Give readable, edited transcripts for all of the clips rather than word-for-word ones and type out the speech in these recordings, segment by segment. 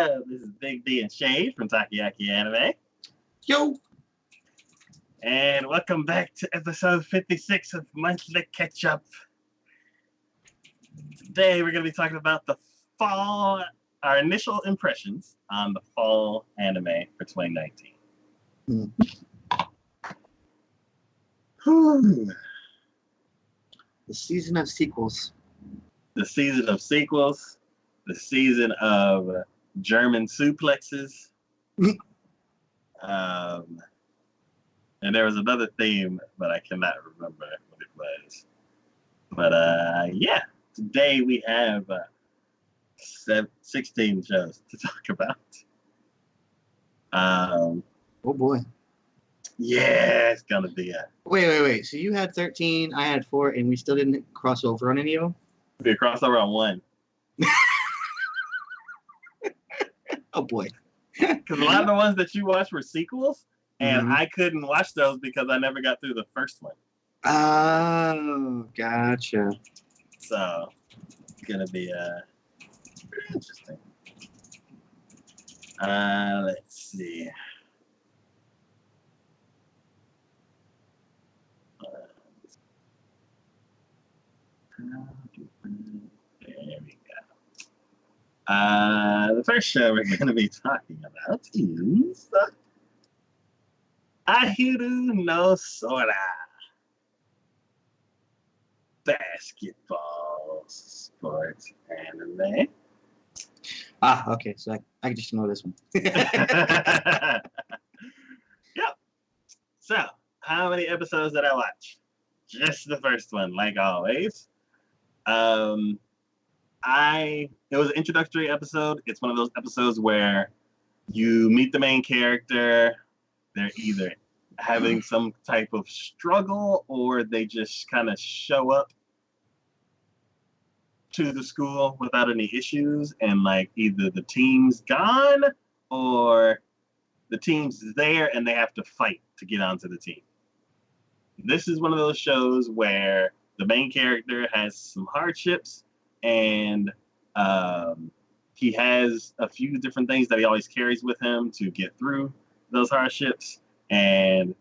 This is Big D and Shade from TacoYaki Anime. Yo! And welcome back to episode 56 of Monthly Ketchup. Today we're going to be talking about the fall, our initial impressions on the fall anime for 2019. The season of sequels. The season of sequels, the season of German suplexes. And there was another theme, but I cannot remember what it was. But yeah, today we have 16 shows to talk about. Oh boy. Yeah, it's gonna be a. Wait. So you had 13, I had 4, and we still didn't cross over on any of them? Be a crossover on one. Oh boy. Because a lot of the ones that you watched were sequels, and I couldn't watch those because I never got through the first one. Oh, gotcha. So it's gonna be pretty interesting. Let's see. There we go. The first show we're going to be talking about is Ahiru no Sora. Basketball sports anime. Ah, okay. So I just know this one. Yep. So, how many episodes did I watch? Just the first one, like always. It was an introductory episode. It's one of those episodes where you meet the main character. They're either having some type of struggle or they just kind of show up to the school without any issues, and like either the team's gone or the team's there and they have to fight to get onto the team. This is one of those shows where the main character has some hardships, and he has a few different things that he always carries with him to get through those hardships. And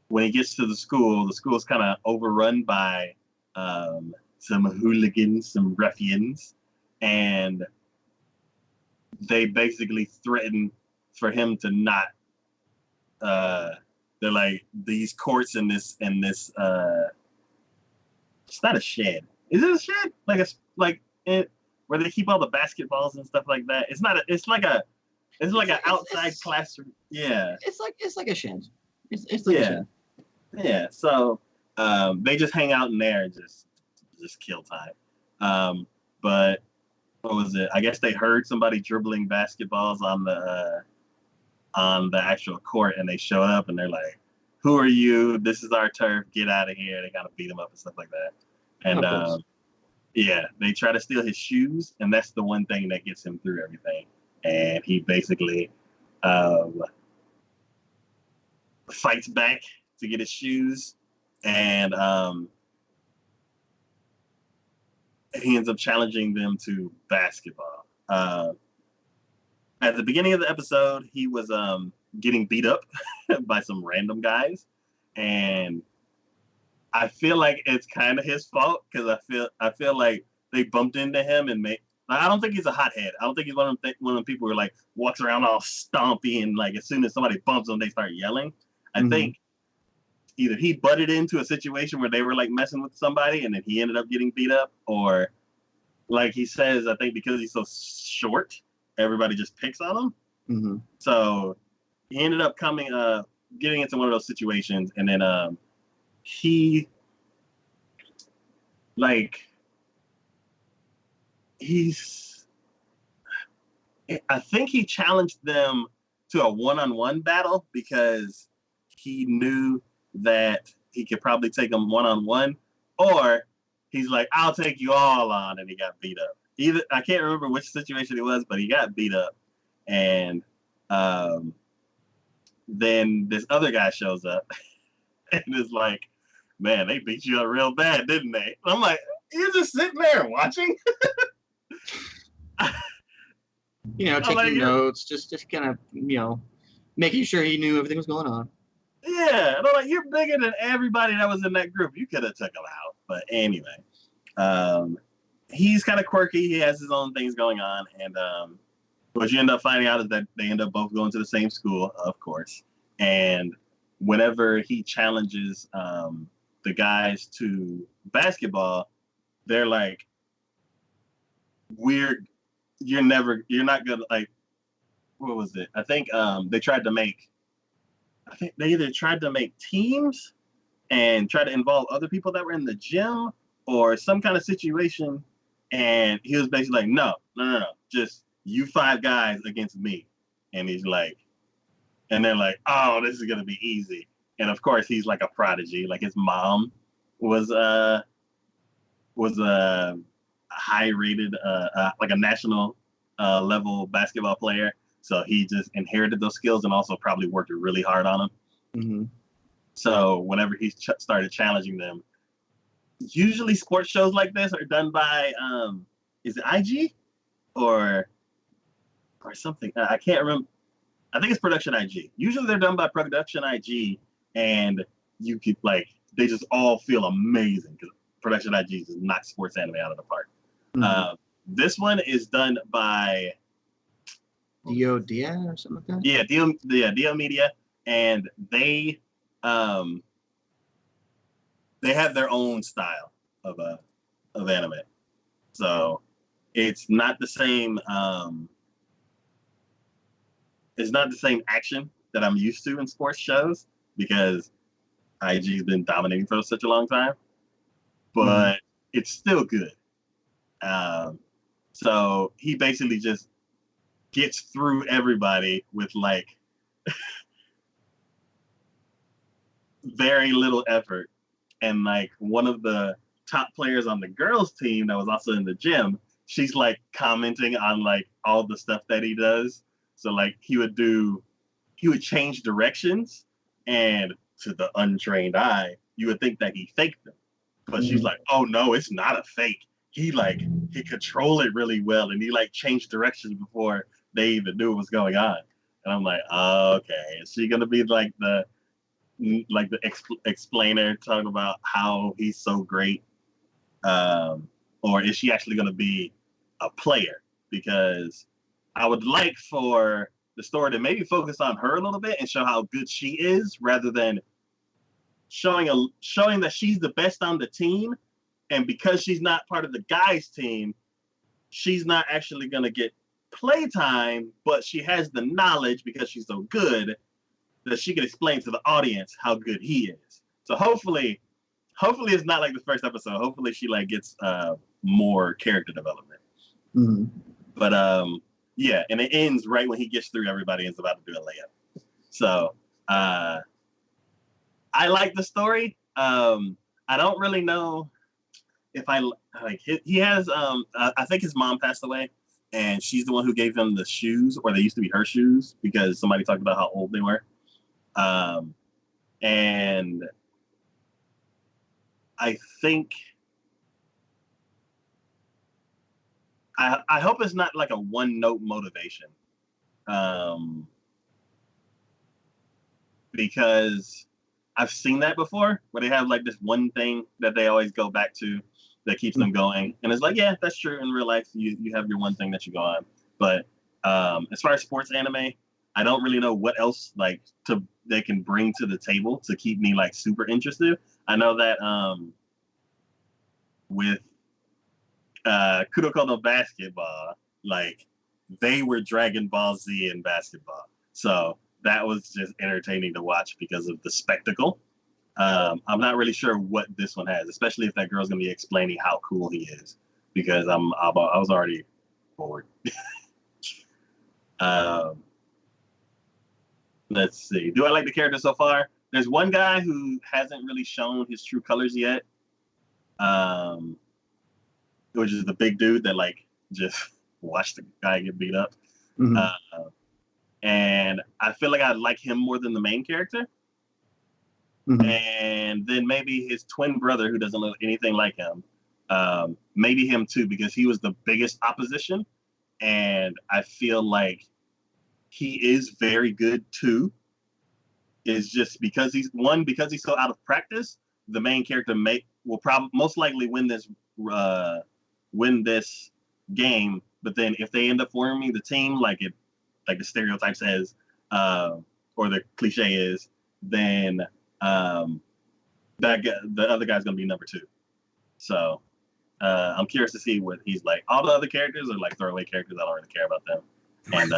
when he gets to the school is kind of overrun by some hooligans, some ruffians, and they basically threaten for him to not. They're like, these courts in this. It's not a shed. Is it a shed? Where they keep all the basketballs and stuff like that. It's not. It's like an outside classroom. Yeah. It's like a shed. It's like a shed. Yeah. So they just hang out in there and just kill time. But what was it? I guess they heard somebody dribbling basketballs on the actual court, and they showed up and they're like, "Who are you? This is our turf. Get out of here!" They kind of beat him up and stuff like that. And yeah, they try to steal his shoes, and that's the one thing that gets him through everything. And he basically fights back to get his shoes, and he ends up challenging them to basketball. At the beginning of the episode, he was getting beat up by some random guys, and I feel like it's kind of his fault because I feel like they bumped into him and I don't think he's a hothead. I don't think he's one of them people who like walks around all stompy and like as soon as somebody bumps him, they start yelling. I think either he butted into a situation where they were like messing with somebody and then he ended up getting beat up, or like he says, I think because he's so short, everybody just picks on him. So he ended up getting into one of those situations, and then I think he challenged them to a one-on-one battle because he knew that he could probably take them one-on-one, or he's like, I'll take you all on, and he got beat up. Either I can't remember which situation it was, but he got beat up, and then this other guy shows up and is like, man, they beat you up real bad, didn't they? And I'm like, you're just sitting there watching? I'm like, taking notes, just kind of, making sure he knew everything was going on. yeah. And I'm like, you're bigger than everybody that was in that group. You could have took him out. But anyway, um, he's kind of quirky. He has his own things going on. And what you end up finding out is that they end up both going to the same school, of course. And whenever he challenges the guys to basketball, they're like, we're you're not gonna like, what was it? I think they either tried to make teams and try to involve other people that were in the gym or some kind of situation. And he was basically like, no, just you five guys against me. And he's like, and they're like, oh, this is gonna be easy. And of course, he's like a prodigy. Like his mom was a high rated like a national level basketball player. So he just inherited those skills and also probably worked really hard on them. Mm-hmm. So whenever he started challenging them, usually sports shows like this are done by is it IG or something? I can't remember. I think it's Production IG. Usually they're done by Production IG, and you could like they just all feel amazing because Production IG just knocks sports anime out of the park. Mm-hmm. This one is done by DODN or something like that. Dio Media, and they have their own style of anime. So it's not the same. It's not the same action that I'm used to in sports shows because IG's been dominating for such a long time. But it's still good. So he basically just gets through everybody with like very little effort. And like one of the top players on the girls team that was also in the gym, she's like commenting on like all the stuff that he does. So like he would change directions, and to the untrained eye, you would think that he faked them. But she's like, oh no, it's not a fake. He controlled it really well, and he like changed directions before they even knew what was going on. And I'm like, oh, okay, is she gonna be like the explainer talking about how he's so great, or is she actually going to be a player? Because I would like for the story to maybe focus on her a little bit and show how good she is, rather than showing that she's the best on the team, and because she's not part of the guys' team, she's not actually going to get playtime, but she has the knowledge because she's so good that she can explain to the audience how good he is. So hopefully it's not like the first episode. Hopefully she like gets more character development. Mm-hmm. But yeah, and it ends right when he gets through everybody and is about to do a layup. So I like the story. I don't really know if I like. He has I think his mom passed away, and she's the one who gave him the shoes, or they used to be her shoes because somebody talked about how old they were. And I think I hope it's not like a one note motivation, because I've seen that before where they have like this one thing that they always go back to that keeps them going, and it's like, yeah, that's true. In real life, you have your one thing that you go on, but as far as sports anime, I don't really know what else like they can bring to the table to keep me like super interested. I know that with Kuroko no Basketball, like they were Dragon Ball Z in basketball, so that was just entertaining to watch because of the spectacle. I'm not really sure what this one has, especially if that girl's gonna be explaining how cool he is, because I was already bored. Let's see. Do I like the character so far? There's one guy who hasn't really shown his true colors yet, which is the big dude that like just watched the guy get beat up. Mm-hmm. And I feel like I like him more than the main character. Mm-hmm. And then maybe his twin brother, who doesn't look anything like him, maybe him too, because he was the biggest opposition. and I feel like he is very good too. Is just because he's so out of practice. The main character will probably most likely win this game. But then if they end up forming the team like the stereotype says, or the cliche is, then the other guy's gonna be number 2. So I'm curious to see what he's like. All the other characters are like throwaway characters. I don't really care about them. And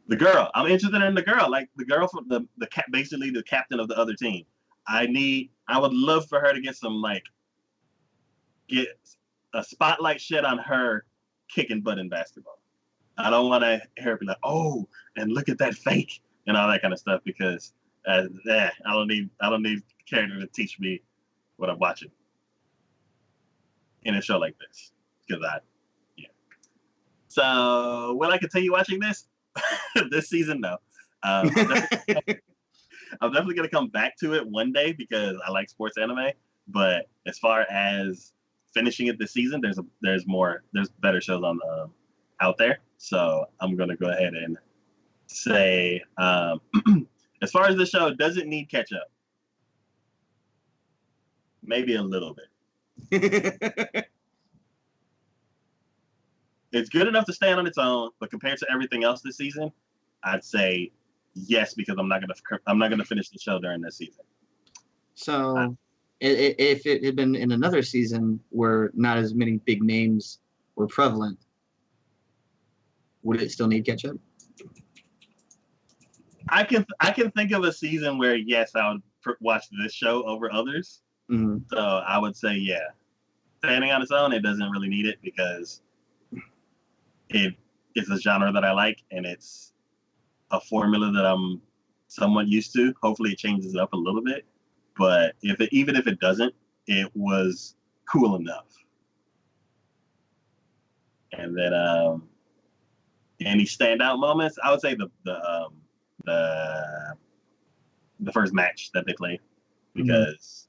the girl, I'm interested in the girl. Like the girl from basically the captain of the other team. I would love for her to get a spotlight shed on her kicking butt in basketball. I don't want to hear her be like, oh, and look at that fake and all that kind of stuff because I don't need character to teach me what I'm watching in a show like this because So will I continue watching this this season? No. I'm definitely gonna come back to it one day because I like sports anime. But as far as finishing it this season, there's better shows on out there. So I'm gonna go ahead and say, as far as the show, does it need Ketchup? Maybe a little bit. It's good enough to stand on its own, but compared to everything else this season, I'd say yes because I'm not gonna finish the show during this season. So, if it had been in another season where not as many big names were prevalent, would it still need Ketchup? I can think of a season where yes, I would watch this show over others. Mm-hmm. So I would say yeah, standing on its own, it doesn't really need it because it's a genre that I like and it's a formula that I'm somewhat used to. Hopefully it changes it up a little bit, but even if it doesn't, it was cool enough. And then any standout moments, I would say the first match that they played because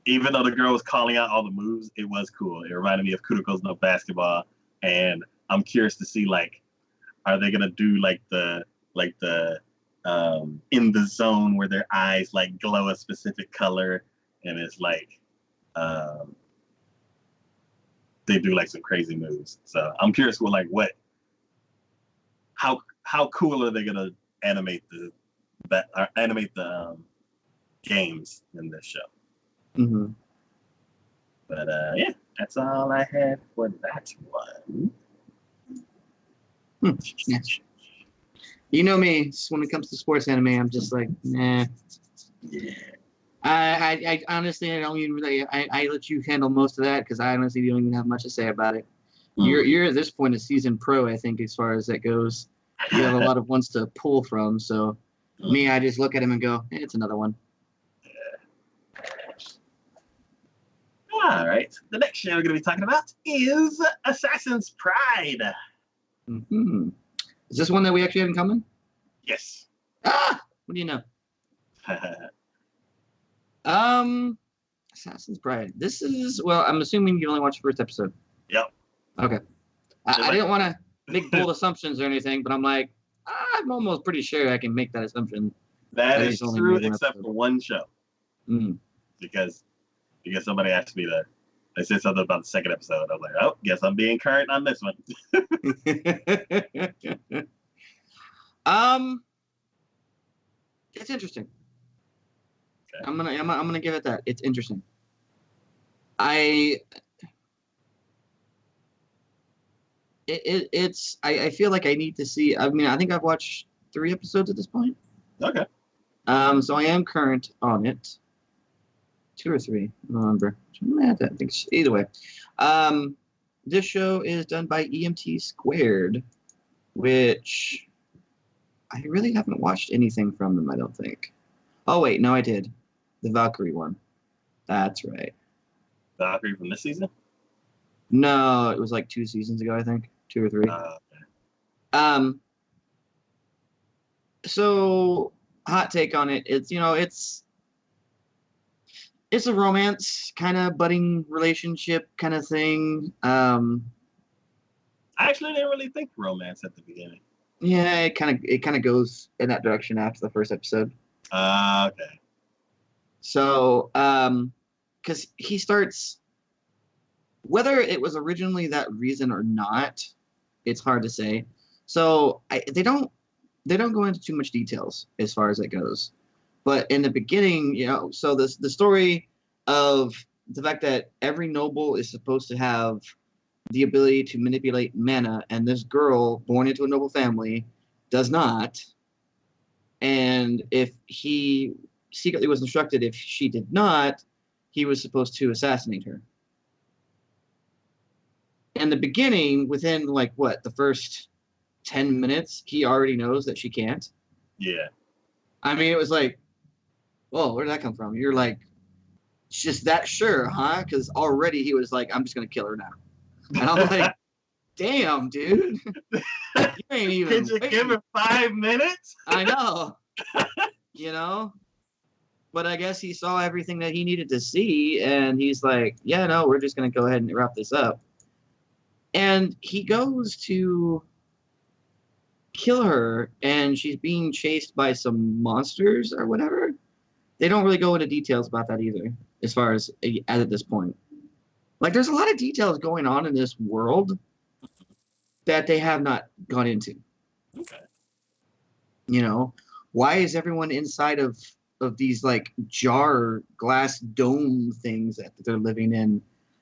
even though the girl was calling out all the moves, it was cool. It reminded me of Kuroko's no Basketball, and I'm curious to see are they gonna do the in the zone where their eyes glow a specific color, and it's they do some crazy moves. So I'm curious how cool are they gonna animate the games in this show. Mm-hmm. But yeah, that's all I had for that one. Yeah. You know me, when it comes to sports anime, I'm just like, nah. Yeah. I honestly, I don't even really. I let you handle most of that because I honestly don't even have much to say about it. You're at this point a seasoned pro, I think, as far as that goes. You have a lot of ones to pull from. So me, I just look at him and go, it's another one. All right. The next show we're going to be talking about is Assassin's Pride. Mm-hmm. Is this one that we actually have in common? Yes. Ah! What do you know? Assassin's Pride. This is, well, I'm assuming you only watched the first episode. Yep. Okay. I didn't want to make bold assumptions or anything, but I'm like, I'm almost pretty sure I can make that assumption. That is true, except for one show. Mm-hmm. Because somebody asked me that. They said something about the second episode. I was like, oh, guess I'm being current on this one. It's interesting. Okay. I'm gonna give it that. It's interesting. I feel like I need to see. I mean, I think I've watched 3 episodes at this point. Okay. So I am current on it. 2 or 3, I don't remember. I think either way. This show is done by EMT Squared, which I really haven't watched anything from them, I don't think. Oh wait, no, I did. The Valkyrie one. That's right. Valkyrie from this season? No, it was 2 seasons ago, I think. 2 or 3. Okay. So hot take on it. It's It's a romance kind of budding relationship kind of thing. I actually didn't really think romance at the beginning. Yeah, it kind of goes in that direction after the first episode. Okay. So, because he starts, whether it was originally that reason or not, it's hard to say. So they don't go into too much details as far as it goes. But in the beginning, so the story of the fact that every noble is supposed to have the ability to manipulate mana, and this girl born into a noble family does not. And if he secretly was instructed if she did not, he was supposed to assassinate her. In the beginning, within like what, the first 10 minutes, he already knows that she can't. Yeah. I mean, it was like, whoa, where did that come from? You're like, just that sure, huh? Because already he was like, I'm just going to kill her now. And I'm like, damn, dude. You ain't even. Could you give her 5 minutes? I know. But I guess he saw everything that he needed to see, and he's like, yeah, no, we're just going to go ahead and wrap this up. And he goes to kill her, and she's being chased by some monsters or whatever. They don't really go into details about that either, as far as at this point. Like, there's a lot of details going on in this world that they have not gone into. Okay. Why is everyone inside of these like jar glass dome things that they're living in,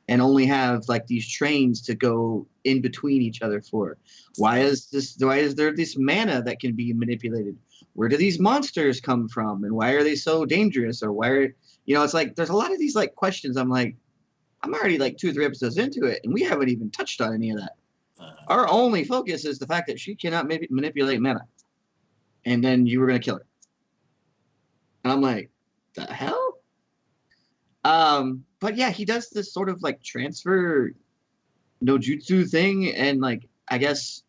and only have like these trains to go in between each other for? Why is there this mana that can be manipulated? Where do these monsters come from, and why are they so dangerous? Or why are, it's like there's a lot of these like questions. I'm like, I'm already like 2 or 3 episodes into it, and we haven't even touched on any of that. Our only focus is the fact that she cannot manipulate mana, and then you were going to kill her. And I'm like, the hell? But yeah, he does this sort of like transfer no jutsu thing, and like, I guess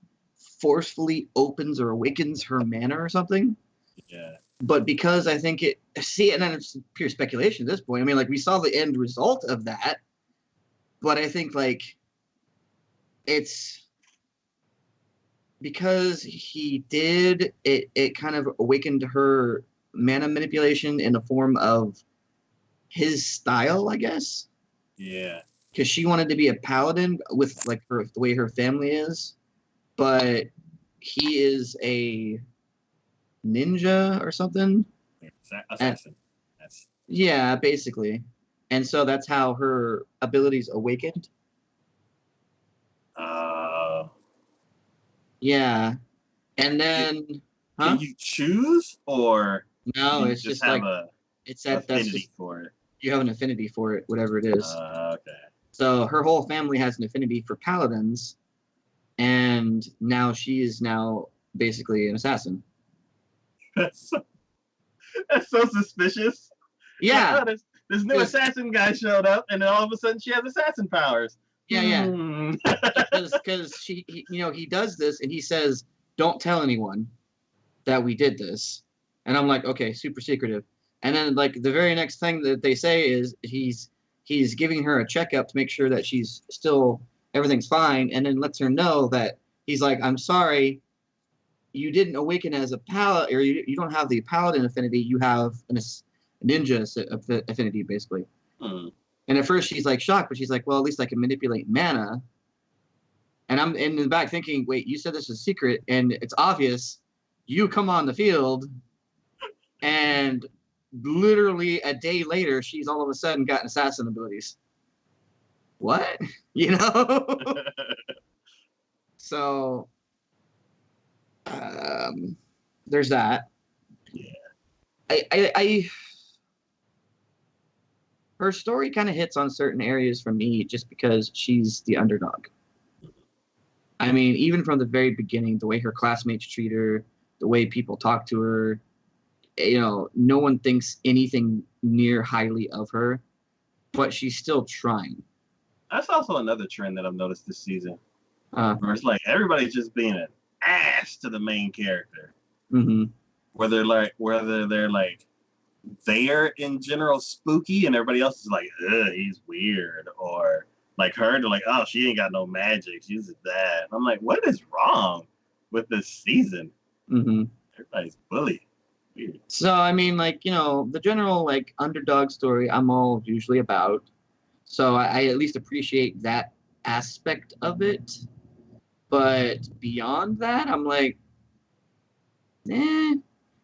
forcefully opens or awakens her mana or something. Yeah. But because I think and then it's pure speculation at this point. I mean, like, we saw the end result of that, but I think like it's because he did it kind of awakened her mana manipulation in the form of his style, I guess. Yeah. Because she wanted to be a paladin with like the way her family is, but he is a ninja or something. Assassin. Yeah, basically. And so that's how her abilities awakened. Yeah. And then can you choose, or no, do you it's just have like it's that affinity for it? You have an affinity for it, whatever it is. Okay. So her whole family has an affinity for paladins, and now she is now basically an assassin. That's so suspicious. Yeah. Like, this new assassin guy showed up, and then all of a sudden she has assassin powers. Yeah. Because he does this, and he says, "Don't tell anyone that we did this." And I'm like, okay, super secretive. And then like the very next thing that they say is he's giving her a checkup to make sure that she's still everything's fine, and then lets her know that he's like, I'm sorry, you didn't awaken as a paladin, or you don't have the paladin affinity, you have a ninja affinity, basically. And at first she's like shocked, but she's like, well, at least I can manipulate mana. And I'm in the back thinking, wait, you said this is a secret, and it's obvious. You come on the field, and literally a day later, she's all of a sudden got assassin abilities. What? So, there's that. Yeah. Her story kind of hits on certain areas for me just because she's the underdog. I mean, even from the very beginning, the way her classmates treat her, the way people talk to her, no one thinks anything near highly of her, but she's still trying. That's also another trend that I've noticed this season. Where it's like everybody's just being an ass to the main character. Mm-hmm. Whether they're like they're in general spooky, and everybody else is like, ugh, he's weird, or like her, they're like, oh, she ain't got no magic, she's that. I'm like, what is wrong with this season? Mm-hmm. Everybody's bully. Weird. So I mean, like, the general like underdog story, I'm all usually about. So I at least appreciate that aspect of it. But beyond that, I'm like,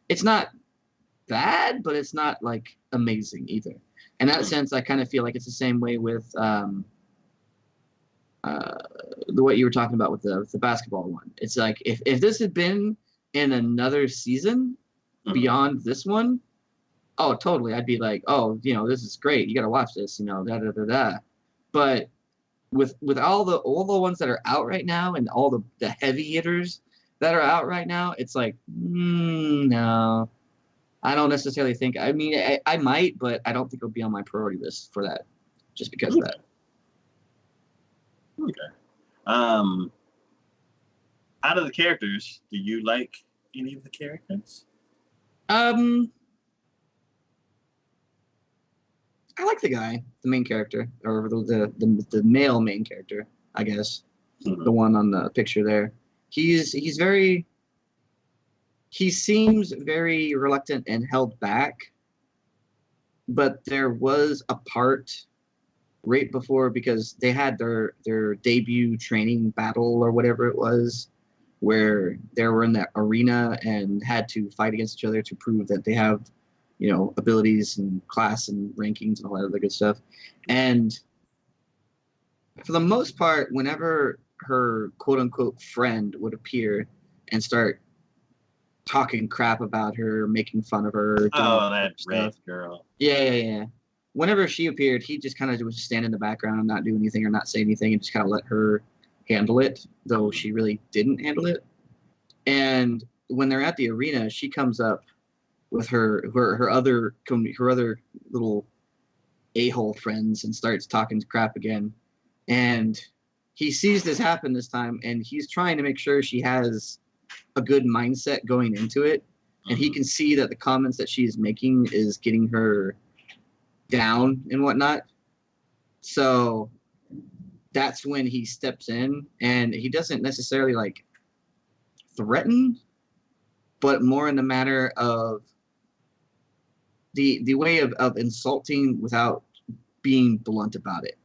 it's not bad, but it's not like amazing either. In that sense, I kind of feel like it's the same way with what you were talking about with the basketball one. It's like if this had been in another season beyond this one, oh, totally, I'd be like, oh, this is great. You got to watch this, da da da da. But with all the ones that are out right now and all the heavy hitters that are out right now, it's like, no, I don't necessarily think. I mean, I might, but I don't think it'll be on my priority list for that, just because of that. Okay. Out of the characters, do you like any of the characters? I like the guy, the main character, or the male main character, I guess, the one on the picture there. He seems very reluctant and held back, but there was a part right before, because they had their debut training battle or whatever it was, where they were in that arena and had to fight against each other to prove that they have abilities and class and rankings and all that other good stuff. And for the most part, whenever her quote unquote friend would appear and start talking crap about her, making fun of her. Oh, that red girl. Yeah. Whenever she appeared, he just kind of would stand in the background and not do anything or not say anything and just kind of let her handle it, though she really didn't handle it. And when they're at the arena, she comes up with her other little a-hole friends and starts talking crap again. And he sees this happen this time, and he's trying to make sure she has a good mindset going into it. And he can see that the comments that she's making is getting her down and whatnot. So that's when he steps in, and he doesn't necessarily like threaten, but more in the matter of the way of insulting without being blunt about it.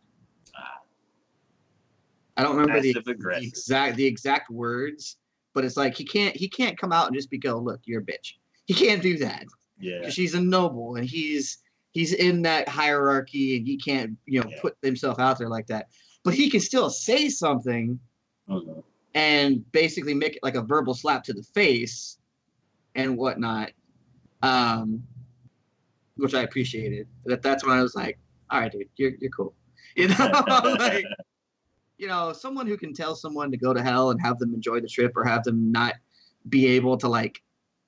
I don't remember the exact words, but it's like he can't come out and just go, look, you're a bitch. He can't do that. Yeah. Because she's a noble and he's in that hierarchy and he can't put himself out there like that. But he can still say something and basically make it like a verbal slap to the face and whatnot. Which I appreciated. That's when I was like, all right, dude, you're cool. Like, someone who can tell someone to go to hell and have them enjoy the trip or have them not be able to like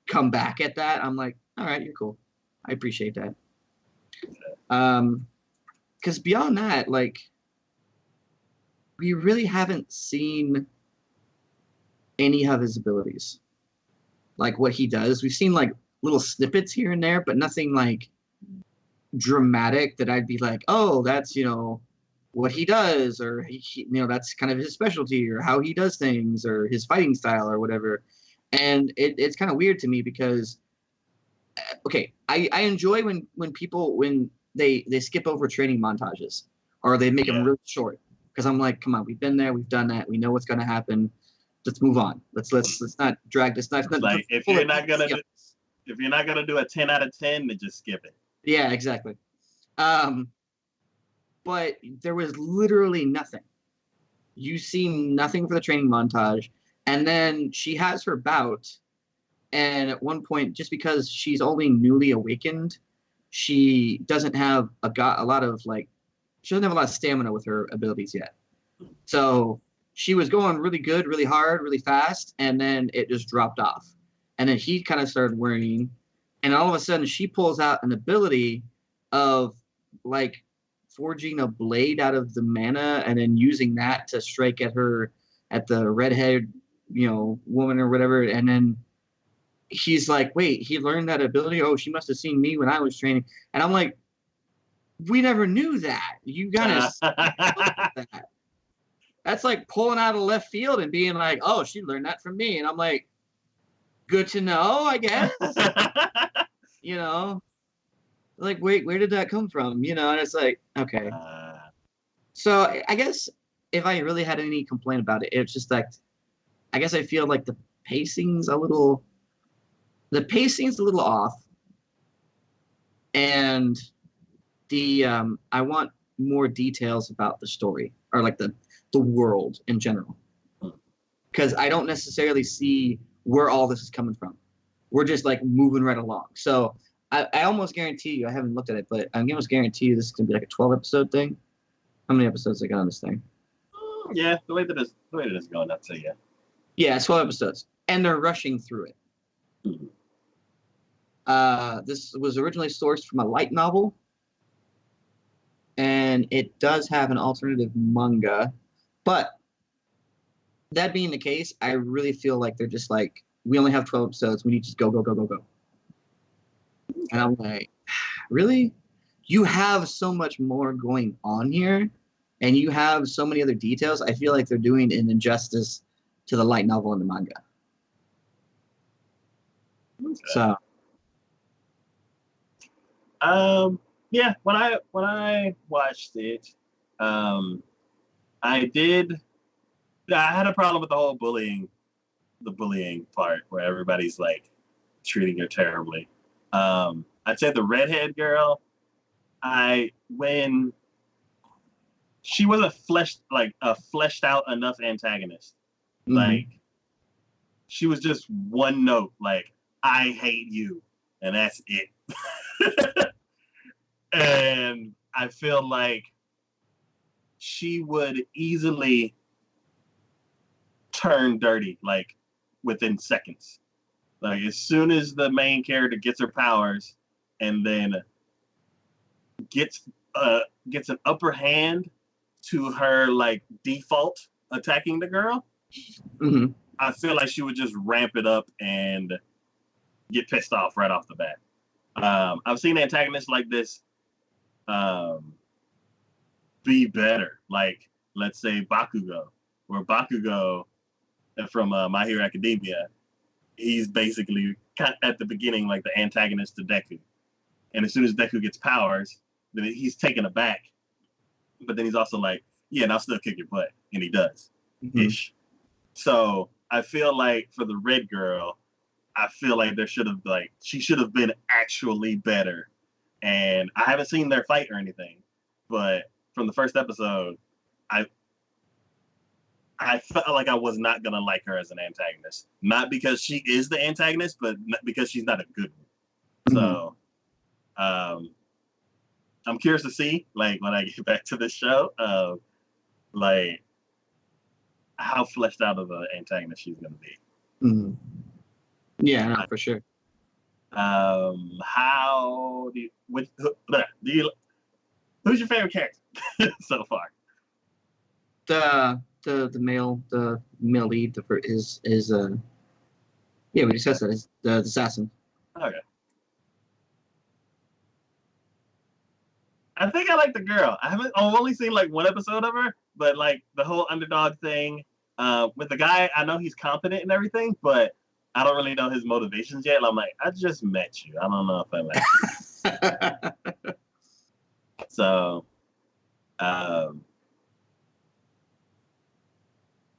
come back at that. I'm like, all right, you're cool. I appreciate that. Because beyond that, like, we really haven't seen any of his abilities. Like what he does. We've seen like little snippets here and there, but nothing like dramatic that I'd be like, oh, that's what he does, or he that's kind of his specialty, or how he does things, or his fighting style, or whatever. And it's kind of weird to me because okay, I enjoy when people when they skip over training montages or they make them really short, because I'm like, come on, we've been there, we've done that, we know what's going to happen, let's move on, let's not drag this. Not like if you're not gonna do a 10 out of 10, then just skip it. Yeah, exactly. But there was literally nothing. You see nothing for the training montage, and then she has her bout, and at one point, just because she's only newly awakened, she doesn't have a lot of stamina with her abilities yet. So she was going really good, really hard, really fast, and then it just dropped off. And then he kind of started worrying, and all of a sudden she pulls out an ability of like forging a blade out of the mana and then using that to strike at the redhead, woman or whatever. And then he's like, wait, he learned that ability? Oh, she must have seen me when I was training. And I'm like, we never knew that. You gotta that. That's like pulling out of left field and being like, oh, she learned that from me. And I'm like, good to know, I guess. You know, like, wait, where did that come from? You know, and it's like, okay. So I guess if I really had any complaint about it, it's just like, I guess I feel like the pacing's a little off. And I want more details about the story or like the world in general. Because I don't necessarily see where all this is coming from. We're just like moving right along. So I almost guarantee you, I haven't looked at it, but I almost guarantee you this is gonna be like a 12 episode thing. How many episodes I got on this thing? Yeah, the way that it's going, I'd say yeah. Yeah, it's 12 episodes, and they're rushing through it. Mm-hmm. This was originally sourced from a light novel, and it does have an alternative manga. But that being the case, I really feel like they're just like, we only have 12 episodes. We need to just go, go, go, go, go. And I'm like, really? You have so much more going on here, and you have so many other details. I feel like they're doing an injustice to the light novel and the manga. Okay. So, yeah, when I watched it, I had a problem with the whole bullying part where everybody's like treating her terribly. I'd say the redhead girl, when she wasn't fleshed out enough antagonist. mm-hmm. Like she was just one note, like, I hate you, and that's it. And I feel like she would easily turn dirty, like within seconds. Like as soon as the main character gets her powers, and then gets an upper hand to her like default attacking the girl, Mm-hmm. I feel like she would just ramp it up and get pissed off right off the bat. I've seen antagonists like this be better. Like, let's say Bakugo, where Bakugo from My Hero Academia, he's basically at the beginning like the antagonist to Deku. And as soon as Deku gets powers, then he's taken aback. But then he's also like, yeah, and I'll still kick your butt. And he does. Mm-hmm. Ish. So I feel like for the red girl, I feel like she should have been actually better. And I haven't seen their fight or anything, but from the first episode, I felt like I was not gonna like her as an antagonist. Not because she is the antagonist, but because she's not a good one. Mm-hmm. So I'm curious to see, like, when I get back to the show, like how fleshed out of an antagonist she's gonna be. Mm-hmm. Yeah, no, for sure. How do you who's your favorite character so far? The male lead is yeah, we discussed that, is the assassin. Okay. I think I like the girl. I've only seen like one episode of her, but like the whole underdog thing with the guy, I know he's competent and everything, but I don't really know his motivations yet. And I'm like, I just met you. I don't know if I like you. So,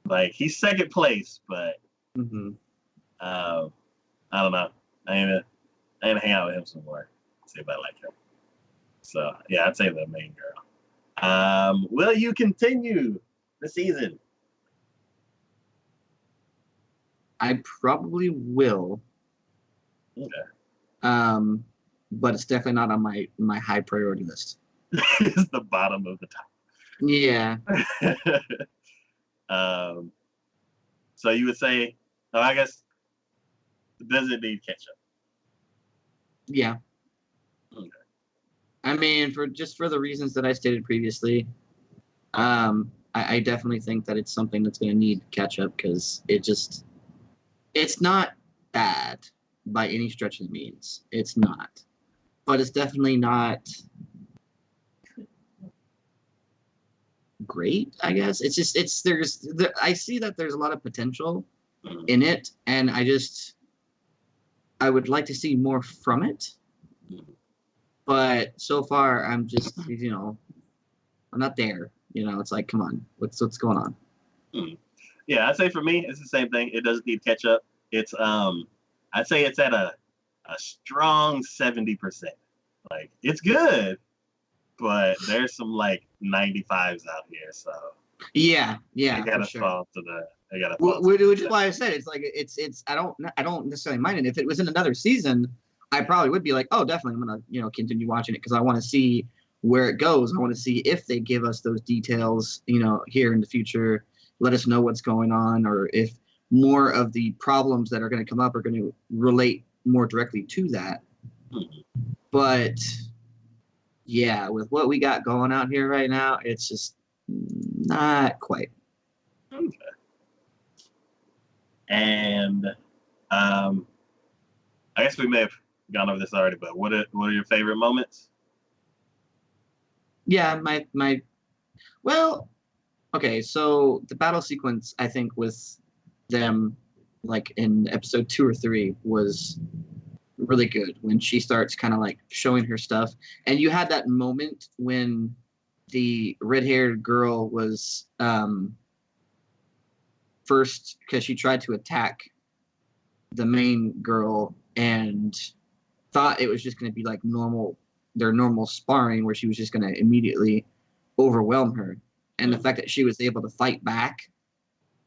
like he's second place, but mm-hmm. I don't know. I ain't gonna hang out with him some more. See if I like him. So yeah, I'd say the main girl. Will you continue the season? I probably will. Okay. But it's definitely not on my high priority list. It's the bottom of the top. Yeah. So you would say, I guess, does it need ketchup? Yeah. Okay. I mean, for the reasons that I stated previously, I definitely think that it's something that's going to need ketchup because it's not bad. by any stretch of the means. It's not. But it's definitely not great, I guess. It's just I see that there's a lot of potential in it, and I would like to see more from it. But so far I'm just, I'm not there. It's like, come on, what's going on? Yeah, I'd say for me it's the same thing. It doesn't need ketchup. It's I'd say it's at a strong 70%. Like, it's good, but there's some like 95s out here, so Yeah, I gotta for sure. fall to the. I gotta. Which is why I said it's like it's. I don't necessarily mind it. If it was in another season, I probably would be like, oh, definitely, I'm gonna continue watching it because I want to see where it goes. I want to see if they give us those details, here in the future. Let us know what's going on, or if more of the problems that are going to come up are going to relate more directly to that. But yeah, with what we got going out here right now, it's just not quite. Okay. And I guess we may have gone over this already, but what are your favorite moments? Yeah, well, okay, so the battle sequence, I think, with them, like in episode 2 or 3, was really good when she starts kind of like showing her stuff. And you had that moment when the red-haired girl was first, because she tried to attack the main girl and thought it was just going to be like their normal sparring where she was just going to immediately overwhelm her. And the fact that she was able to fight back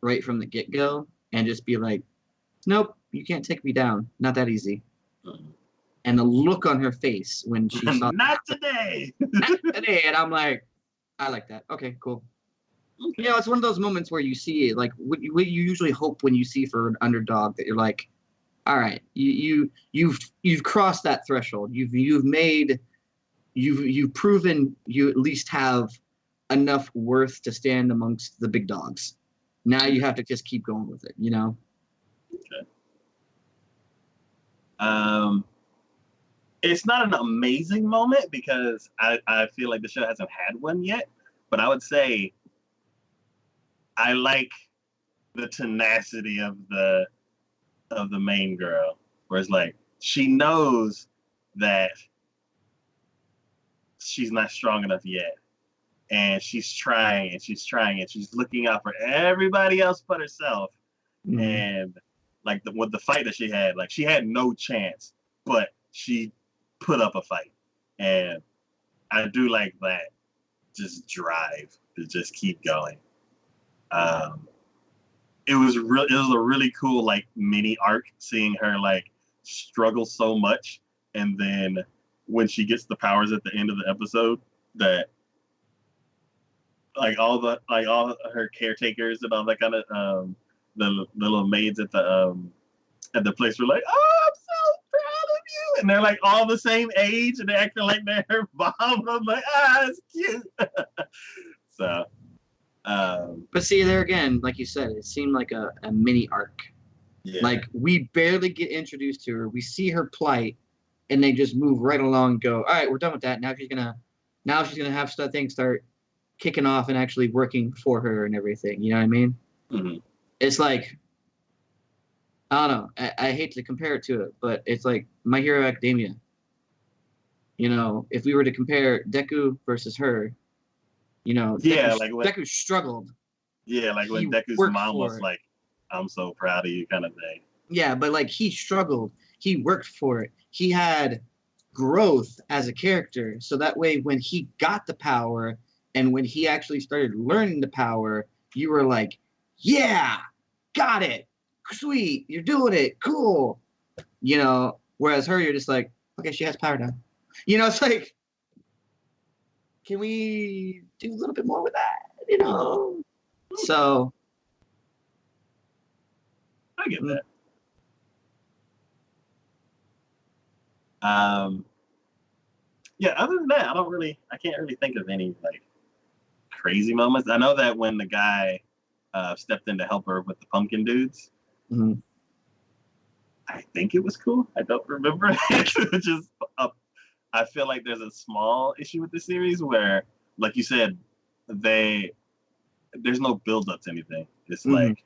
right from the get-go and just be like, nope, you can't take me down. Not that easy. And the look on her face when she saw Not today. Not today. And I'm like, I like that. Okay, cool. Okay. It's one of those moments where you see like what you usually hope when you see for an underdog, that you're like, all right, you've crossed that threshold. You've proven you at least have enough worth to stand amongst the big dogs. Now you have to just keep going with it, Okay. It's not an amazing moment because I feel like the show hasn't had one yet, but I would say I like the tenacity of the main girl, where it's like she knows that she's not strong enough yet, and she's trying and she's trying and she's looking out for everybody else but herself. Mm-hmm. And like with the fight that she had no chance, but she put up a fight, and I do like that just drive to just keep going. It was a really cool like mini arc, seeing her like struggle so much, and then when she gets the powers at the end of the episode, that like all her caretakers and all that kind of the little maids at the place were like, oh, I'm so proud of you, and they're like all the same age and they're acting like they're her mom. I'm like, it's cute. So but see, there again, like you said, it seemed like a mini arc. yeah. Like, we barely get introduced to her. We see her plight, and they just move right along and go, all right, we're done with that. Now she's gonna have things start kicking off and actually working for her and everything. You know what I mean? Mm-hmm. It's like, I don't know. I hate to compare it to it, but it's like My Hero Academia. If we were to compare Deku versus her, Yeah, Deku struggled. Yeah, like when Deku's mom was like, I'm so proud of you kind of thing. Yeah, but like, he struggled. He worked for it. He had growth as a character. So that way, when he got the power and when he actually started learning the power, you were like, yeah, got it. Sweet. You're doing it. Cool. Whereas her, you're just like, okay, she has power now. It's like, can we do a little bit more with that? So I get that. Yeah, other than that, I can't really think of any like crazy moments. I know that when the guy stepped in to help her with the pumpkin dudes, mm-hmm. I think it was cool. I don't remember it. Which is I feel like there's a small issue with the series where, like you said, there's no build up to anything. It's Mm-hmm. like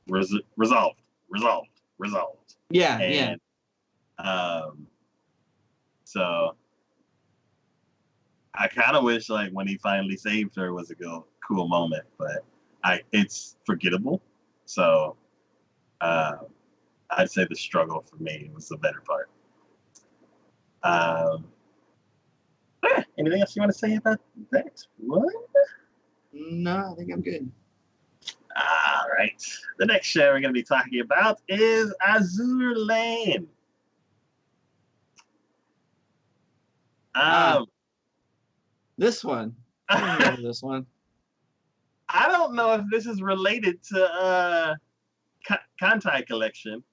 resolved, resolved, Yeah, yeah. and so I kind of wish like when he finally saved her was a cool moment, but it's forgettable. So uh, I'd say the struggle for me was the better part. Um, Anything else you want to say about that one? No, I think I'm good. All right. The next show we're going to be talking about is Azur Lane. This one. I remember this one. I don't know if this is related to Kantai Collection,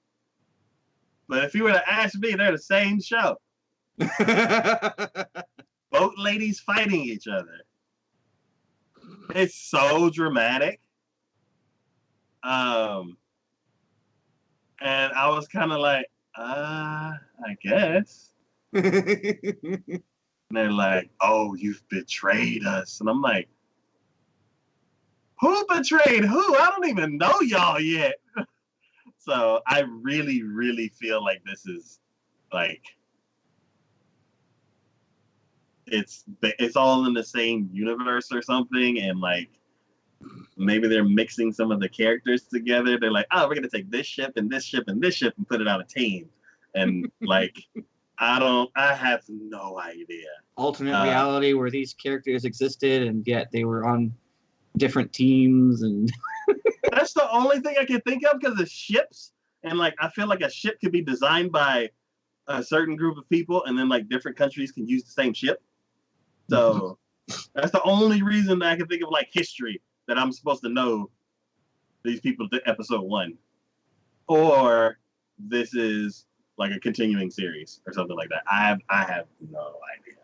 but if you were to ask me, they're the same show. Boat ladies fighting each other. It's so dramatic. And I was kind of like, I guess. And they're like, oh, you've betrayed us. And I'm like, who betrayed who? I don't even know y'all yet. So I really, really feel like this is like it's all in the same universe or something, and like maybe they're mixing some of the characters together. They're like, oh, we're gonna take this ship and this ship and this ship and put it on a team, and like I have no idea. Alternate reality where these characters existed and yet they were on different teams, and that's the only thing I can think of because of ships, and like I feel like a ship could be designed by a certain group of people, and then like different countries can use the same ship. So that's the only reason that I can think of like history that I'm supposed to know these people to episode 1, or this is like a continuing series or something like that. I have no idea.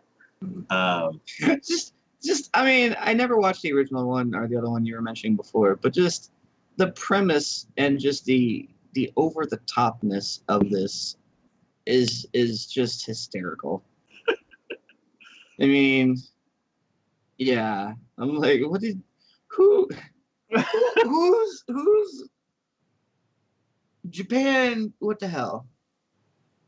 Just I mean, I never watched the original one or the other one you were mentioning before, but just the premise and just the over the topness of this is just hysterical. I mean, yeah, I'm like, who's Japan? What the hell?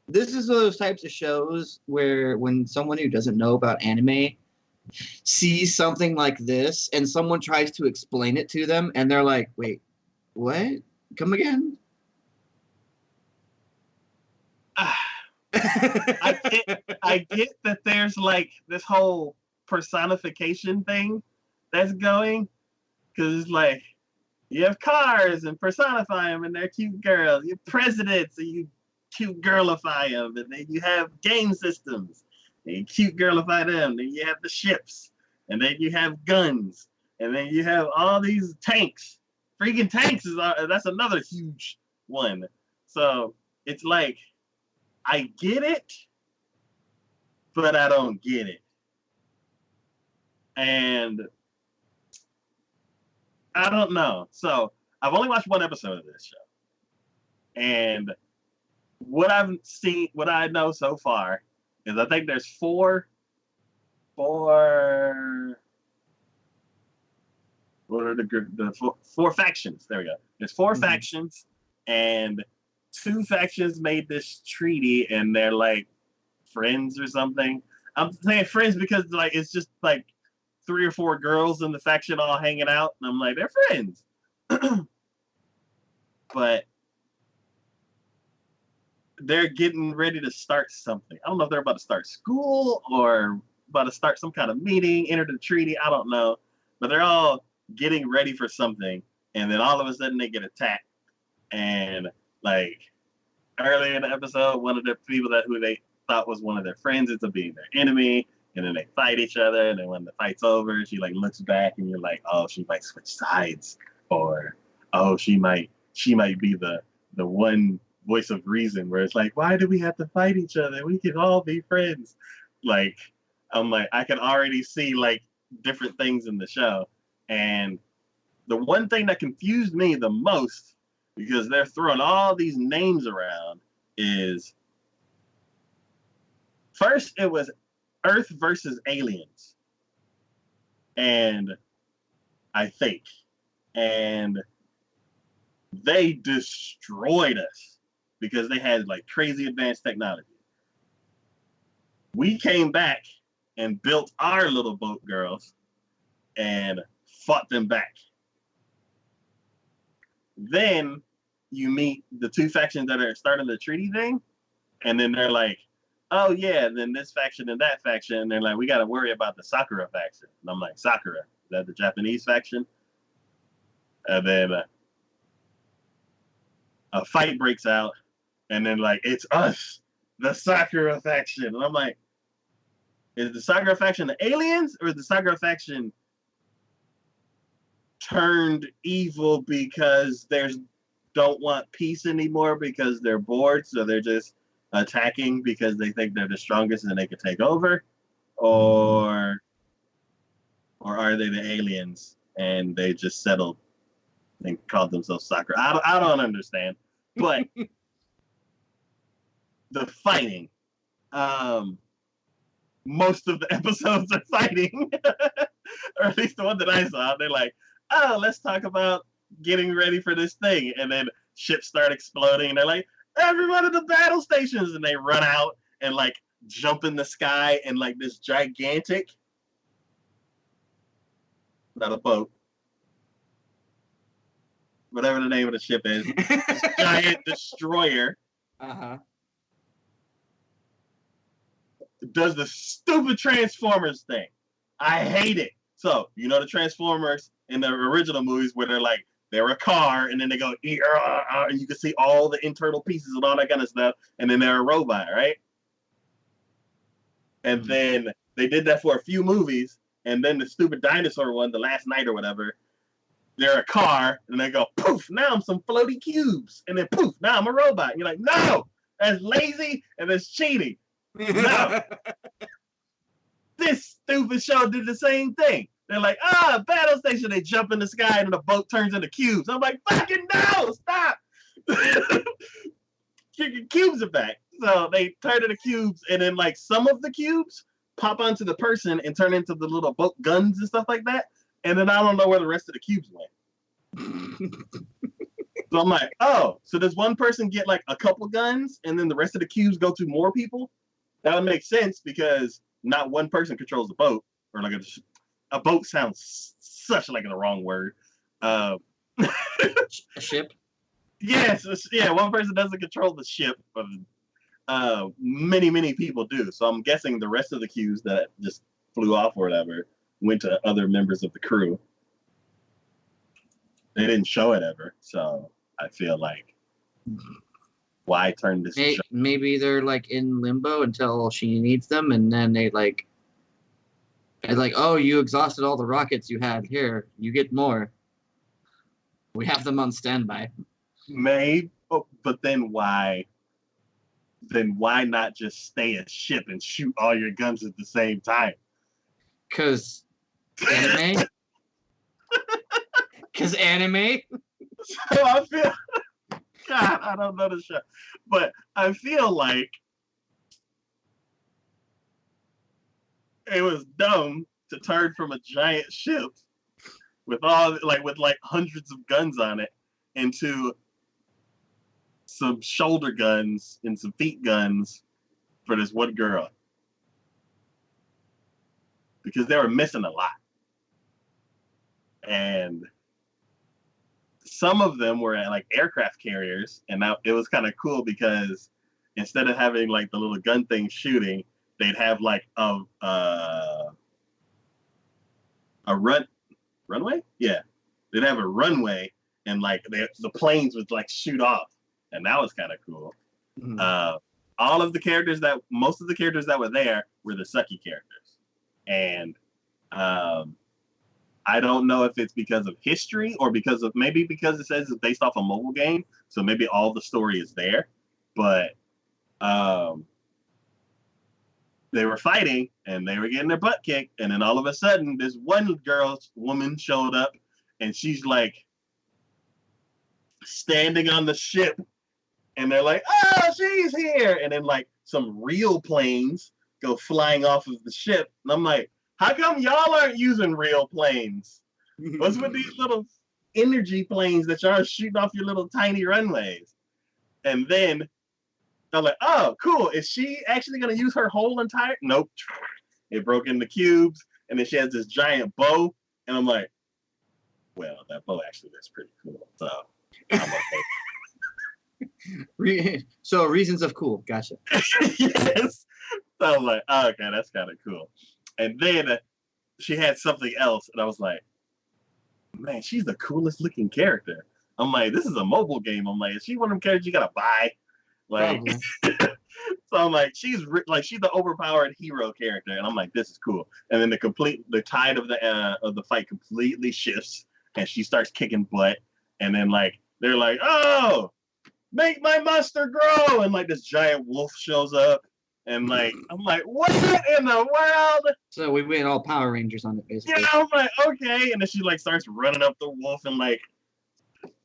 This is those types of shows where when someone who doesn't know about anime sees something like this and someone tries to explain it to them and they're like, wait, what? Come again? I get that there's like this whole personification thing that's going, because it's like you have cars and personify them and they're cute girls. You have presidents and you cute girlify them, and then you have game systems and you cute girlify them. Then you have the ships, and then you have guns, and then you have all these tanks. Freaking tanks that's another huge one. So it's like I get it, but I don't get it. And I don't know. So I've only watched one episode of this show. And what I've seen, what I know so far is I think there's four what are the four factions. There we go. There's 4 factions, and 2 factions made this treaty, and they're like friends or something. I'm saying friends because like it's just like 3 or 4 girls in the faction all hanging out, and I'm like, they're friends. But they're getting ready to start something. I don't know if they're about to start school or about to start some kind of meeting, enter the treaty. I don't know. But they're all getting ready for something, and then all of a sudden they get attacked. And like earlier in the episode, one of the people who they thought was one of their friends ends up being their enemy, and then they fight each other. And then when the fight's over, she like looks back, and you're like, oh, she might switch sides, or oh, she might be the one voice of reason where it's like, why do we have to fight each other? We can all be friends. Like, I'm like, I can already see like different things in the show. And the one thing that confused me the most, because they're throwing all these names around, is first it was Earth versus aliens, and I think, and they destroyed us because they had like crazy advanced technology. We came back and built our little boat girls and fought them back. Then you meet the two factions that are starting the treaty thing, and then they're like, oh yeah, then this faction and that faction, and they're like, we got to worry about the Sakura faction. And I'm like, Sakura? Is that the Japanese faction? And then a fight breaks out, and then like, it's us, the Sakura faction. And I'm like, is the Sakura faction the aliens, or is the Sakura faction turned evil because they don't want peace anymore because they're bored, so they're just attacking because they think they're the strongest and they can take over, or are they the aliens and they just settled and called themselves Sakura? I don't understand, but the fighting, most of the episodes are fighting, or at least the one that I saw. They're like, oh, let's talk about getting ready for this thing, and then ships start exploding, and they're like, everyone at the battle stations, and they run out and like jump in the sky and like this gigantic, not a boat, whatever the name of the ship is, this giant destroyer. Does the stupid Transformers thing. I hate it. So, you know the Transformers in the original movies where they're a car, and then they go, and you can see all the internal pieces and all that kind of stuff, and then they're a robot, right? And then they did that for a few movies, and then the stupid dinosaur one, The Last Night or whatever, they're a car, and they go, poof, now I'm some floaty cubes, and then poof, now I'm a robot. And you're like, no, that's lazy, and that's cheating. No. This stupid show did the same thing. They're like, battle station. They jump in the sky and the boat turns into cubes. I'm like, fucking no, stop. Cubes are back. So they turn into cubes, and then like some of the cubes pop onto the person and turn into the little boat guns and stuff like that. And then I don't know where the rest of the cubes went. So I'm like, oh, so does one person get like a couple guns and then the rest of the cubes go to more people? That would make sense because not one person controls the boat, or like a boat sounds such like the wrong word. A ship? Yes, yeah, one person doesn't control the ship, but many people do. So I'm guessing the rest of the cubes that just flew off or whatever went to other members of the crew. They didn't show it ever, so I feel like why turn this? Maybe they're like in limbo until she needs them, and then they're like, oh, you exhausted all the rockets you had. Here, you get more. We have them on standby. Maybe, but then why? Then why not just stay a ship and shoot all your guns at the same time? Because anime. Because anime. So I feel. God, I don't know the show, but I feel like it was dumb to turn from a giant ship with hundreds of guns on it into some shoulder guns and some feet guns for this one girl, because they were missing a lot, and some of them were at like aircraft carriers, and now it was kind of cool because instead of having like the little gun thing shooting, they'd have like a runway. Yeah, they'd have a runway, and like the planes would like shoot off, and that was kind of cool. Mm-hmm. Most of the characters that were there were the sucky characters, and I don't know if it's because of history or because it says it's based off a mobile game, so maybe all the story is there. But they were fighting and they were getting their butt kicked, and then all of a sudden, this one woman showed up, and she's like standing on the ship and they're like, "Oh, she's here!" And then like some real planes go flying off of the ship, and I'm like, "How come y'all aren't using real planes? What's with these little energy planes that y'all are shooting off your little tiny runways?" And then I'm like, "Oh, cool. Is she actually gonna use her whole entire?" Nope. It broke into cubes, and then she has this giant bow, and I'm like, "Well, that bow actually looks pretty cool." So I'm So reasons of cool. Gotcha. yes. So I'm like, oh, okay, that's kind of cool. And then she had something else, and I was like, man, she's the coolest looking character. I'm like, this is a mobile game. I'm like, is she one of them characters you gotta buy? Like, so I'm like, she's the overpowered hero character, and I'm like, this is cool. And then the tide of the fight completely shifts, and she starts kicking butt, and then like they're like, oh, make my monster grow, and like this giant wolf shows up, and like I'm like, what in the world? So we went all Power Rangers on it, basically. Yeah, I'm like, okay, and then she like starts running up the wolf and like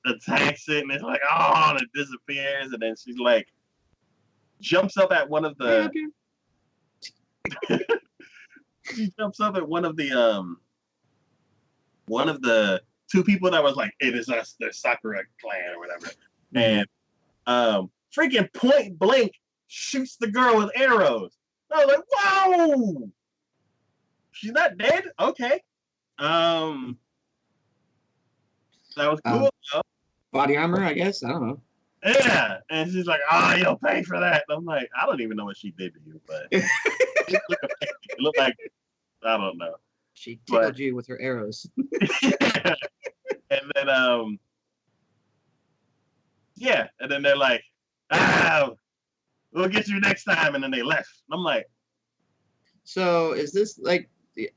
attacks it, and it's like, oh, and it disappears, and then she's like jumps up at one of the she jumps up at one of the two people that was like, it is us, the Sakura clan or whatever, and freaking point blank shoots the girl with arrows. I was like, whoa, she's not dead. Okay, that was cool. Body armor, I guess. I don't know. Yeah, and she's like, "Oh, you'll pay for that." And I'm like, I don't even know what she did to you, but it looked like I don't know. She tickled you with her arrows. Yeah. And then yeah, and then they're like, we'll get you next time, and then they left. And I'm like, so is this like?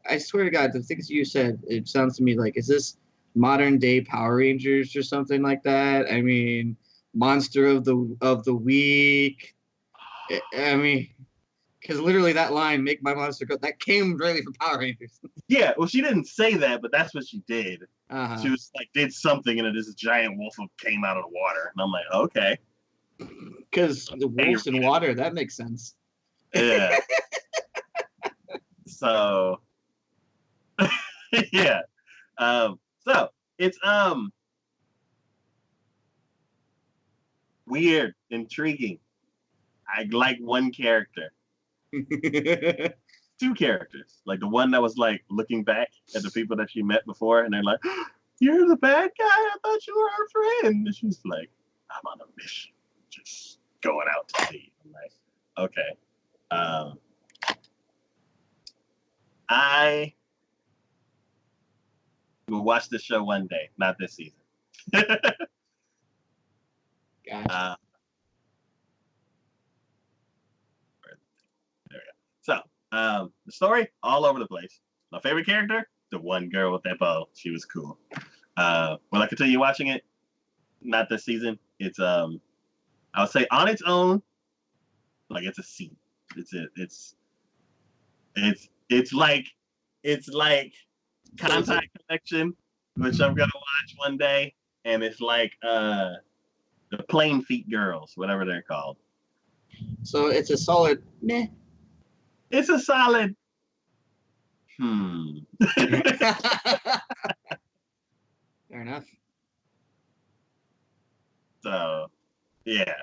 I swear to God, the things you said, it sounds to me like, is this modern day Power Rangers or something like that? I mean, Monster of the Week. I mean, because literally that line, "Make my monster go," that came really from Power Rangers. yeah. Well, she didn't say that, but that's what she did. Uh-huh. She was like, did something, and this giant wolf came out of the water, and I'm like, okay. Because the wolves in water, that makes sense. Yeah. So, yeah. So it's weird, intriguing. I like one character. Two characters. Like the one that was like looking back at the people that she met before, and they're like, "You're the bad guy. I thought you were our friend." And she's like, "I'm on a mission, just going out to sea." I'm like, okay. I will watch this show one day, not this season. Gotcha. There we go. So, the story, all over the place. My favorite character, the one girl with that bow. She was cool. Will I continue watching it? Not this season. It's I would say on its own, like it's a C. It's like Contact Collection, which I'm gonna watch one day, and it's like the Plain Feet Girls, whatever they're called. So it's a solid meh. It's a solid Fair enough. So yeah.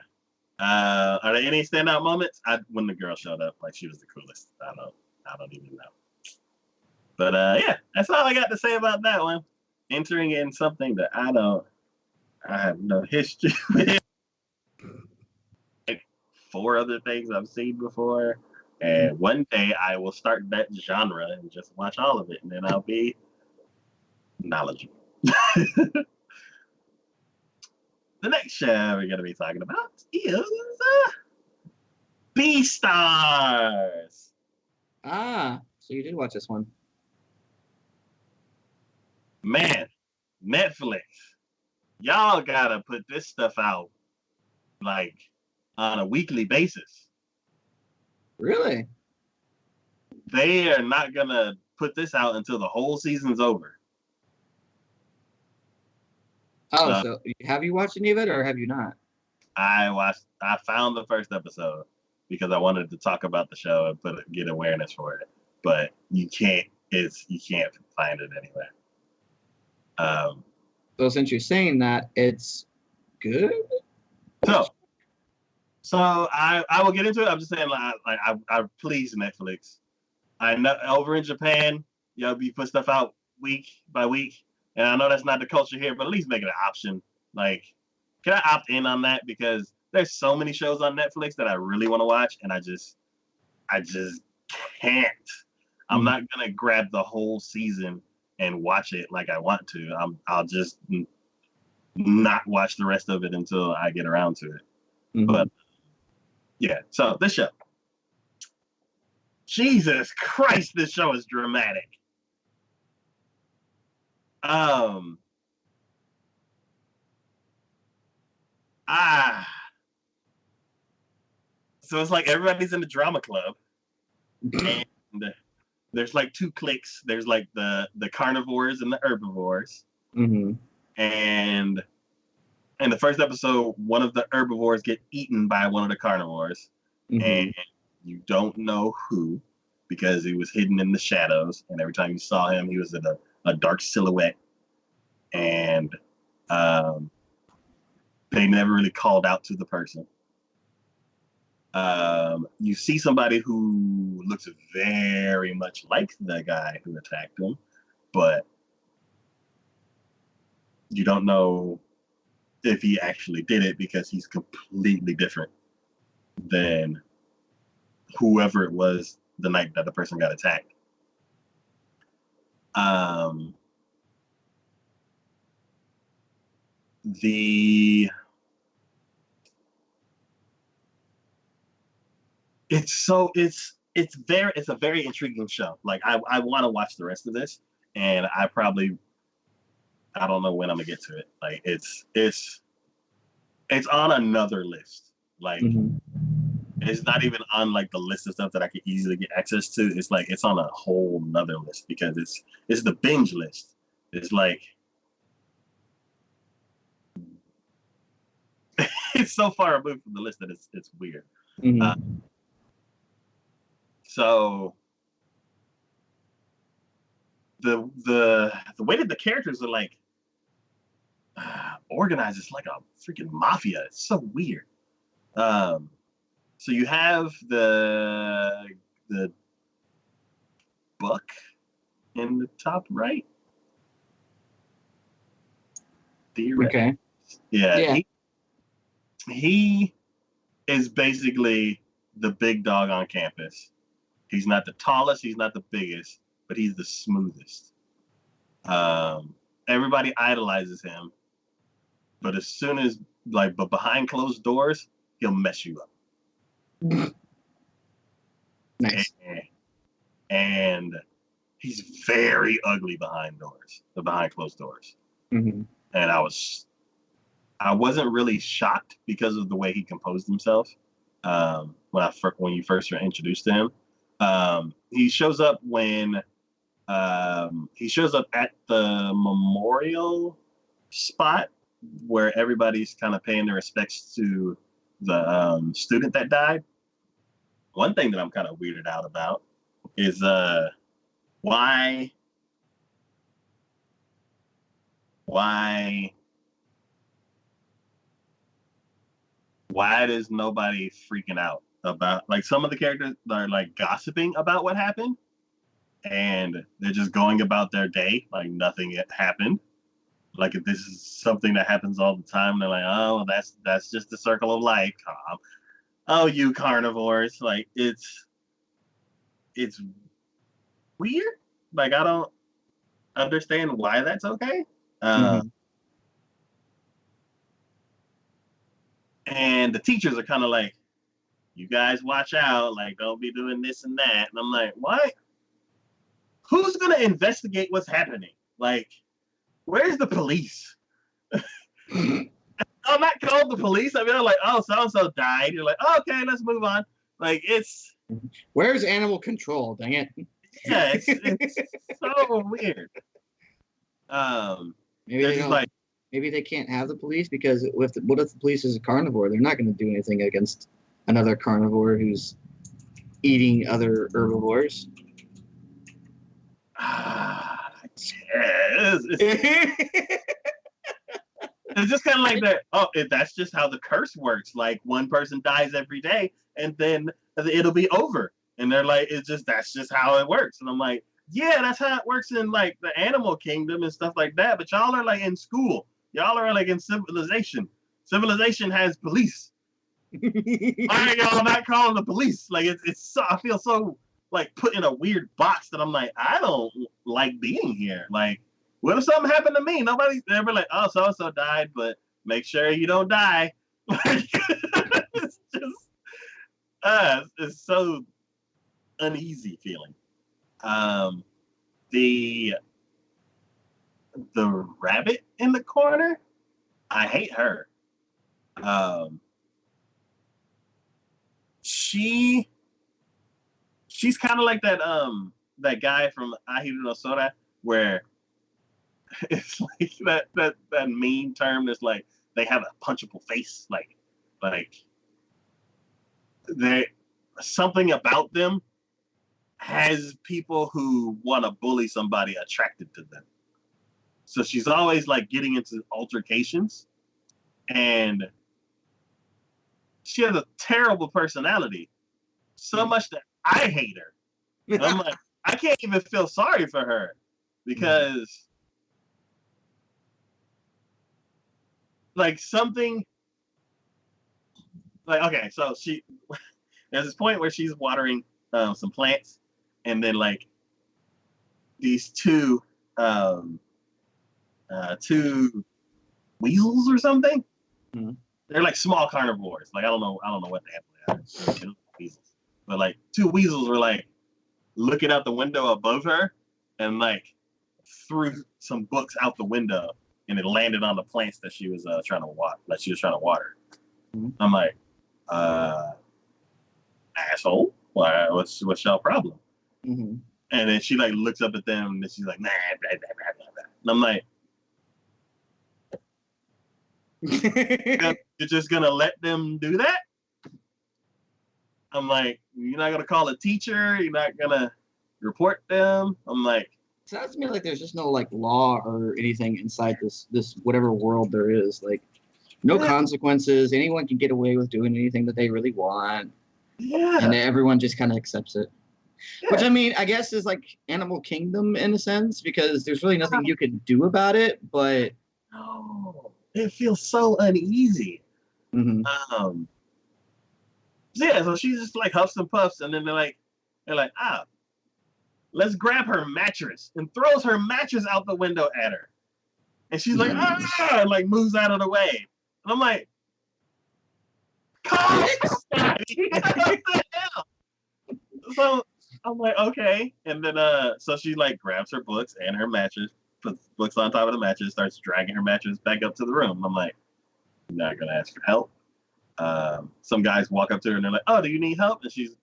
Are there any standout moments? When the girl showed up, like she was the coolest. I don't even know. But yeah, that's all I got to say about that one. Entering in something that I have no history with. Like 4 other things I've seen before. And one day I will start that genre and just watch all of it, and then I'll be knowledgeable. The next show we're going to be talking about is Beastars. Ah, so you did watch this one. Man, Netflix, y'all gotta put this stuff out like on a weekly basis. Really? They are not gonna put this out until the whole season's over. Oh, so have you watched any of it or have you not? I found the first episode because I wanted to talk about the show and get awareness for it. But you can't find it anywhere. So since you're saying that, it's good. So I will get into it. I'm just saying, I please Netflix. I know over in Japan, you put stuff out week by week, and I know that's not the culture here, but at least make it an option. Like, can I opt in on that? Because there's so many shows on Netflix that I really want to watch, and I just can't. I'm not gonna grab the whole season and watch it like I want to. I'll just not watch the rest of it until I get around to it. But yeah, so this show. Jesus Christ, this show is dramatic. So it's like everybody's in the drama club, and there's like two cliques. There's like the carnivores and the herbivores. And in the first episode, one of the herbivores get eaten by one of the carnivores, and you don't know who, because he was hidden in the shadows, and every time you saw him, he was in a dark silhouette, and they never really called out to the person. You see somebody who looks very much like the guy who attacked him, but you don't know if he actually did it because he's completely different than whoever it was the night that the person got attacked. It's a very intriguing show. Like I want to watch the rest of this, and I don't know when I'm gonna get to it. Like it's on another list. Like it's not even on like the list of stuff that I could easily get access to. It's like it's on a whole nother list because it's the binge list. It's like it's so far removed from the list that it's weird. So the way that the characters are like organized is like a freaking mafia. It's so weird. So you have the buck in the top right. Okay. Yeah. He is basically the big dog on campus. He's not the tallest, he's not the biggest, but he's the smoothest. Everybody idolizes him, but as soon as but behind closed doors, he'll mess you up. Nice. And he's very ugly behind closed doors. And I wasn't really shocked because of the way he composed himself. When you first were introduced to him, he shows up at the memorial spot where everybody's kind of paying their respects to the student that died. One thing that I'm kind of weirded out about is why does nobody freaking out about, like, some of the characters are like gossiping about what happened and they're just going about their day like nothing happened. Like if this is something that happens all the time, they're like, oh, that's just the circle of life. Oh, you carnivores. Like it's weird. Like I don't understand why that's okay. And the teachers are kind of like, you guys watch out, like don't be doing this and that. And I'm like, what? Who's gonna investigate what's happening? Like, where's the police? I'm not called the police. I mean, I'm like, oh, so-and-so died. You're like, oh, okay, let's move on. Like, it's... Where's animal control? Dang it. Yeah, it's so weird. Maybe they don't, like, Maybe they can't have the police because what if the police is a carnivore? They're not going to do anything against another carnivore who's eating other herbivores. It's just kind of like that. Oh, that's just how the curse works. Like one person dies every day, and then it'll be over. And they're like, that's just how it works. And I'm like, yeah, that's how it works in like the animal kingdom and stuff like that. But y'all are like in school. Y'all are like in civilization. Civilization has police. Why are y'all not calling the police? Like it's so, I feel so like put in a weird box that I'm like, I don't like being here. Like, what if something happened to me? Nobody's ever like, oh, so and so died, but make sure you don't die. Like, it's just, it's so uneasy feeling. The rabbit in the corner, I hate her. She's kind of like that guy from Ahiru no Sora, where it's like that mean term that's like they have a punchable face, like they something about them has people who want to bully somebody attracted to them. So she's always like getting into altercations, and she has a terrible personality, so much that I hate her. And I'm like, I can't even feel sorry for her because like something like, okay, so there's this point where she's watering some plants, and then like these two weasels or something. Mm-hmm. They're like small carnivores. Like I don't know what the hell they are. Weasels. But like two weasels were like looking out the window above her and like threw some books out the window, and it landed on the plants that she was trying to water. Mm-hmm. I'm like, asshole. Why? What's y'all problem? Mm-hmm. And then she like looks up at them and she's like, nah, blah, blah, blah, blah, blah. And I'm like, you're just gonna let them do that? I'm like, you're not gonna call a teacher? You're not gonna report them? I'm like, sounds to me like there's just no like law or anything inside this whatever world there is. Like no consequences. Anyone can get away with doing anything that they really want. Yeah. And everyone just kind of accepts it. Yeah. Which I mean, I guess is like Animal Kingdom in a sense, because there's really nothing you can do about it, but no, it feels so uneasy. Mm-hmm. Yeah, so she just like huffs and puffs, and then they're like, let's grab her mattress, and throws her mattress out the window at her. And she's like, and like moves out of the way. And I'm like, calm down. What the hell? So I'm like, okay. And then so she like grabs her books and her mattress, puts books on top of the mattress, starts dragging her mattress back up to the room. I'm like, you're not gonna ask for help. Some guys walk up to her and they're like, oh, do you need help? And she's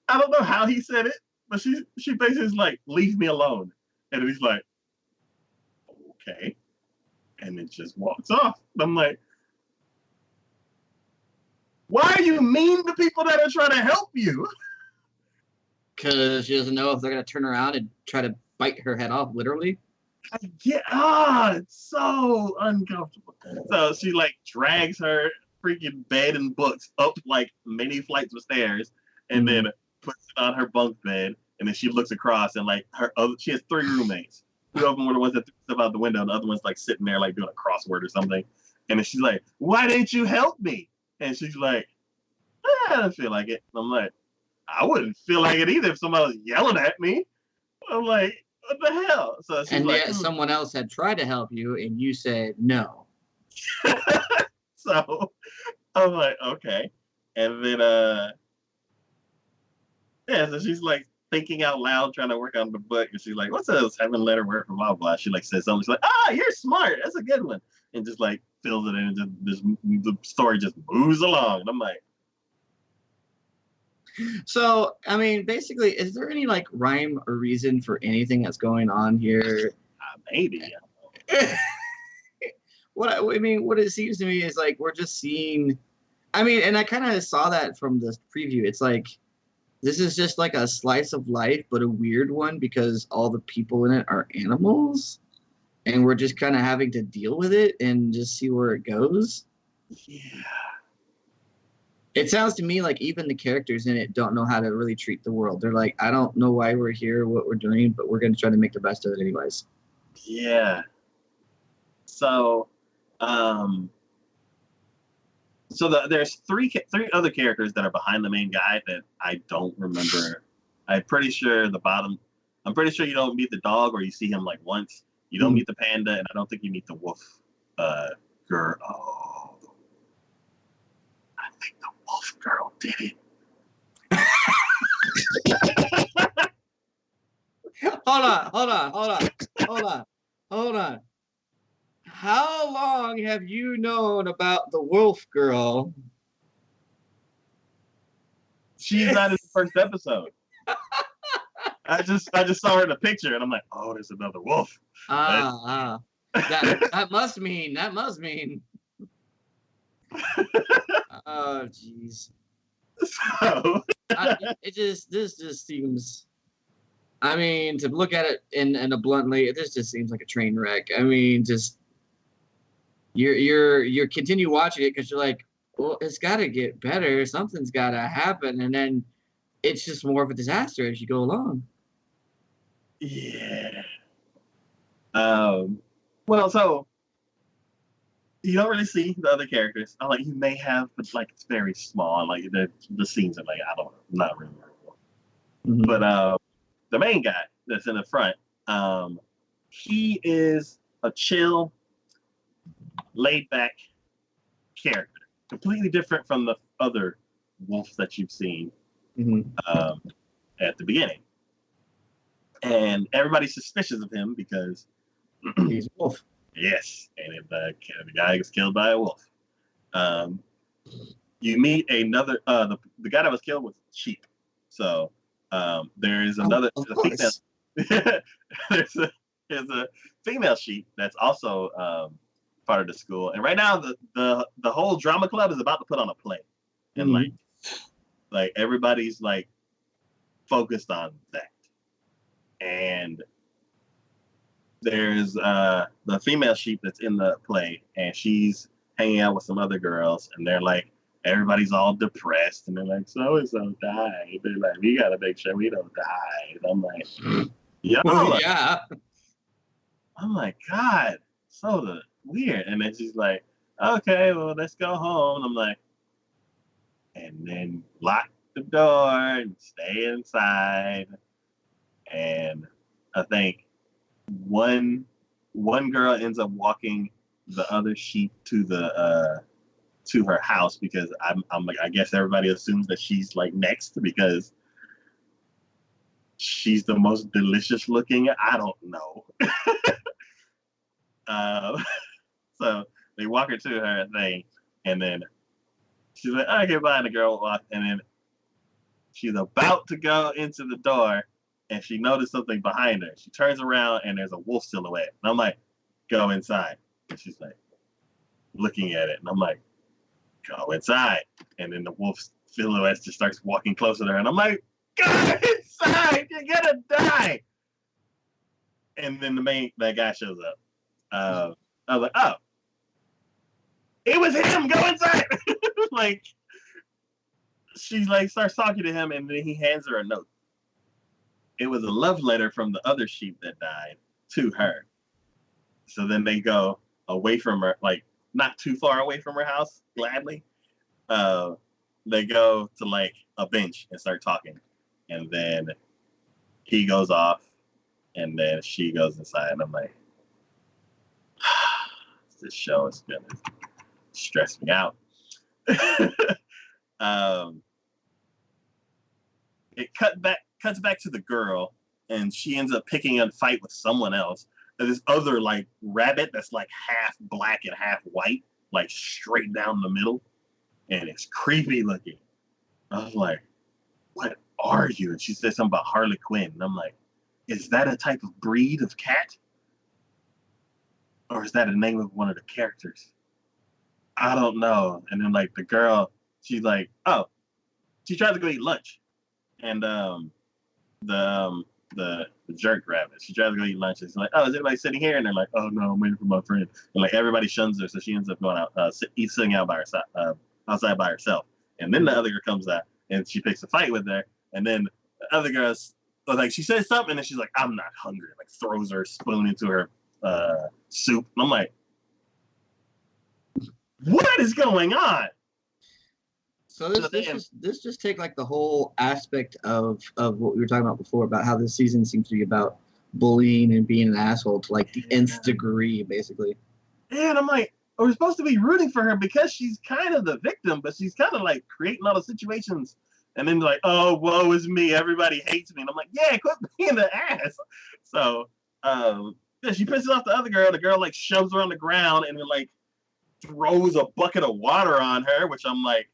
I don't know how he said it, but she basically is like, leave me alone. And he's like, okay. And then just walks off. I'm like, why are you mean to people that are trying to help you? Because she doesn't know if they're going to turn around and try to bite her head off, literally. It's so uncomfortable. So she like drags her freaking bed and books up like many flights of stairs, and then puts it on her bunk bed. And then she looks across and like she has 3 roommates. 2 of them were the ones that threw stuff out the window. The other one's like sitting there like doing a crossword or something. And then she's like, why didn't you help me? And she's like, I don't feel like it. And I'm like, I wouldn't feel like it either if somebody was yelling at me. I'm like, what the hell? So she's like, yet someone else had tried to help you and you said no. So I'm like, okay. And then so she's like thinking out loud, trying to work on the book, and she's like, what's a 7-letter word for blah blah? She like says something, she's like, you're smart, that's a good one. And just like fills it in, and just the story just moves along. And I'm like, So, I mean, basically, is there any like rhyme or reason for anything that's going on here? Maybe. What it seems to me is like we're just seeing. I mean, and I kind of saw that from the preview. It's like this is just like a slice of life, but a weird one because all the people in it are animals, and we're just kind of having to deal with it and just see where it goes. Yeah. It sounds to me like even the characters in it don't know how to really treat the world. They're like, I don't know why we're here, what we're doing, but we're going to try to make the best of it anyways. Yeah. So, there's three other characters that are behind the main guy that I don't remember. I'm pretty sure I'm pretty sure you don't meet the dog, or you see him like once. You don't meet the panda, and I don't think you meet the wolf girl. Oh, I think the wolf girl did it. Hold on. How long have you known about the wolf girl? She's not in the first episode. I just saw her in a picture, and I'm like, oh, there's another wolf. That must mean. Oh, jeez. So This just seems. I mean, to look at it in a bluntly, this just seems like a train wreck. I mean, just you're continue watching it because you're like, well, it's got to get better. Something's got to happen, and then it's just more of a disaster as you go along. Yeah. Well, so you don't really see the other characters. Like you may have, but like it's very small. Like the scenes are like not really memorable. Mm-hmm. But the main guy that's in the front, he is a chill, laid back character, completely different from the other wolves that you've seen at the beginning. And everybody's suspicious of him because he's a wolf. Yes, and the guy was killed by a wolf. You meet another. The guy that was killed was sheep. So there is another female. there's a female sheep that's also part of the school. And right now, the whole drama club is about to put on a play, and like everybody's like focused on that. And there's the female sheep that's in the play, and she's hanging out with some other girls, and they're like, everybody's all depressed, and they're like, so and so died. They're like, we gotta make sure we don't die. And I'm like, yeah. I'm like, God, so weird. And then she's like, okay, well, let's go home. And I'm like, and then lock the door and stay inside. And I think one girl ends up walking the other sheep to her house because I'm like, I guess everybody assumes that she's like next because she's the most delicious looking. I don't know. So they walk her to her thing, and then she's like, okay, bye. And the girl walks, and then she's about to go into the door, and she noticed something behind her. She turns around, and there's a wolf silhouette. And I'm like, go inside. And she's like, looking at it. And I'm like, go inside. And then the wolf silhouette just starts walking closer to her. And I'm like, go inside. You're going to die. And then that guy shows up. I was like, oh, it was him. Go inside. Like, she like starts talking to him, and then he hands her a note. It was a love letter from the other sheep that died to her. So then they go away from her, like not too far away from her house, gladly. They go to like a bench and start talking. And then he goes off, and then she goes inside. And I'm like, this show is going to stress me out. It cuts back to the girl, and she ends up picking a fight with someone else. And this other like rabbit that's like half black and half white, like straight down the middle, and it's creepy looking. I was like, what are you? And she said something about Harley Quinn. And I'm like, is that a type of breed of cat? Or is that a name of one of the characters? I don't know. And then like the girl, she's like, oh, she tries to go eat lunch. And the um, the jerk rabbit, she tries to go eat lunch. And she's like, oh, is anybody sitting here? And they're like, oh no, I'm waiting for my friend. And like everybody shuns her, so she ends up going out, sitting out by herself, outside by herself. And then the other girl comes out and she picks a fight with her. And then the other girl's like, she says something and then she's like, I'm not hungry. Like throws her spoon into her soup. And I'm like, what is going on? So this just take like the whole aspect of what we were talking about before about how this season seems to be about bullying and being an asshole to like the nth degree, basically. Yeah, and I'm like, we're supposed to be rooting for her because she's kind of the victim, but she's kind of like creating all the situations. And then like, oh, woe is me. Everybody hates me. And I'm like, yeah, quit being the ass. So yeah, she pisses off the other girl. The girl like shoves her on the ground and then like throws a bucket of water on her, which I'm like,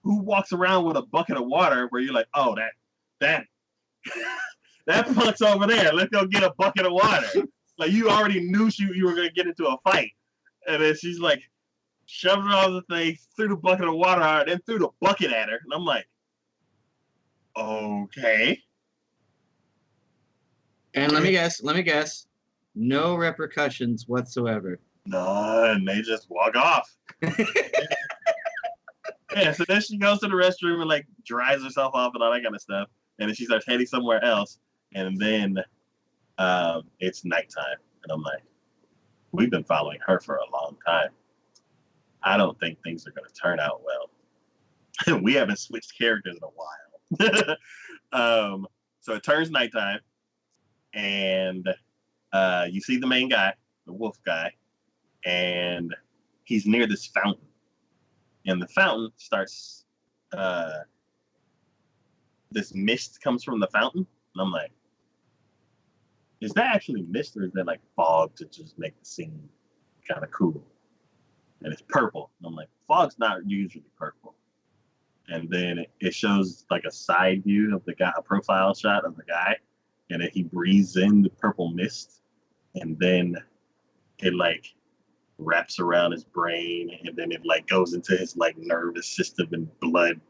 who walks around with a bucket of water where you're like, oh, that punk's over there. Let's go get a bucket of water. Like you already knew you were gonna get into a fight. And then she's like, shoved her off the thing, threw the bucket of water at her, then threw the bucket at her. And I'm like, okay. And let me guess, no repercussions whatsoever. None. They just walk off. Yeah, so then she goes to the restroom and like dries herself off and all that kind of stuff. And then she starts heading somewhere else. And then it's nighttime. And I'm like, we've been following her for a long time. I don't think things are going to turn out well. We haven't switched characters in a while. So it turns nighttime. And you see the main guy, the wolf guy. And he's near this fountain. And the fountain starts, this mist comes from the fountain. And I'm like, is that actually mist or is that like fog to just make the scene kind of cool? And it's purple. And I'm like, fog's not usually purple. And then it shows like a side view of the guy, a profile shot of the guy. And then he breathes in the purple mist. And then it like wraps around his brain, and then it like goes into his like nervous system and blood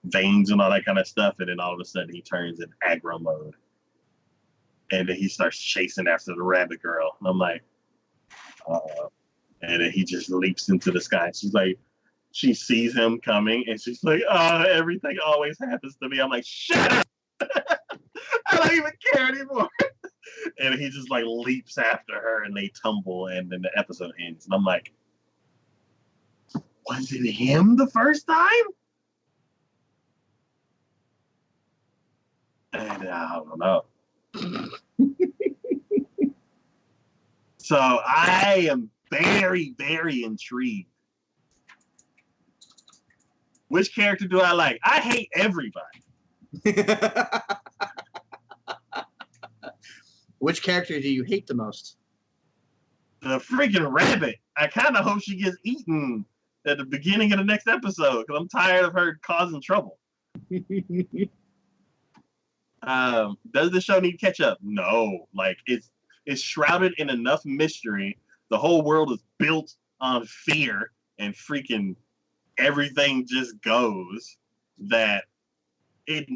veins and all that kind of stuff. And then all of a sudden he turns in aggro mode, and then he starts chasing after the rabbit girl. And I'm like, and then he just leaps into the sky. She's like, she sees him coming, and she's like, everything always happens to me. I'm like, shut up. I don't even care anymore. And he just like leaps after her and they tumble and then the episode ends. And I'm like, was it him the first time? And I don't know. So I am very, very intrigued. Which character do I like? I hate everybody. Which character do you hate the most? The freaking rabbit. I kind of hope she gets eaten at the beginning of the next episode because I'm tired of her causing trouble. Does the show need Ketchup? No. Like it's shrouded in enough mystery. The whole world is built on fear and freaking everything just goes that it.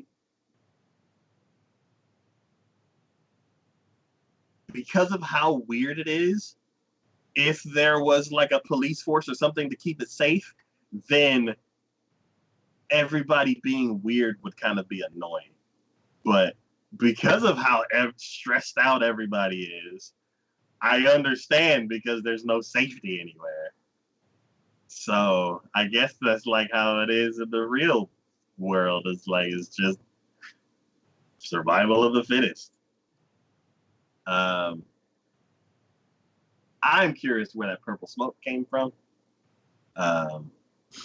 Because of how weird it is, if there was like a police force or something to keep it safe, then everybody being weird would kind of be annoying. But because of how stressed out everybody is, I understand because there's no safety anywhere. So I guess that's like how it is in the real world. It's like, it's just survival of the fittest. I'm curious where that purple smoke came from.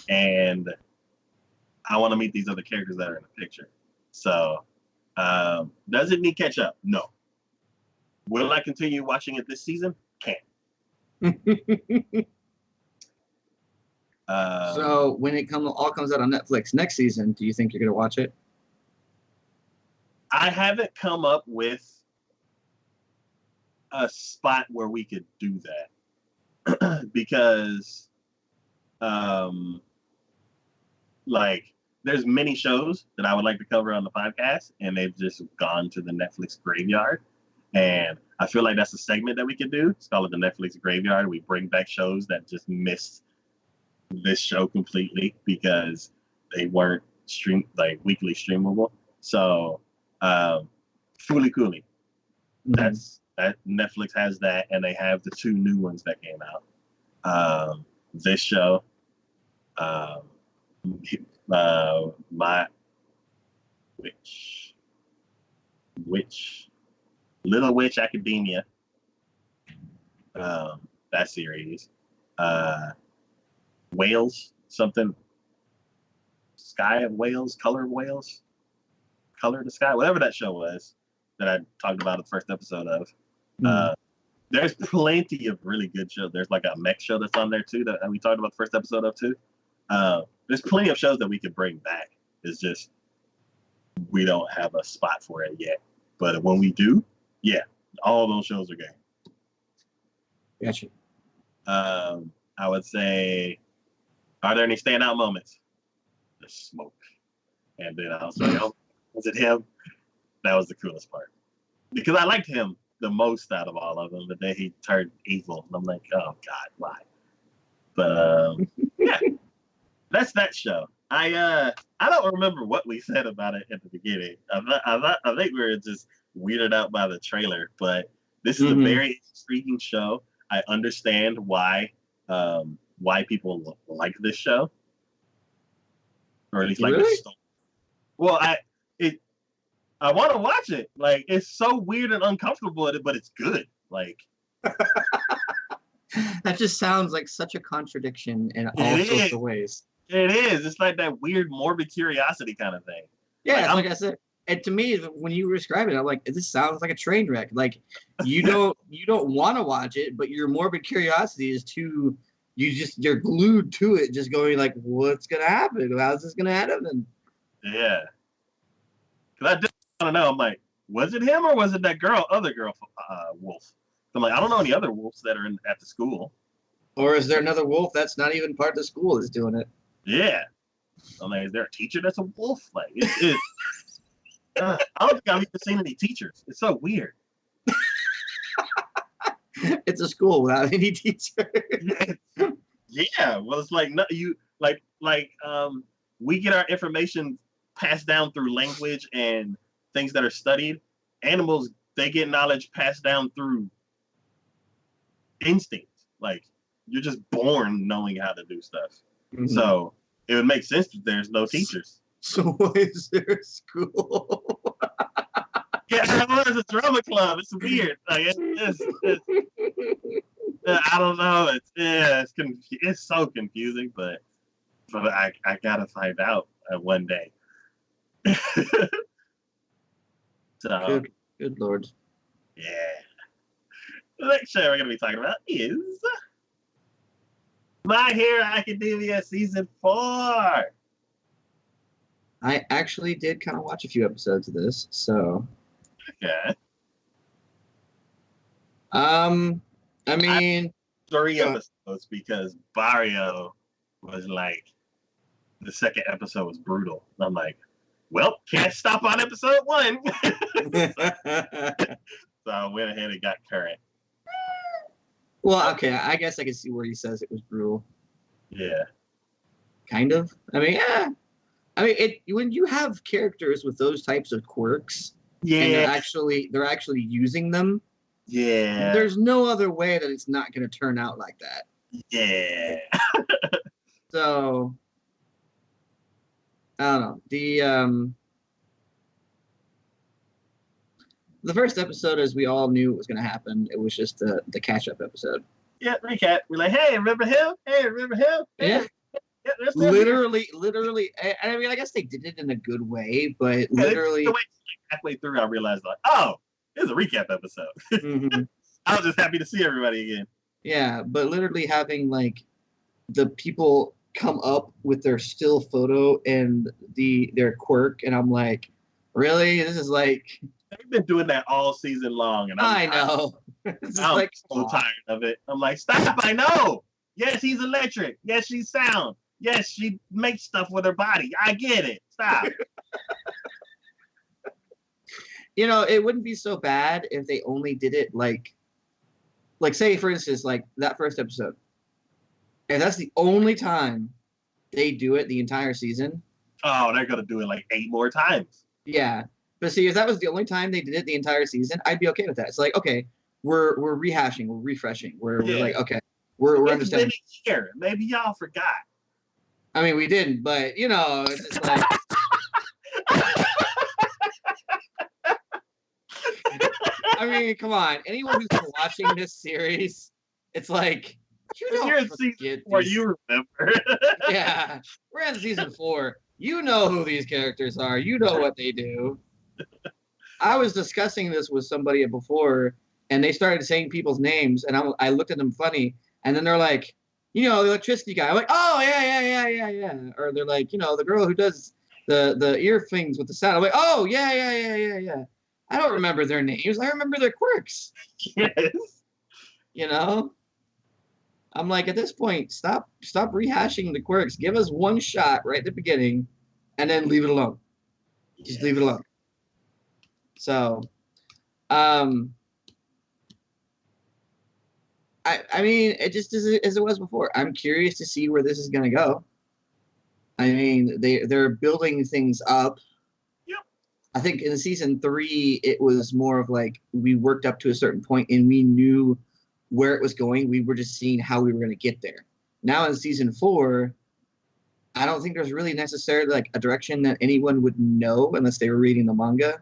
And I want to meet these other characters that are in the picture. So, does it need Ketchup? No. Will I continue watching it this season? Can't. So when it all comes out on Netflix next season, do you think you're gonna watch it? I haven't come up with a spot where we could do that because, like, there's many shows that I would like to cover on the podcast, and they've just gone to the Netflix graveyard. And I feel like that's a segment that we could do. It's called the Netflix graveyard. We bring back shows that just missed this show completely because they weren't weekly streamable. So, Fooly Cooley, that Netflix has that, and they have the 2 new ones that came out. This show, my Little Witch Academia, that series, Whales, something, Sky of Whales, Color of Whales, Color of the Sky, whatever that show was that I talked about in the first episode of. There's plenty of really good shows. There's like a mech show that's on there too that we talked about the first episode of too. There's plenty of shows that we could bring back. It's just we don't have a spot for it yet. But when we do, yeah, all those shows are good. Gotcha. I would say, are there any standout moments? The smoke. And then I was like, oh, was it him? That was the coolest part. Because I liked him the most out of all of them, but then he turned evil. And I'm like, oh God, why? But yeah, that's that show. I don't remember what we said about it at the beginning. I think we were just weirded out by the trailer, but this is a very intriguing show. I understand why people like this show, or at least like the story. Well, I want to watch it. Like, it's so weird and uncomfortable, but it's good. Like, that just sounds like such a contradiction in all sorts of ways. It is. It's like that weird morbid curiosity kind of thing. Yeah, like I said, and to me, when you were describing it, I'm like, this sounds like a train wreck. Like, you don't want to watch it, but your morbid curiosity is you're glued to it, just going like, what's gonna happen? How's this gonna happen? Yeah. Because I did want to know. I'm like, was it him or was it that other girl, wolf? I'm like, I don't know any other wolves that are at the school. Or is there another wolf that's not even part of the school that's doing it? Yeah. I'm like, is there a teacher that's a wolf? Like, I don't think I've even seen any teachers. It's so weird. It's a school without any teachers. Yeah. Well, it's like we get our information passed down through language and things that are studied. Animals, they get knowledge passed down through instinct. Like, you're just born knowing how to do stuff. So it would make sense that there's no teachers. So why is there a school? Yeah, there's a drama club. It's weird. Like, I don't know. It's so confusing, but I gotta find out one day. So good Lord. Yeah. The next show we're gonna be talking about is My Hero Academia Season 4. I actually did kind of watch a few episodes of this, so. Okay. I mean, 3 episodes because Barrio was like, the second episode was brutal. I'm like, well, can't stop on episode 1. So I went ahead and got current. Well, okay, I guess I can see where he says it was brutal. Yeah. Kind of. I mean, yeah. I mean, when you have characters with those types of quirks, and they're actually using them. Yeah. There's no other way that it's not going to turn out like that. Yeah. So, I don't know. The first episode, as we all knew was going to happen, it was just the catch-up episode. Yeah, recap. We're like, hey, remember him? Hey, remember him? Hey. Yeah. Literally. I mean, I guess they did it in a good way, but literally. Halfway through, I realized, like, oh, it's a recap episode. I was just happy to see everybody again. Yeah, but literally having, like, the people come up with their still photo and their quirk, and I'm like, really? This is like, They've been doing that all season long, and I know. This is I'm like, so tired of it. I'm like, stop! I know. Yes, he's electric. Yes, she's sound. Yes, she makes stuff with her body. I get it. Stop. it wouldn't be so bad if they only did it like say for instance, like that first episode. If that's the only time they do it the entire season. Oh, they're gonna do it like 8 more times. Yeah. But see, if that was the only time they did it the entire season, I'd be okay with that. It's like, okay, we're rehashing, we're refreshing, we're like, okay, we're it's understanding. been a year. Maybe y'all forgot. I mean, we didn't, but it's just like. I mean, come on. Anyone who's been watching this series, it's like you're in season 4, you remember. Yeah, we're in season 4. You know who these characters are. You know what they do. I was discussing this with somebody before, and they started saying people's names, and I looked at them funny, and then they're like, the electricity guy. I'm like, oh yeah. Or they're like, the girl who does the ear things with the sound. I'm like, oh yeah. I don't remember their names. I remember their quirks. Yes. I'm like, at this point, stop rehashing the quirks. Give us one shot right at the beginning, and then leave it alone. Just leave it alone. So, I mean, it just is as it was before. I'm curious to see where this is going to go. I mean, they're building things up. Yep. I think in season 3, it was more of like we worked up to a certain point and we knew where it was going. We were just seeing how we were going to get there. Now in season 4, I don't think there's really necessarily like a direction that anyone would know unless they were reading the manga.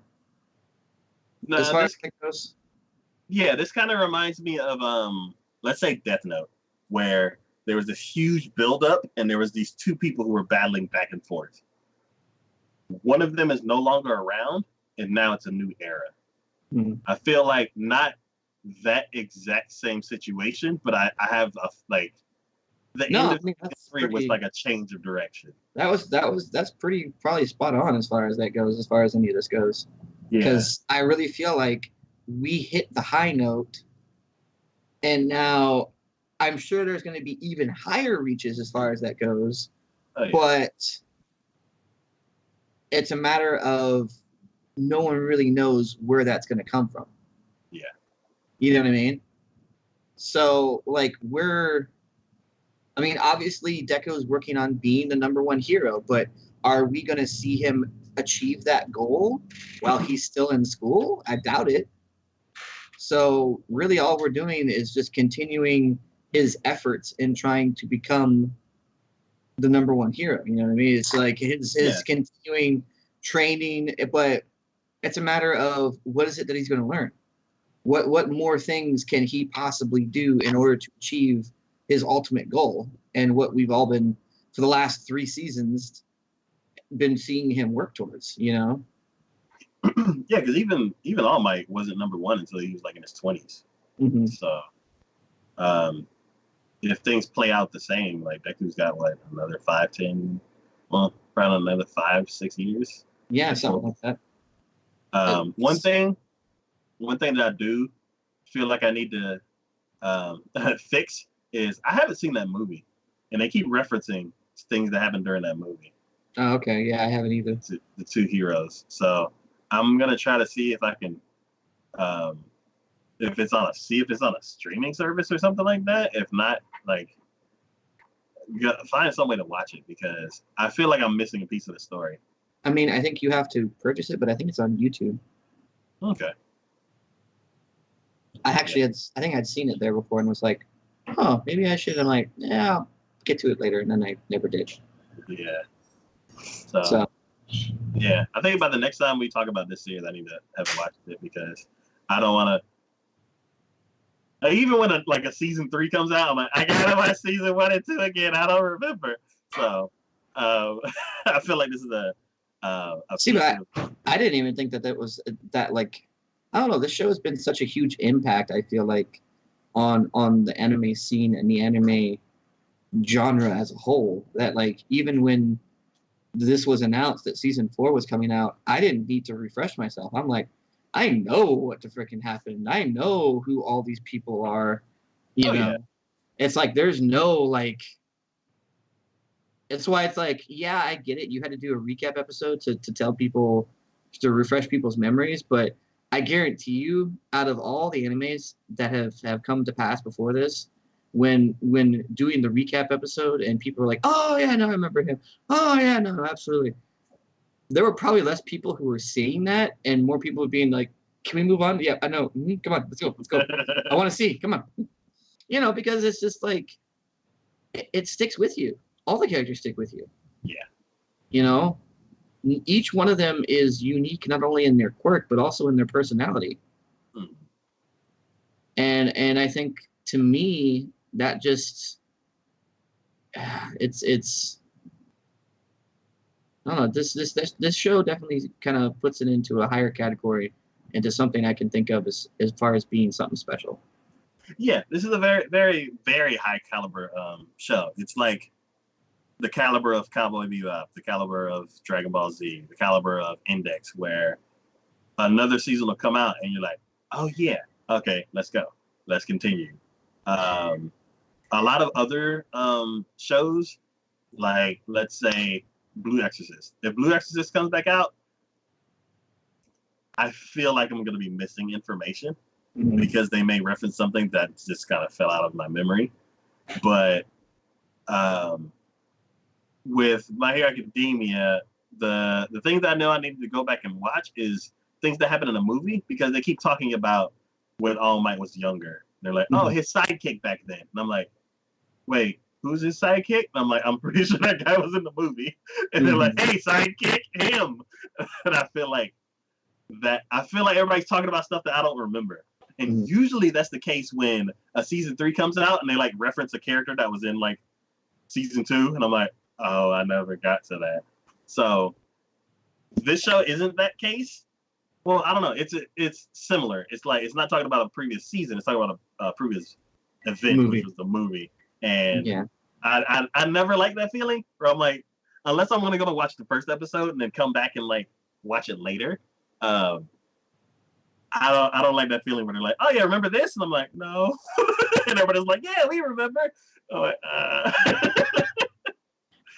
No, as far as that goes. Yeah, this kind of reminds me of let's say Death Note, where there was this huge buildup and there was these 2 people who were battling back and forth. One of them is no longer around, and now it's a new era. Mm-hmm. I feel like not that exact same situation, but I have the end of history was like a change of direction. That's pretty probably spot on as far as that goes, as far as any of this goes. Because I really feel like we hit the high note, and now I'm sure there's going to be even higher reaches as far as that goes. Oh, yeah. But it's a matter of no one really knows where that's going to come from. Yeah. You know what I mean? So, like, obviously Deco's working on being the number 1 hero, but are we going to see him achieve that goal while he's still in school? I doubt it. So really all we're doing is just continuing his efforts in trying to become the number 1 hero. You know what I mean? It's like his continuing training, but it's a matter of what is it that he's going to learn? What more things can he possibly do in order to achieve his ultimate goal? And what we've all been, for the last 3 seasons, been seeing him work towards, Yeah, because even All Might wasn't number 1 until he was like in his 20s. Mm-hmm. So, if things play out the same, like Deku's got another 5-10, well, around another 5-6 years. Yeah, something like that. One thing that I do feel like I need to fix is I haven't seen that movie, and they keep referencing things that happened during that movie. Oh, okay. Yeah, I haven't either. The 2 heroes. So I'm gonna try to see if I can, if it's on a streaming service or something like that. If not, find some way to watch it, because I feel like I'm missing a piece of the story. I mean, I think you have to purchase it, but I think it's on YouTube. Okay. I think I'd seen it there before and was like, oh, maybe I should. I'm like, yeah, I'll get to it later, and then I never did. Yeah. So yeah, I think by the next time we talk about this series, I need to have watched it, because I don't want to. Even when a season 3 comes out, I'm like, I gotta watch season 1 and 2 again. I don't remember. So I feel like this is a see, but I didn't even think that was that, like, I don't know. This show has been such a huge impact, I feel like, on the anime scene and the anime genre as a whole. That like even when this was announced that season 4 was coming out, I didn't need to refresh myself. I'm like, I know what to freaking happen. I know who all these people are. You Oh yeah. know, it's like there's no like. It's why it's like, yeah, I get it. You had to do a recap episode to tell people to refresh people's memories, but I guarantee you, out of all the animes that have come to pass before this, when doing the recap episode and people were like, oh yeah, no, I remember him. Oh yeah, no, absolutely. There were probably less people who were saying that and more people being like, can we move on? Yeah, I know. Come on, let's go. I want to see. Come on. Because it's just like it sticks with you. All the characters stick with you. Yeah. You know, each one of them is unique not only in their quirk but also in their personality. Mm. And I think to me that just it's I don't know, this show definitely kind of puts it into a higher category, into something I can think of as far as being something special. Yeah, this is a very, very, very high caliber show. It's like the caliber of Cowboy Bebop, the caliber of Dragon Ball Z, the caliber of Index, where another season will come out and you're like, oh yeah, okay, let's go, let's continue. Um, a lot of other shows, like let's say Blue Exorcist. If Blue Exorcist comes back out, I feel like I'm going to be missing information because they may reference something that just kind of fell out of my memory. But with My Hero Academia, the thing that I know I need to go back and watch is things that happen in a movie, because they keep talking about when All Might was younger. They're like, oh, his sidekick back then. And I'm like, wait, who's his sidekick? And I'm like, I'm pretty sure that guy was in the movie. And they're like, hey, sidekick, him. And I feel like everybody's talking about stuff that I don't remember. And usually that's the case when a season 3 comes out and they like reference a character that was in like season 2. And I'm like, oh, I never got to that. So this show isn't that case. Well, I don't know. It's similar. It's like, it's not talking about a previous season. It's talking about a previous event, which was the movie. And yeah, I never like that feeling where I'm like, unless I'm going to go to watch the first episode and then come back and like watch it later. I don't like that feeling when they're like, oh yeah, remember this? And I'm like, no. And everybody's like, yeah, we remember. I'm like,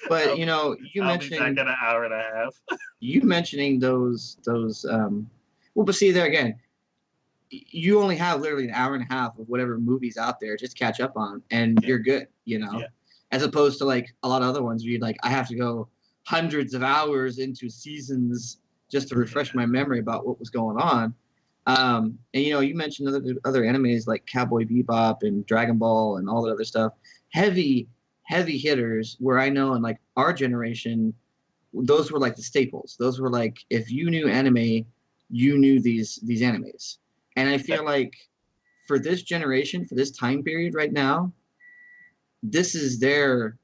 But you I'll mentioning be back in an hour and a half. you mentioning those well, but see there again, you only have literally an hour and a half of whatever movies out there just catch up on, and you're good. Yeah. As opposed to like a lot of other ones where you're like, I have to go hundreds of hours into seasons just to refresh my memory about what was going on. And you mentioned other animes like Cowboy Bebop and Dragon Ball and all that other stuff. Heavy hitters where I know in like our generation, those were like the staples. Those were like, if you knew anime, you knew these animes. And I feel like for this generation, for this time period right now, this is their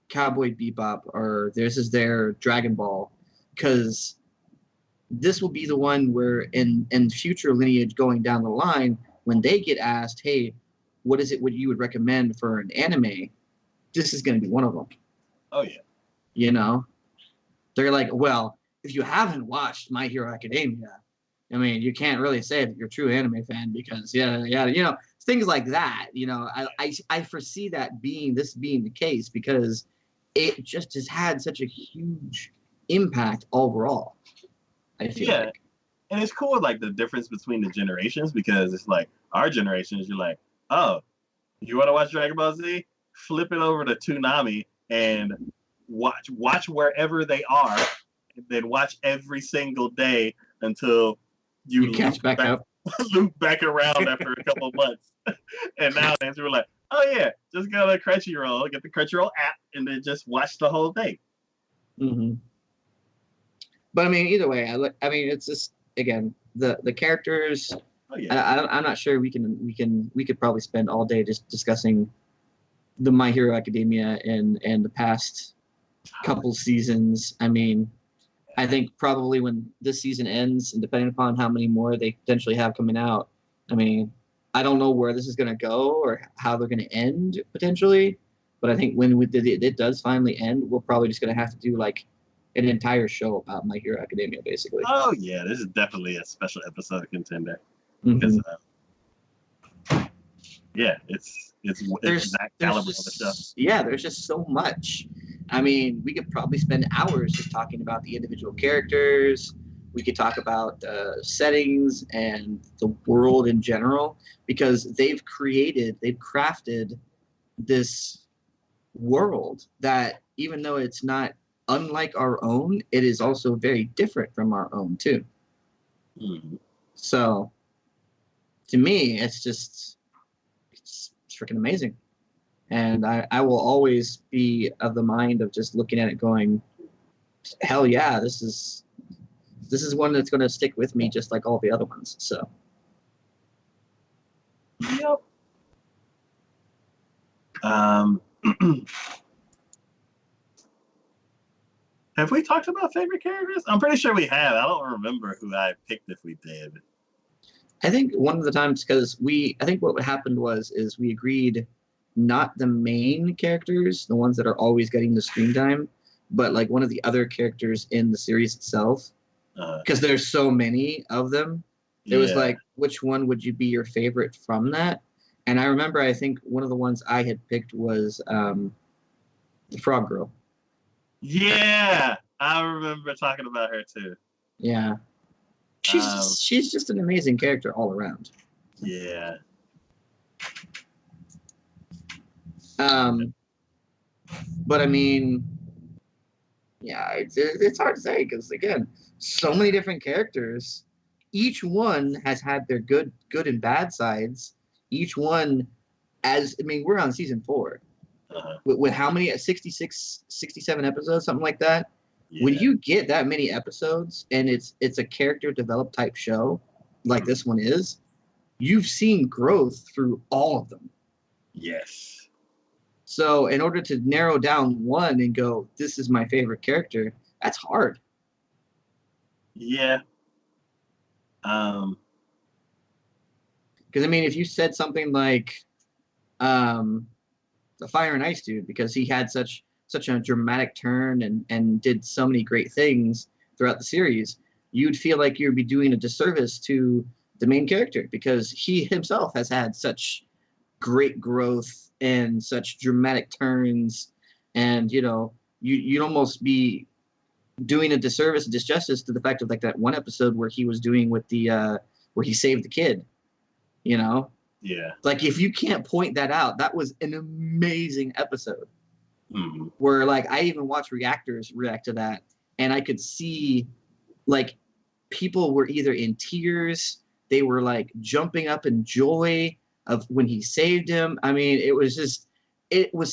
Cowboy Bebop or this is their Dragon Ball, because this will be the one where in future lineage going down the line, when they get asked, hey, what is it what you would recommend for an anime, this is going to be one of them. Oh yeah. They're like, well, if you haven't watched My Hero Academia, I mean, you can't really say that you're a true anime fan because things like that. I foresee that being the case because it just has had such a huge impact overall. I feel like. And it's cool, like the difference between the generations, because it's like our generations, you're like, oh, you want to watch Dragon Ball Z? Flip it over to Toonami and watch wherever they are, and then watch every single day until you catch back up. Loop back around after a couple months. And nowadays we're like, oh yeah, just go to Crunchyroll, get the Crunchyroll app, and then just watch the whole thing. But I mean, either way, it's just again the characters. Oh yeah. I'm not sure we could probably spend all day just discussing the My Hero Academia and the past couple seasons. I mean, I think probably when this season ends, and depending upon how many more they potentially have coming out, I mean, I don't know where this is going to go or how they're going to end potentially, But I think when it does finally end, we're probably just gonna have to do like an entire show about My Hero Academia, basically. Oh yeah, this is definitely a special episode contender Mm-hmm. because yeah, it's that caliber of a show. There's just so much. I mean, we could probably spend hours just talking about the individual characters. We could talk about settings and the world in general because they've crafted this world that even though it's not unlike our own, it is also very different from our own too. Mm-hmm. So to me, it's freaking amazing. And I will always be of the mind of just looking at it going, hell yeah, this is one that's going to stick with me just like all the other ones. So. Yep. Have we talked about favorite characters? I'm pretty sure we have. I don't remember who I picked if we did. I think one of the times because I think what happened is we agreed not the main characters, the ones that are always getting the screen time, but like one of the other characters in the series itself. Because there's so many of them. It was like, which one would you be your favorite from that? And I remember, I think one of the ones I had picked was the Frog Girl. Yeah, I remember talking about her too. Yeah. She's just an amazing character all around. Yeah. But I mean, yeah, it's hard to say because again, so many different characters. Each one has had their good and bad sides. Each one, we're on season 4. With how many? 66, 67 episodes, something like that. Yeah. When you get that many episodes and it's a character developed type show like this one is, you've seen growth through all of them. Yes. So in order to narrow down one and go, this is my favorite character, that's hard. Yeah. Because I mean, if you said something like the Fire and Ice dude, because he had such a dramatic turn and did so many great things throughout the series, you'd feel like you'd be doing a disservice to the main character because he himself has had such great growth and such dramatic turns, and you'd almost be doing a disservice, a disjustice to the fact of like that one episode where he was doing with the where he saved the kid. Yeah. Like if you can't point that out, that was an amazing episode. Mm-hmm. Where like I even watched reactors react to that, and I could see like people were either in tears, they were like jumping up in joy of when he saved him. I mean, it was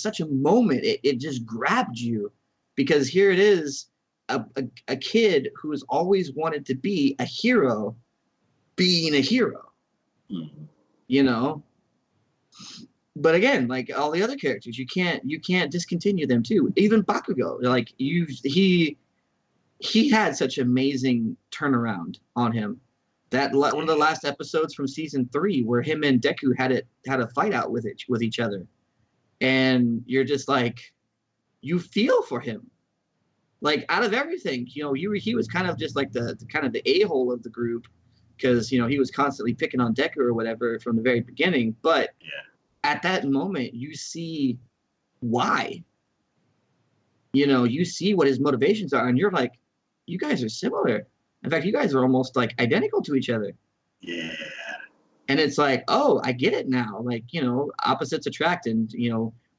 such a moment. It just grabbed you because here it is, a kid who has always wanted to be a hero, being a hero. Mm-hmm. But again, like all the other characters, you can't discontinue them too. Even Bakugo, like he had such amazing turnaround on him. That one of the last episodes from season 3 where him and Deku had a fight out with each other, and you're just like, you feel for him. Like out of everything, he was kind of just like the kind of the a-hole of the group because he was constantly picking on Deku or whatever from the very beginning. But at that moment, you see why. You see what his motivations are, and you're like, you guys are similar. In fact, you guys are almost like identical to each other. Yeah. And it's like, oh, I get it now. Like, opposites attract. And,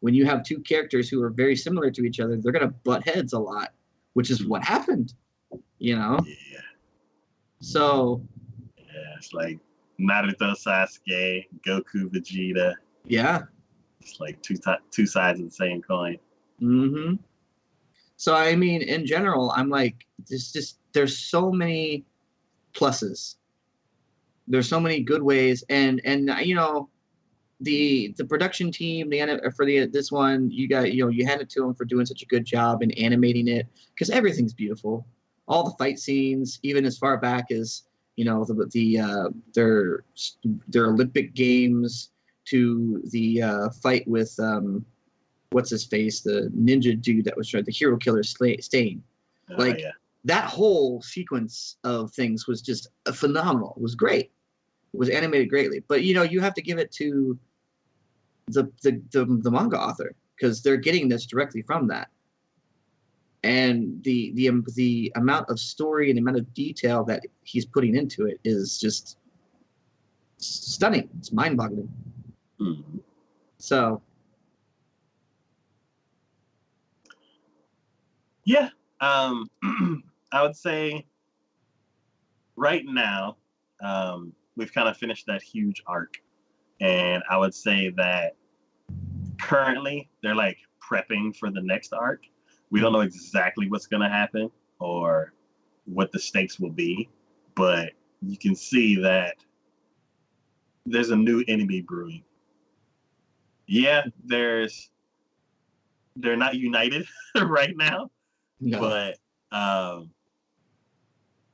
when you have two characters who are very similar to each other, they're going to butt heads a lot, which is what happened, Yeah. So. Yeah, it's like Naruto, Sasuke, Goku, Vegeta. Yeah. It's like two sides of the same coin. Mm-hmm. So, I mean, in general, I'm like, there's so many pluses. There's so many good ways. And the production team, this one, you hand it to them for doing such a good job in animating it because everything's beautiful. All the fight scenes, even as far back as, their Olympic Games to the fight with what's his face, the ninja dude that was the hero killer Stain. Like yeah. that whole sequence of things was just phenomenal. It was great. It was animated greatly. But you have to give it to the manga author, because they're getting this directly from that. And the amount of story and the amount of detail that he's putting into it is just stunning. It's mind-boggling. Mm-hmm. So yeah, I would say right now we've kind of finished that huge arc, and I would say that currently they're like prepping for the next arc. We don't know exactly what's going to happen or what the stakes will be, but you can see that there's a new enemy brewing. Yeah, they're not united right now, no. but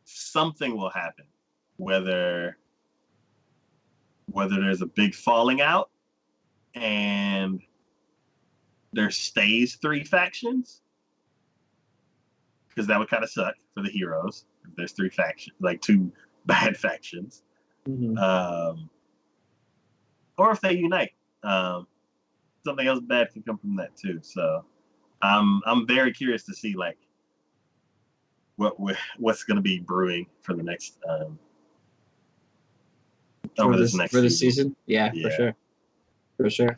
something will happen. Whether there's a big falling out and there stays 3 factions, because that would kind of suck for the heroes if there's 3 factions, like 2 bad factions. Mm-hmm. Or if they unite. Something else bad can come from that too. So I'm very curious to see like what's going to be brewing for the next over this next season. Yeah, yeah. for sure.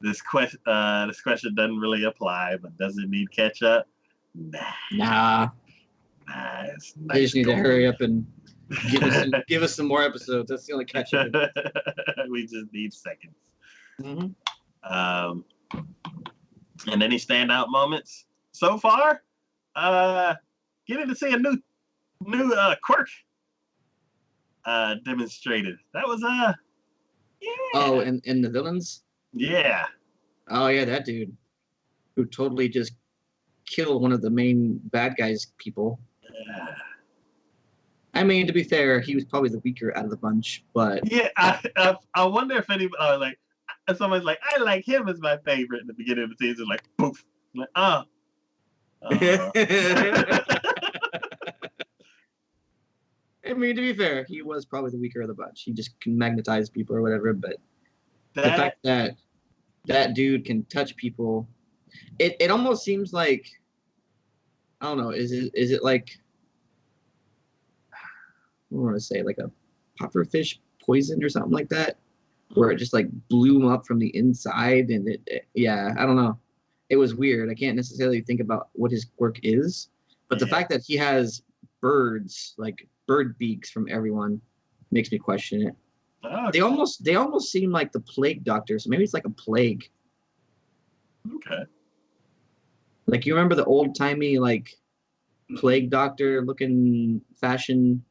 This question doesn't really apply, but does it need ketchup? Nah. It's nice. They just need to hurry up and give us some more episodes. That's the only ketchup. We just need seconds. Mm-hmm. And any standout moments so far? Getting to see a new quirk demonstrated. That was yeah. Oh, and the villains? Yeah. Oh yeah, that dude who totally just killed one of the main bad guys people. Yeah. I mean, to be fair, he was probably the weaker out of the bunch, but yeah, I wonder if any like someone's like, I like him as my favorite in the beginning of the season, like poof, like I mean, to be fair, he was probably the weaker of the bunch. He just can magnetize people or whatever. But the fact that that dude can touch people, it almost seems like, I don't know. Is it like, I want to say like a pufferfish poison or something like that, where it just like blew him up from the inside, and yeah, I don't know. It was weird. I can't necessarily think about what his quirk is, but the fact that he has birds, like bird beaks from everyone, makes me question it. Okay. They almost seem like the plague doctor, so maybe it's like a plague. Okay. Like, you remember the old timey like plague doctor looking fashion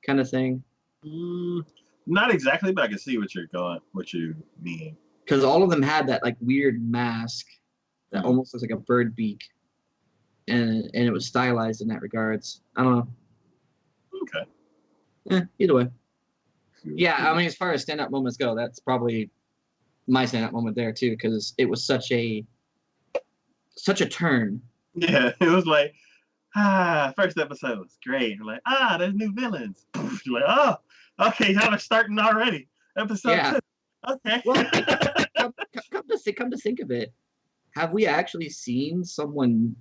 kind of thing? Not exactly, but I can see what you mean. Because all of them had that like weird mask that almost looks like a bird beak, and it was stylized in that regards. I don't know. Okay. Either way. Yeah, I mean, as far as stand-up moments go, that's probably my stand-up moment there too, because it was such a turn. Yeah, it was like, first episode was great. We're like, there's new villains. You're like, oh, okay, y'all are starting already. Episode 2. Okay. Well, come to think of it, have we actually seen someone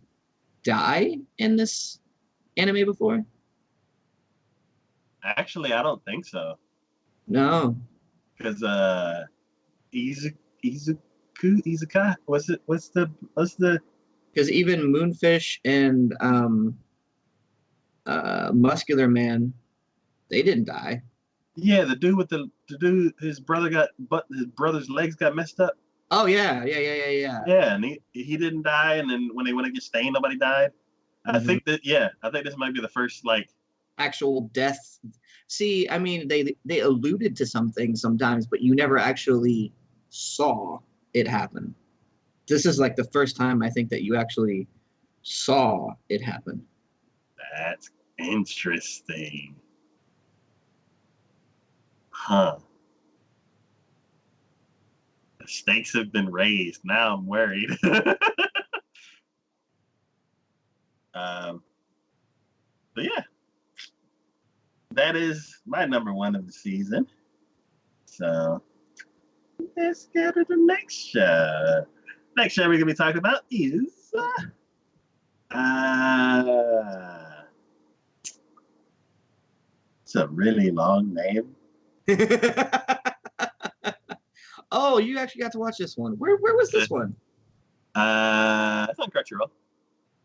die in this anime before? Actually, I don't think so. No. Because Izuka, what's the because even Moonfish and Muscular Man, they didn't die. Yeah, the dude his brother's legs got messed up. Oh yeah. Yeah, and he didn't die, and then when they went to get Stain, nobody died. Mm-hmm. I think this might be the first like actual death. See, I mean, they alluded to something sometimes, but you never actually saw it happen. This is like the first time I think that you actually saw it happen. That's interesting. Huh. stakes have been raised. Now I'm worried. um, but yeah, that is my number one of the season. So let's go to the next show. Next show we're gonna be talking about is it's a really long name. Oh, you actually got to watch this one. Where was this one? It's on Crunchyroll.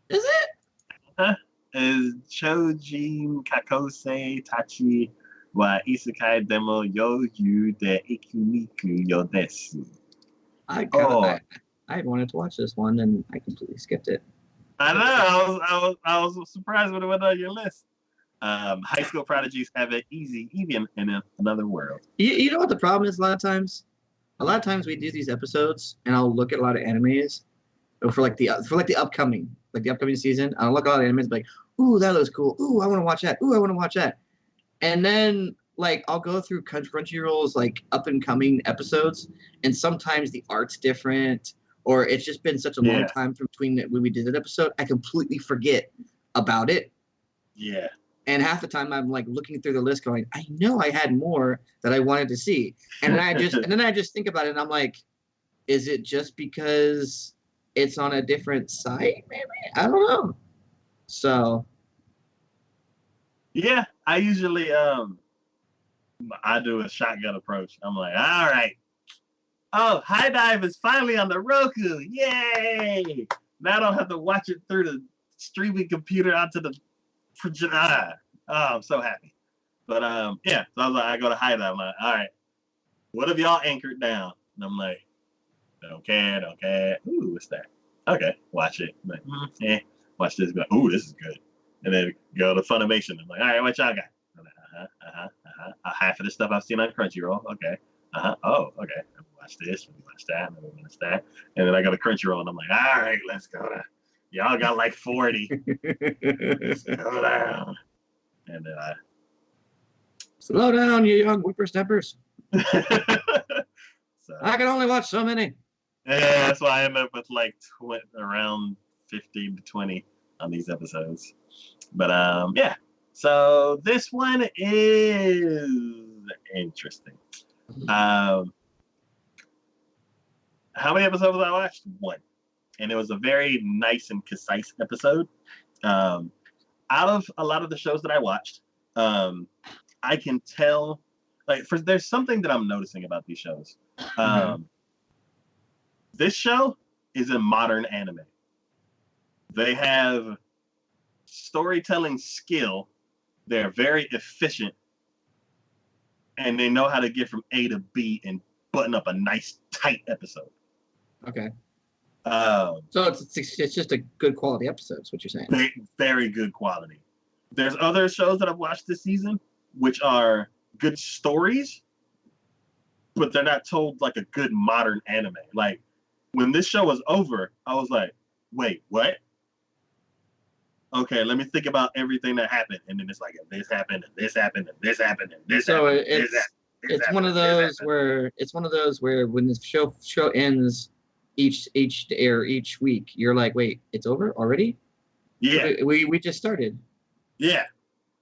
Is it? Is Chojin Kakose Tachi wa Isekai demo yo yu de ikuniku yo desu. I wanted to watch this one and I completely skipped it. I know. I was surprised when it went on your list. High school prodigies have it easy, even in another world. You know what the problem is? A lot of times we do these episodes, and I'll look at a lot of animes for the upcoming season. I'll look at a lot of animes, like, ooh, that looks cool. Ooh, I want to watch that. Ooh, I want to watch that. And then like I'll go through Crunchyroll's like up and coming episodes, and sometimes the art's different, or it's just been such a long time from between when we did that episode, I completely forget about it. Yeah. And half the time I'm like looking through the list going, I know I had more that I wanted to see. And then I just think about it and I'm like, is it just because it's on a different site? Maybe. I don't know. So yeah, I usually I do a shotgun approach. I'm like, all right. Oh, High Dive is finally on the Roku. Yay! Now I don't have to watch it through the streaming computer onto the oh, I'm so happy. But yeah, so I was like, I go to High Dive. I'm like, all right, what have y'all anchored down? And I'm like, don't care. Ooh, what's that? Okay, watch it. I'm like, watch this. Like, ooh, this is good. And then go to Funimation. I'm like, all right, what y'all got? I'm like, half of the stuff I've seen on Crunchyroll. Okay. Oh, okay. Watch this. Watch that. Watch that. And then I go to Crunchyroll, and I'm like, all right, let's go to. Y'all got like 40. Let's go down. And then slow down, you young whippersnappers. So, I can only watch so many. Yeah, that's why I end up with like around 15 to 20 on these episodes. But yeah. So this one is interesting. How many episodes I watched? One. And it was a very nice and concise episode. Out of a lot of the shows that I watched, I can tell, there's something that I'm noticing about these shows. This show is a modern anime. They have storytelling skill. They're very efficient. And they know how to get from A to B and button up a nice, tight episode. Okay. So it's just a good quality episode, is what you're saying. Very, very good quality. There's other shows that I've watched this season, which are good stories, but they're not told like a good modern anime. Like, when this show was over, I was like, wait, what? Okay, let me think about everything that happened. And then it's like, this happened, and this happened, and this happened, and this so happened. It's one of those where when the show ends each week, you're like, wait, it's over already? Yeah. We just started. Yeah.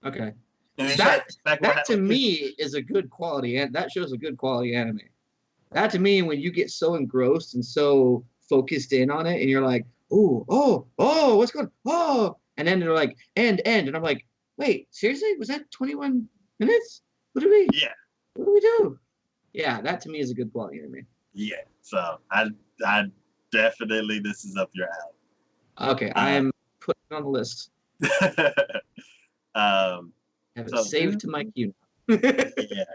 Okay. That to me is a good quality, and that shows a good quality anime. That to me, when you get so engrossed and so focused in on it, and you're like, oh, what's going on? And then they're like, and I'm like, wait, seriously? Was that 21 minutes? What do we do? Yeah, that to me is a good quality anime. Yeah, so I definitely, this is up your alley. Okay, I am putting it on the list. Have it saved to my queue. Yeah.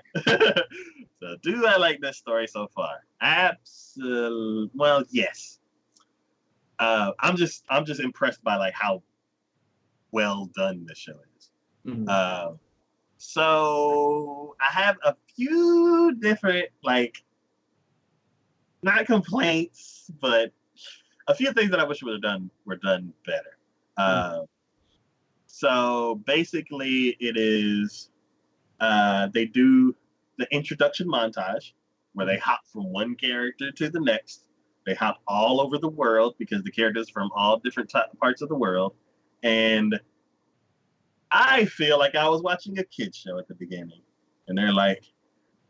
So do I like this story so far? Absolutely. Well, yes. I'm just impressed by like how well done this show is. Mm-hmm. So I have a few different, like, not complaints, but a few things that I wish were done better. So basically, it is they do the introduction montage, where they hop from one character to the next. They hop all over the world because the characters from all different parts of the world. And I feel like I was watching a kid show at the beginning. And they're like,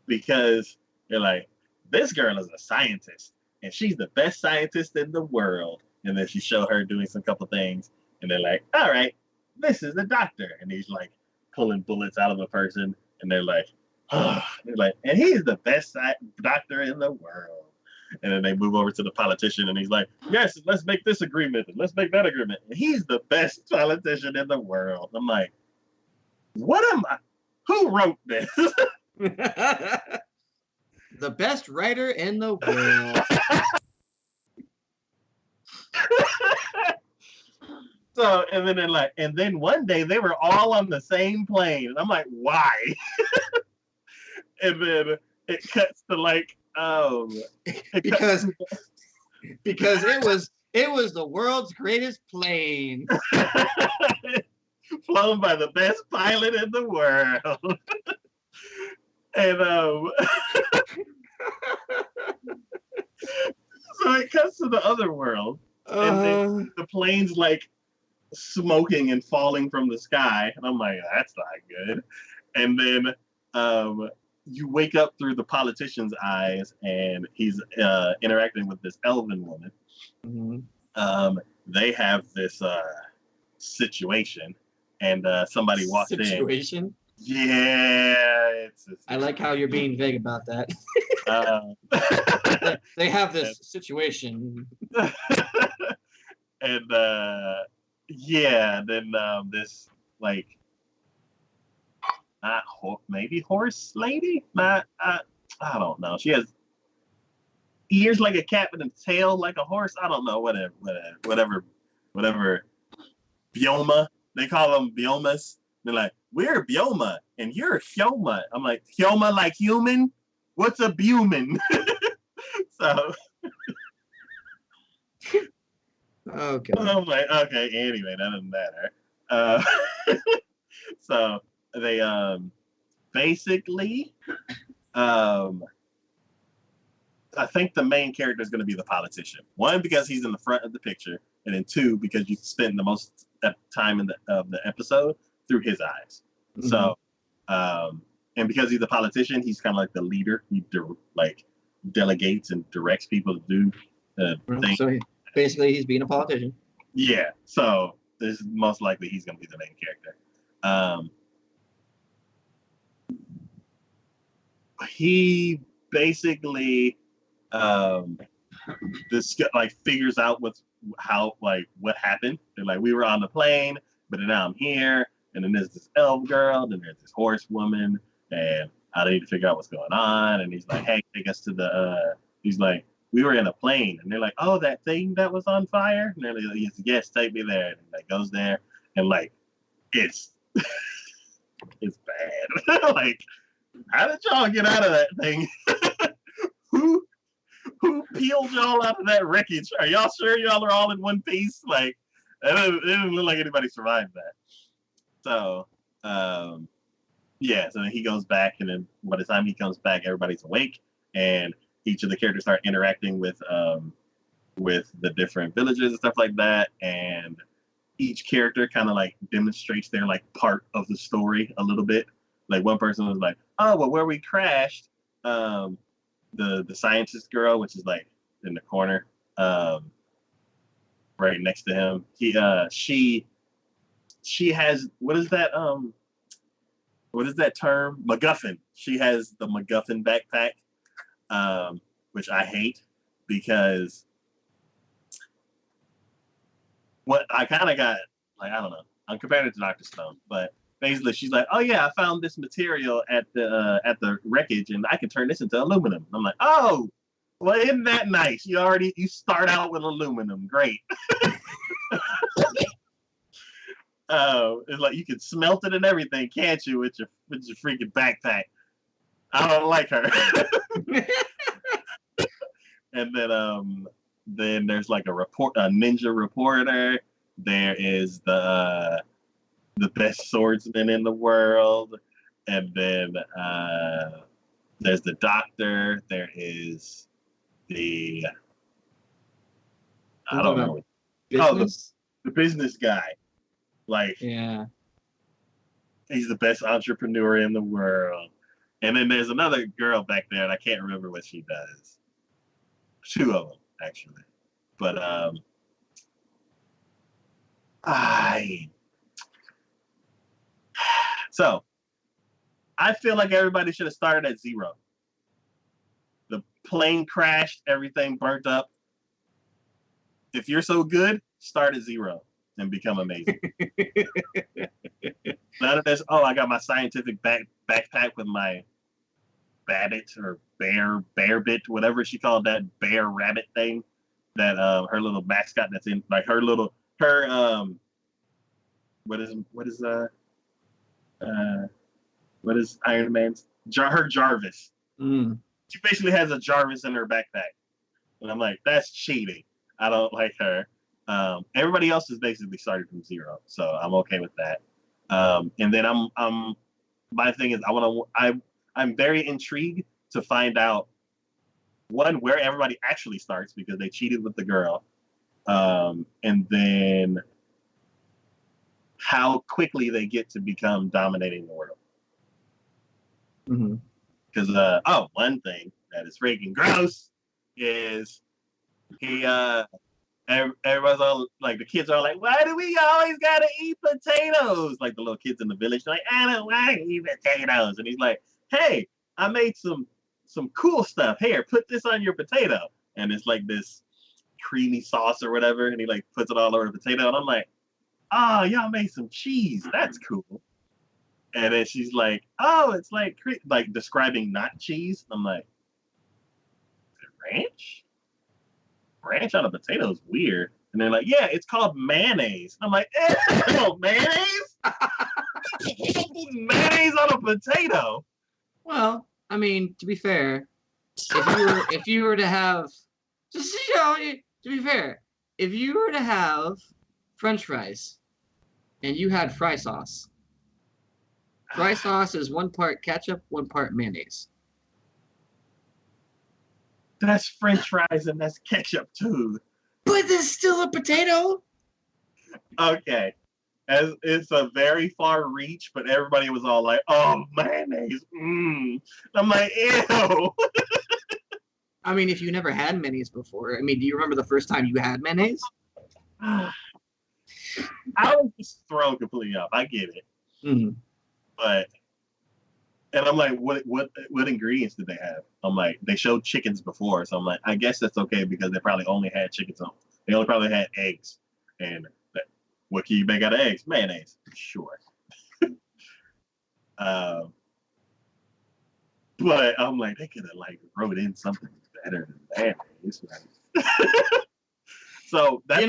because they're like, this girl is a scientist and she's the best scientist in the world. And then she show her doing some couple things. And they're like, all right, this is the doctor. And he's like pulling bullets out of a person. And they're like, oh. They're like, and he's the best doctor in the world. And then they move over to the politician and he's like, yes, let's make this agreement and let's make that agreement. And he's the best politician in the world. I'm like, what am I? Who wrote this? The best writer in the world. So, and then they're like, and then one day they were all on the same plane. And I'm like, why? And then it cuts to like, because it was the world's greatest plane. Flown by the best pilot in the world. And so it cuts to the other world. And then the plane's like smoking and falling from the sky. And I'm like, that's not good. And then you wake up through the politician's eyes and he's interacting with this elven woman. Mm-hmm. They have this situation and somebody walks in. Situation? Yeah. I like how you're being vague about that. They have this situation. And yeah, then this like maybe horse lady? I don't know. She has ears like a cat but a tail like a horse. I don't know. Whatever. Bioma. They call them biomas. They're like, we're Bioma and you're Hyoma. I'm like, Hyoma like human? What's a buman? So okay. I'm like, okay, anyway, that doesn't matter. So they basically I think the main character is going to be the politician. One, because he's in the front of the picture, and then two, because you spend the most time in the episode through his eyes. Mm-hmm. So, and because he's a politician, he's kind of like the leader. He delegates and directs people to do things. So basically, he's being a politician. Yeah. So this is most likely he's going to be the main character. He basically this figures out what happened. They're like, we were on the plane, but now I'm here, and then there's this elf girl, then there's this horse woman, and I need to figure out what's going on. And he's like, hey, take us to the he's like, we were in a plane, and they're like, oh, that thing that was on fire? And they're like, yes, take me there. And he goes there, and it's it's bad. Like, how did y'all get out of that thing? Who peeled y'all out of that wreckage? Are y'all sure y'all are all in one piece? Like, it didn't look like anybody survived that. So, yeah. So then he goes back, and then by the time he comes back, everybody's awake, and each of the characters start interacting with the different villages and stuff like that, and each character kind of demonstrates their part of the story a little bit. Like one person was like, oh, well, where we crashed, the scientist girl, which is in the corner, right next to him. She has what is that term? MacGuffin. She has the MacGuffin backpack, which I hate because what I kind of got I don't know. I'm comparing it to Dr. Stone, but basically she's like, oh yeah, I found this material at the wreckage and I can turn this into aluminum. I'm like, oh, well, isn't that nice? You start out with aluminum. Great. It's like you can smelt it and everything, can't you, with your freaking backpack? I don't like her. And then there's a ninja reporter. There is the best swordsman in the world, and then There's the doctor. There is the I don't know. Business? The business guy. Like Yeah. he's the best entrepreneur in the world. And then there's another girl back there, and I can't remember what she does. Two of them, actually. But I so I feel like everybody should have started at 0. The plane crashed, everything burnt up. If you're so good, start at 0 and become amazing. None of this, oh, I got my scientific backpack with my babbit or bear bit, whatever she called that bear rabbit thing. That her little mascot that's in like her what is Iron Man's her Jarvis. She basically has a Jarvis in her backpack. And I'm like, that's cheating. I don't like her. Everybody else is basically started from 0, so I'm okay with that. And then my thing is I'm very intrigued to find out one where everybody actually starts because they cheated with the girl, and then how quickly they get to become dominating the world. Because one thing that is freaking gross is everybody's all like, the kids are like, why do we always gotta eat potatoes? Like the little kids in the village, like, I don't want to eat potatoes. And he's like, hey, I made some cool stuff. Here, put this on your potato. And it's like this creamy sauce or whatever. And he like puts it all over the potato. And I'm like, oh, y'all made some cheese. That's cool. And then she's like, oh, it's like describing not cheese. I'm like, ranch? Ranch on a potato is weird. And they're like, yeah, it's called mayonnaise. I'm like, ew, mayonnaise? Mayonnaise on a potato? Well, I mean, to be fair, if you were to have, just to be fair, if you were to have French fries and you had fry sauce is 1 part ketchup, 1 part mayonnaise. That's French fries and that's ketchup too. But there's still a potato. Okay. As it's a very far reach, but everybody was all like, oh, mayonnaise. I'm like, ew. I mean, if you never had mayonnaise before, I mean, do you remember the first time you had mayonnaise? I was just thrown completely off. I get it. But and I'm like, what ingredients did they have? I'm like, they showed chickens before, so I'm like, I guess that's okay because they probably only had chickens on. They only probably had eggs. And what can you make out of eggs? Mayonnaise. Sure. But I'm like, they could have like wrote in something better than mayonnaise. So that's,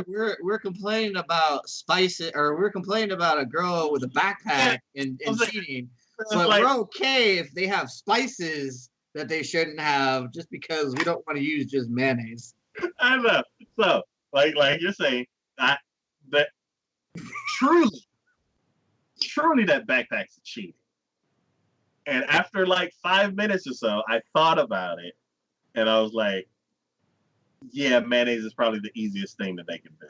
we're complaining about spices, or we're complaining about a girl with a backpack and cheating. But like, we're okay if they have spices that they shouldn't have, just because we don't want to use just mayonnaise. I know. So, like you're saying, that truly that backpack's cheating. And after like 5 minutes or so, I thought about it, and I was like, yeah, mayonnaise is probably the easiest thing that they can do.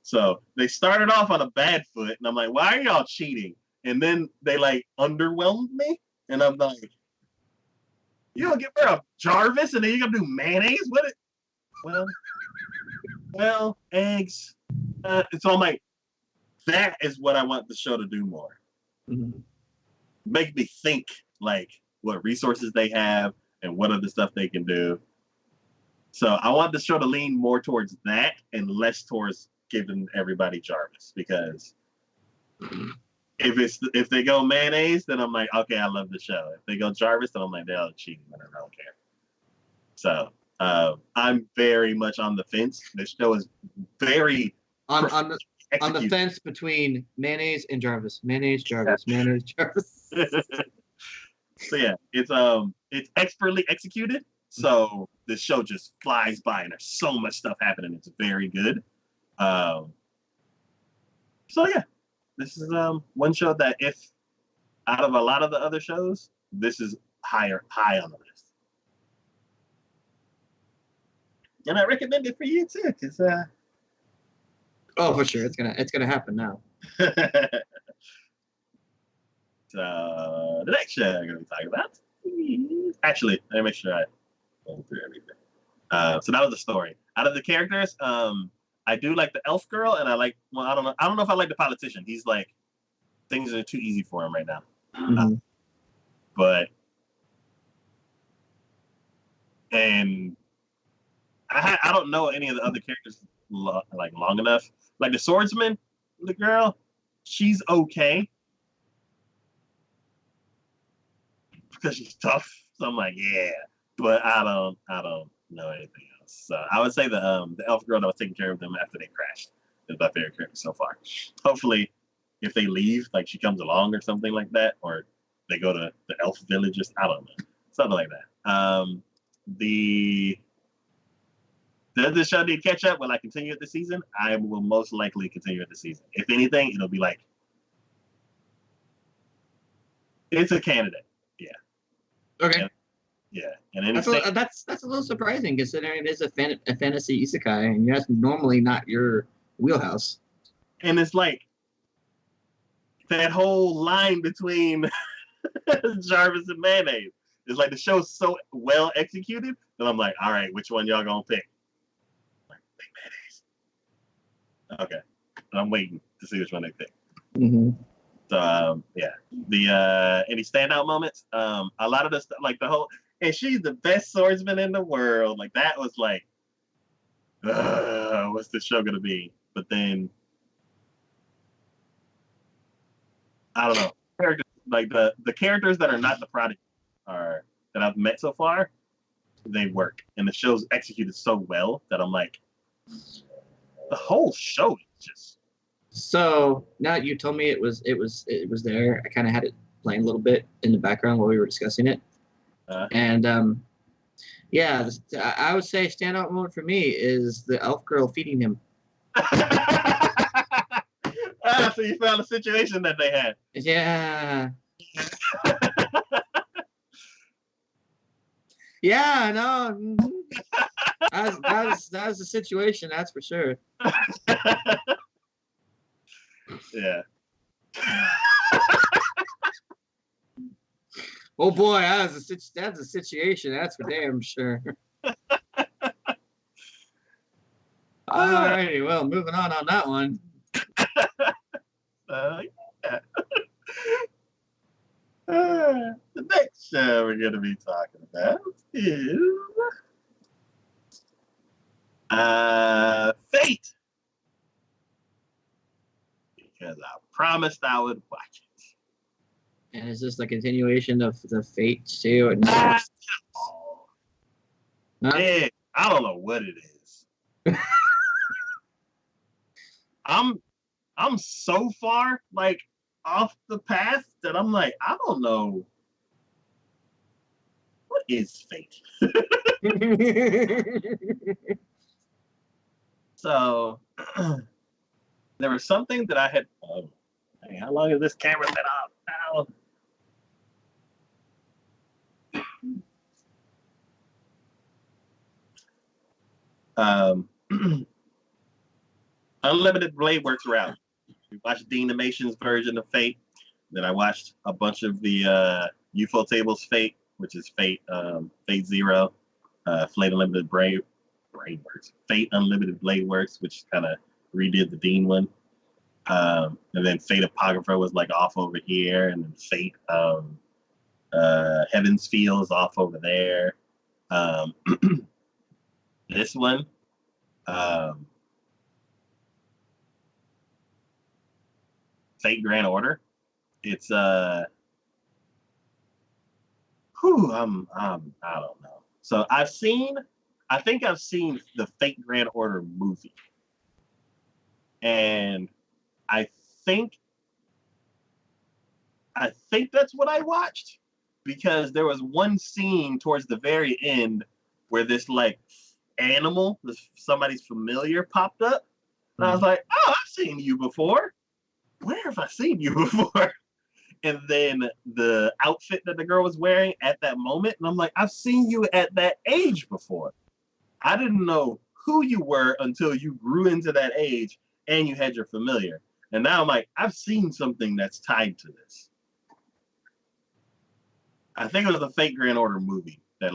So they started off on a bad foot, and I'm like, why are y'all cheating? And then they like underwhelmed me, and I'm like, you gonna give her a Jarvis, and then you're gonna do mayonnaise with it? Well, eggs. It's all like, that is what I want the show to do more. Make me think like what resources they have and what other stuff they can do. So I want the show to lean more towards that and less towards giving everybody Jarvis, because if they go mayonnaise, then I'm like, okay, I love the show. If they go Jarvis, then I'm like, they're cheating, and I don't care. So I'm very much on the fence. This show is very on the fence between mayonnaise and Jarvis. Mayonnaise, Jarvis, mayonnaise, Jarvis. So yeah, it's expertly executed. So this show just flies by, and there's so much stuff happening. It's very good. So yeah, this is one show that, if out of a lot of the other shows, this is high on the list. And I recommend it for you too, because Oh, for sure, it's gonna happen now. So the next show I'm going to be talking about. Actually, let me make sure I go through everything. So that was the story. Out of the characters, I do like the elf girl, and I like. Well, I don't know. I don't know if I like the politician. He's like, things are too easy for him right now. Mm-hmm. But and I don't know any of the other characters like long enough. Like the swordsman, the girl, she's okay because she's tough. So I'm like, yeah, but I don't know anything else. So I would say the elf girl that was taking care of them after they crashed is my favorite character so far. Hopefully, if they leave, like she comes along or something like that, or they go to the elf villages. I don't know, something like that. Does this show need Ketchup? Will I continue it this season? I will most likely continue it this season. If anything, it'll be like it's a candidate. Yeah. Okay. And, yeah, and that's a little surprising considering it is a fantasy isekai, and that's normally not your wheelhouse. And it's like that whole line between Jarvis and Mayonnaise. It's like the show's so well executed that I'm like, all right, which one y'all gonna pick? I'm like, pick Mayonnaise. Okay, and I'm waiting to see which one they pick. Mm-hmm. So yeah, the any standout moments? A lot of the stuff, like the whole, and she's the best swordsman in the world. Like that was like, what's the show gonna be? But then I don't know. Characters like the characters that are not the prodigy are that I've met so far, they work, and the show's executed so well that I'm like, the whole show is just. So now that you told me it was there, I kind of had it playing a little bit in the background while we were discussing it, and yeah, I would say standout moment for me is the elf girl feeding him. So you found a situation that they had. Yeah. Yeah, no. That was the situation, that's for sure. Yeah. Oh boy, that's a situation, that's for damn sure. Alrighty, well, moving on that one. Yeah. The next show we're going to be talking about is Fate. Because I promised I would watch it. And is this the continuation of the Fate too? Huh? Huh? Yeah, I don't know what it is. I'm so far like off the path that I'm like, I don't know what is Fate. So there was something that I had. Oh, hey, how long is this camera set up now? Unlimited Blade Works route. We watched Dean Animation's version of Fate. Then I watched a bunch of the UFO Tables Fate, which is Fate Zero, Fate Unlimited Blade Works, Fate Unlimited Blade Works, which kind of redid the Dean one. And then Fate Apocrypha was like off over here, and then Fate Heaven's Feel is off over there. This one. Fate Grand Order. It's I don't know. So I think I've seen the Fate Grand Order movie. And I think that's what I watched, because there was one scene towards the very end where this like animal, somebody's familiar, popped up. And I was like, oh, I've seen you before. Where have I seen you before? and then the outfit that the girl was wearing at that moment, and I'm like, I've seen you at that age before. I didn't know who you were until you grew into that age and you had your familiar. And now I'm like, I've seen something that's tied to this. I think it was a Fate Grand Order movie that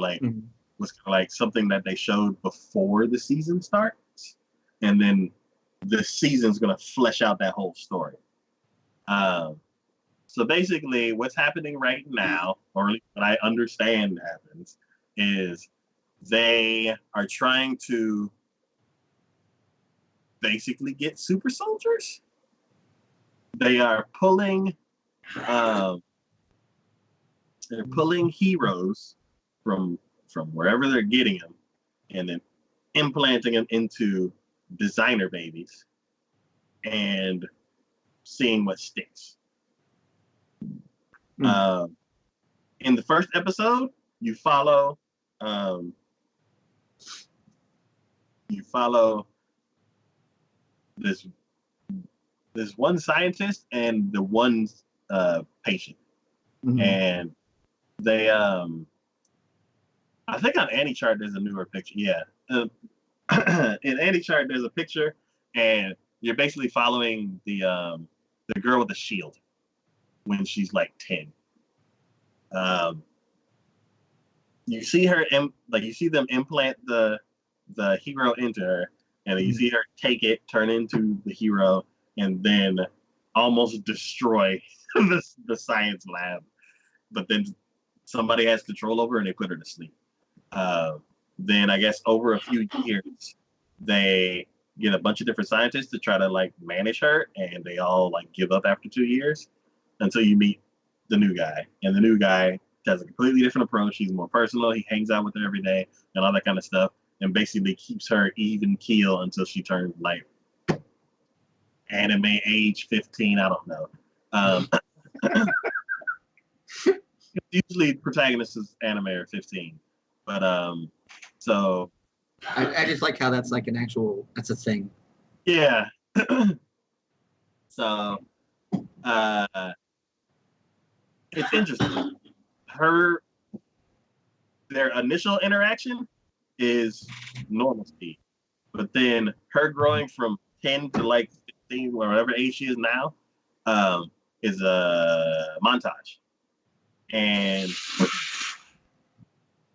was like something that they showed before the season starts, and then the season's gonna flesh out that whole story. So basically, what's happening right now, or at least what I understand happens, is they are trying to basically get super soldiers. They are pulling heroes from wherever they're getting them, and then implanting them into designer babies and seeing what sticks. In the first episode, you follow this one scientist and the one patient, and they I think on Anti-Chart there's a newer picture. Yeah, in Anti-Chart there's a picture, and you're basically following the girl with the shield when she's like 10. You see her you see them implant the hero into her, and you see her take it, turn into the hero, and then almost destroy the science lab. But then somebody has control over her and they put her to sleep. Then I guess over a few years, they get a bunch of different scientists to try to like manage her, and they all like give up after 2 years until you meet the new guy. And the new guy has a completely different approach. He's more personal. He hangs out with her every day and all that kind of stuff, and basically keeps her even keel until she turns like anime age 15. I don't know. Usually protagonists is anime or 15, but so I just like how that's like that's a thing. Yeah. So it's interesting. Their initial interaction is normal speed, but then her growing from 10 to like 15 or whatever age she is now is a montage. And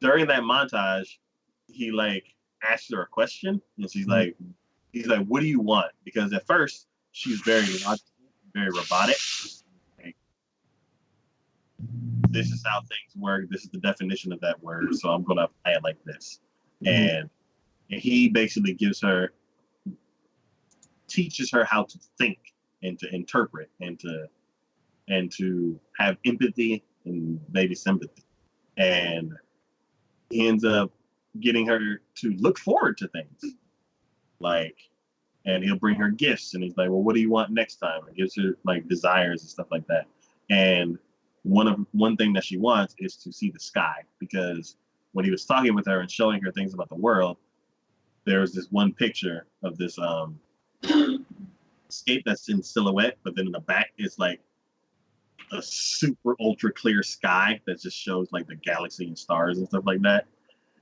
during that montage, he like asks her a question, and he's like, what do you want? Because at first she's very logical, very robotic. Like, this is how things work. This is the definition of that word. So I'm gonna apply it like this. And he basically teaches her how to think and to interpret and to have empathy and maybe sympathy. And he ends up getting her to look forward to things. And he'll bring her gifts, and he's like, well, what do you want next time? And gives her like desires and stuff like that. And one thing that she wants is to see the sky, because when he was talking with her and showing her things about the world, there was this one picture of this escape that's in silhouette, but then in the back it's like a super ultra clear sky that just shows like the galaxy and stars and stuff like that.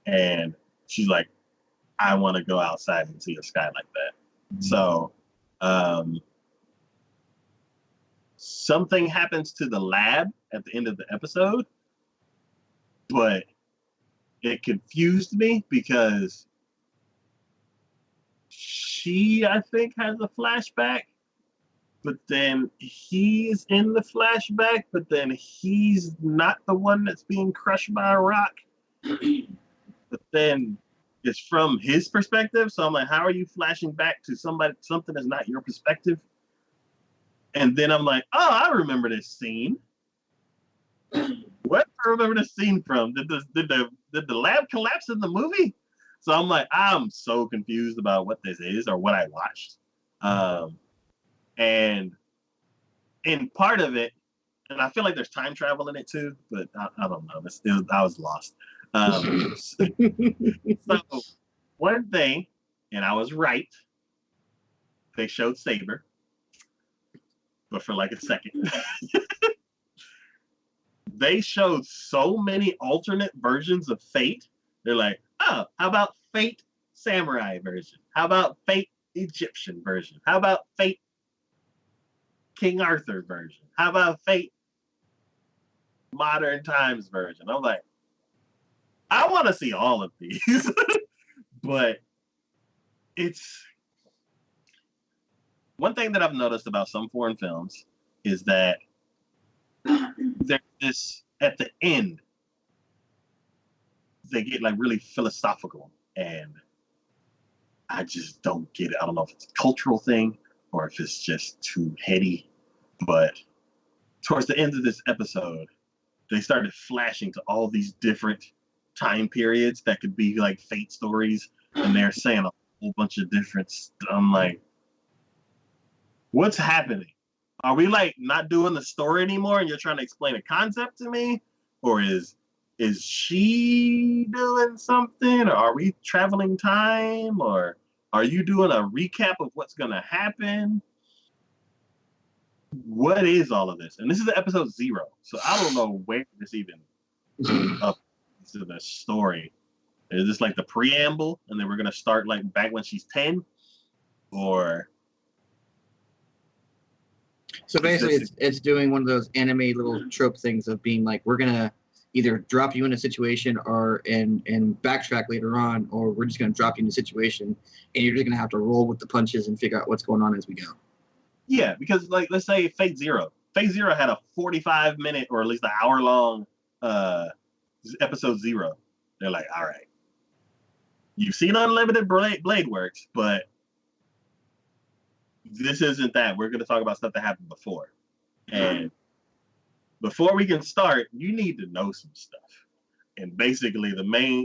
And she's like, I want to go outside and see a sky like that. So something happens to the lab at the end of the episode, but it confused me because she, I think, has a flashback, but then he's in the flashback, but then he's not the one that's being crushed by a rock. But then it's from his perspective. So I'm like, how are you flashing back to something that's not your perspective? And then I'm like, oh, I remember this scene. What do I remember this scene from? Did the lab collapse in the movie? So I'm like, I'm so confused about what this is or what I watched. And in part of it, and I feel like there's time travel in it too, but I don't know. I was lost. So one thing, and I was right, they showed Saber, but for like a second. they showed so many alternate versions of Fate. They're like, oh, how about Fate Samurai version? How about Fate Egyptian version? How about Fate King Arthur version? How about Fate Modern Times version? I'm like, I want to see all of these, but it's one thing that I've noticed about some foreign films is that there's this at the end, they get like really philosophical, and I just don't get it. I don't know if it's a cultural thing or if it's just too heady, but towards the end of this episode, they started flashing to all these different time periods that could be like Fate stories, and they're saying a whole bunch of different stuff. I'm like, what's happening? Are we like not doing the story anymore and you're trying to explain a concept to me? Or is she doing something? Or are we traveling time? Or are you doing a recap of what's gonna happen? What is all of this? And this is episode 0. So I don't know where this even up to the story. Is this like the preamble and then we're gonna start like back when she's 10? Or so basically it's doing one of those anime little trope things of being like, we're gonna either drop you in a situation or and backtrack later on, or we're just gonna drop you in a situation and you're just gonna have to roll with the punches and figure out what's going on as we go. Yeah, because like let's say Fate Zero. Fate Zero had a 45-minute or at least an hour-long episode 0. They're like, all right, you've seen Unlimited Blade Works, but this isn't that. We're going to talk about stuff that happened before. And before we can start, you need to know some stuff. And basically,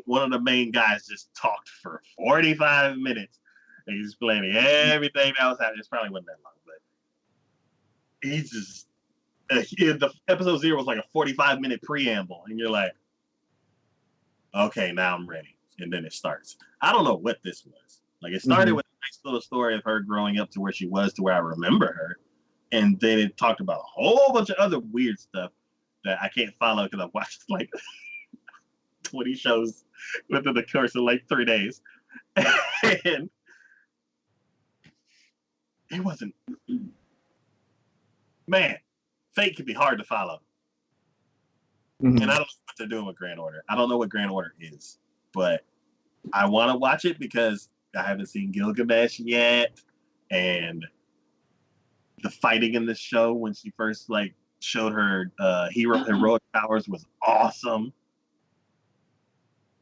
one of the main guys just talked for 45 minutes. And he's explaining everything that was happening. It probably wasn't that long, but he's just the episode 0 was like a 45-minute preamble, and you're like, okay, now I'm ready. And then it starts. I don't know what this was. Like, it started with a nice little story of her growing up to where she was, to where I remember her. And then it talked about a whole bunch of other weird stuff that I can't follow because I've watched like 20 shows within the course of like 3 days. And it wasn't. Man, Fate can be hard to follow. And I don't know what they're doing with Grand Order. I don't know what Grand Order is, but I want to watch it because I haven't seen Gilgamesh yet, and the fighting in this show when she first like showed her heroic powers was awesome.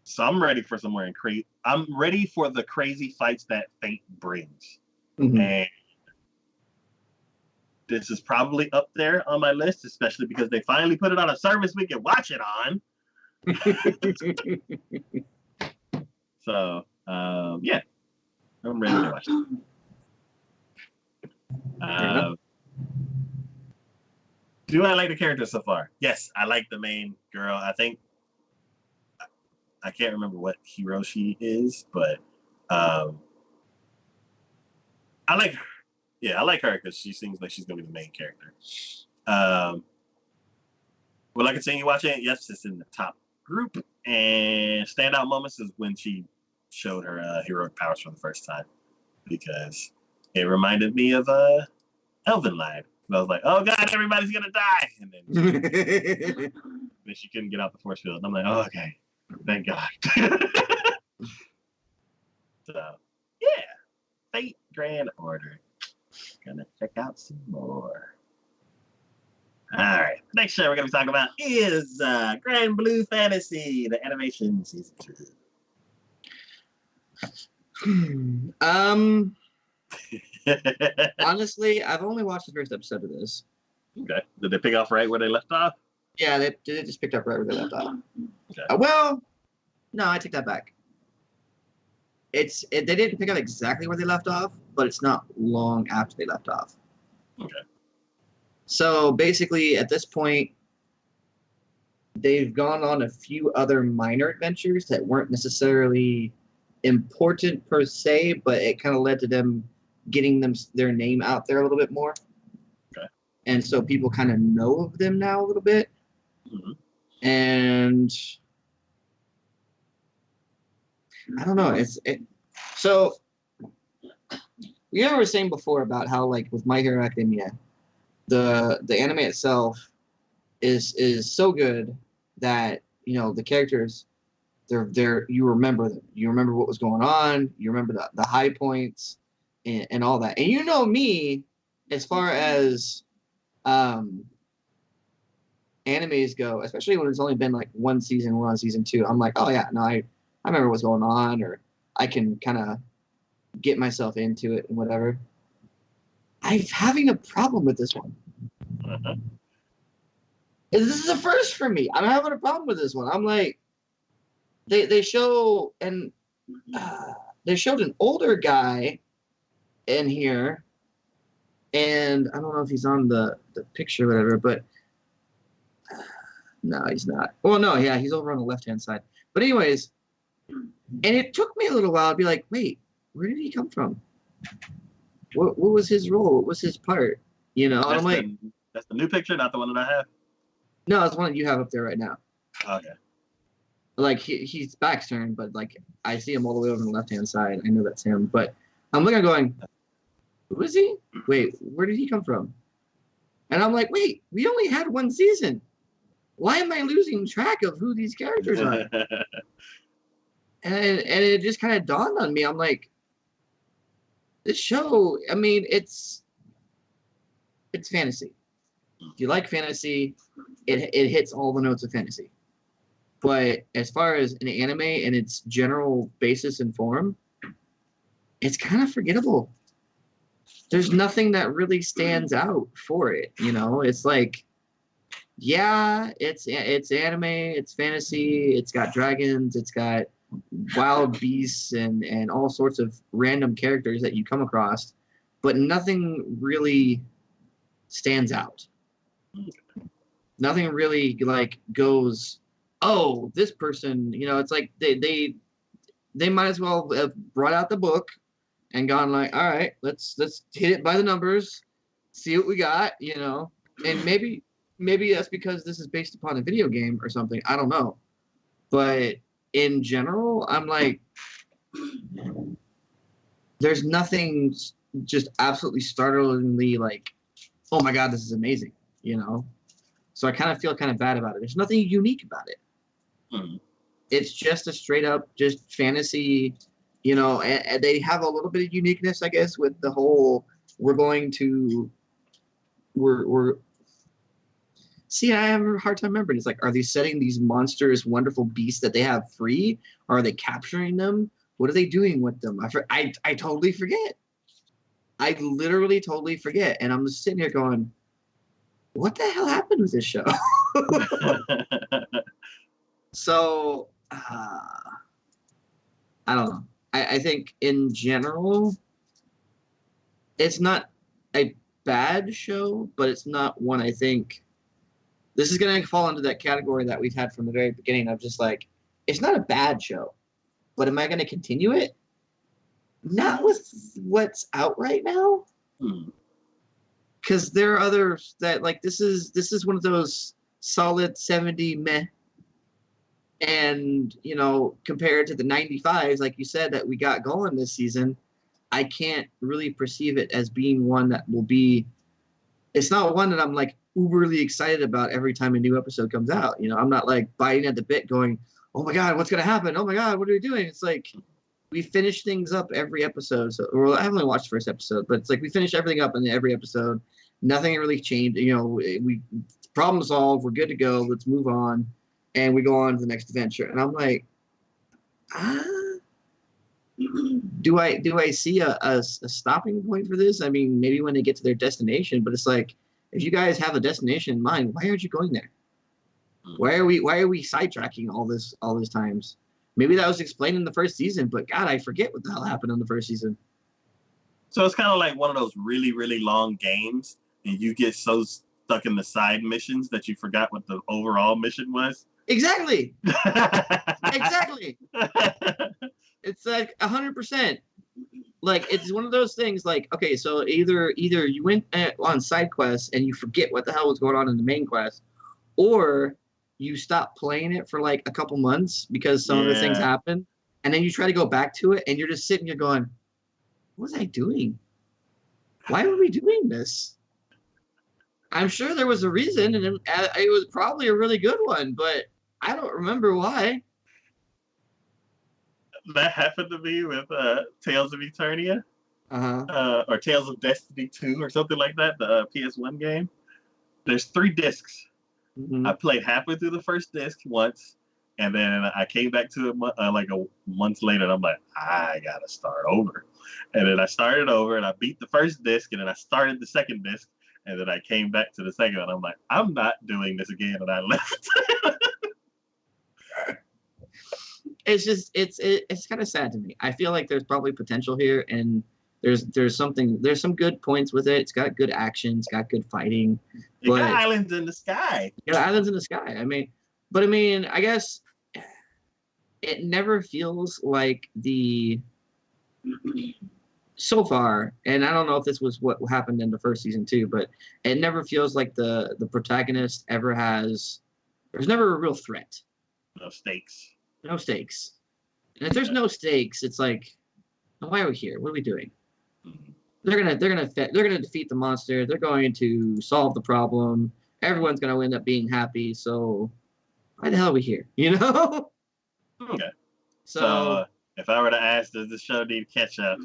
So I'm ready for somewhere in crazy. I'm ready for the crazy fights that Fate brings, and this is probably up there on my list, especially because they finally put it on a service we can watch it on. So, yeah, I'm ready to watch it. Do I like the character so far? Yes, I like the main girl. I think I can't remember what hero she is, but I like her. Yeah, I like her because she seems like she's gonna be the main character. Will I continue watching it? Yes, it's in the top group. And standout moments is when she showed her heroic powers for the first time, because it reminded me of Elven Lied. I was like, oh god, everybody's gonna die, and then she couldn't get out the force field. And I'm like, oh, okay, thank God. So yeah, Fate Grand Order. Gonna check out some more. All right, next show we're gonna be talking about is Grand Blue Fantasy, the animation season 2. Honestly, I've only watched the first episode of this. Okay. Did they pick off right where they left off? Yeah, they just picked up right where they left off. Okay. Well, no, I take that back. They didn't pick up exactly where they left off, but it's not long after they left off. Okay. So basically, at this point, they've gone on a few other minor adventures that weren't necessarily important per se, but it kind of led to them getting their name out there a little bit more. Okay. And so people kind of know of them now a little bit. And I don't know. So you know, we were saying before about how, like, with My Hero Academia, the anime itself is so good that, you know, the characters, they're you remember them. You remember what was going on. You remember the high points and all that. And you know me, as far as animes go, especially when it's only been like one season, we're on season 2. I'm like, oh yeah, no, I remember what's going on, or I can kind of get myself into it and whatever. I'm having a problem with this one. Uh-huh. This is a first for me. I'm having a problem with this one. I'm like, they show, and they showed an older guy in here, and I don't know if he's on the picture or whatever, but no, he's not. Well, no, yeah, he's over on the left-hand side. But anyways, and it took me a little while to be like, wait, where did he come from? What was his role? What was his part? You know, and I'm like, that's the new picture, not the one that I have. No, it's one that you have up there right now. Okay. Like he's back's turned, but like I see him all the way over on the left-hand side. I know that's him, but I'm looking, going, who is he? Wait, where did he come from? And I'm like, wait, we only had one season. Why am I losing track of who these characters are? and it just kind of dawned on me. I'm like, this show, I mean, it's fantasy. If you like fantasy, it hits all the notes of fantasy. But as far as an anime and its general basis and form, it's kind of forgettable. There's nothing that really stands out for it. You know, it's like, yeah, it's anime, it's fantasy, it's got dragons, it's got wild beasts and all sorts of random characters that you come across, but nothing really stands out. Nothing really like goes, oh, this person, you know, it's like they might as well have brought out the book and gone like, all right, let's hit it by the numbers, see what we got, you know. And maybe that's because this is based upon a video game or something. I don't know. But in general, I'm like, there's nothing just absolutely startlingly like, oh my God, this is amazing, you know? So I kind of feel kind of bad about it. There's nothing unique about it. Hmm. It's just a straight up just fantasy, you know, and they have a little bit of uniqueness, I guess, with the whole, we're see, I have a hard time remembering. It's like, are they setting these monstrous, wonderful beasts that they have free? Or are they capturing them? What are they doing with them? I totally forget. I literally totally forget. And I'm just sitting here going, what the hell happened with this show? So, I don't know. I think in general, it's not a bad show, but it's not one I think. This is going to fall into that category that we've had from the very beginning of just like, it's not a bad show, but am I going to continue it? Not with what's out right now. Because there are others that like, this is one of those solid 70 meh. And, you know, compared to the 95s, like you said, that we got going this season, I can't really perceive it as being one that will be, it's not one that I'm like uberly excited about every time a new episode comes out. You know, I'm not like biting at the bit going, oh my God, what's going to happen? Oh my God, what are we doing? It's like, we finish things up every episode. So, well, I haven't only watched the first episode, but it's like we finish everything up in every episode. Nothing really changed. You know, we problem solved. We're good to go. Let's move on. And we go on to the next adventure. And I'm like, do I see a stopping point for this? I mean, maybe when they get to their destination, but it's like, if you guys have a destination in mind, why aren't you going there? Why are we sidetracking all this times? Maybe that was explained in the first season, but God, I forget what the hell happened in the first season. So it's kind of like one of those really, really long games, and you get so stuck in the side missions that you forgot what the overall mission was. Exactly. Exactly. It's like 100%. Like, it's one of those things like, okay, so either you went on side quests and you forget what the hell was going on in the main quest, or you stop playing it for like a couple months because some of the things Yeah. happen, and then you try to go back to it, and you're just sitting here going, "What was I doing? Why were we doing this?" I'm sure there was a reason, and it was probably a really good one, but I don't remember why. That happened to me with Tales of Eternia, Uh-huh. or Tales of Destiny 2 or something like that, the PS1 game. There's 3 discs. Mm-hmm. I played halfway through the first disc once, and then I came back to it like a month later, and I'm like, I gotta start over. And then I started over, and I beat the first disc, and then I started the second disc, and then I came back to the second one. I'm like, I'm not doing this again, and I left. It's just it's kind of sad to me. I feel like there's probably potential here, and there's some good points with it. It's got good action, it's got good fighting. It got islands in the sky. Islands in the sky. I mean, I guess it never feels like so far, and I don't know if this was what happened in the first season too, but it never feels like the protagonist ever has. There's never a real threat. No stakes. No stakes. And if there's no stakes, it's like, why are we here? What are we doing? Mm-hmm. They're gonna defeat the monster. They're going to solve the problem. Everyone's gonna end up being happy. So why the hell are we here? You know? Okay. So if I were to ask, does the show need ketchup?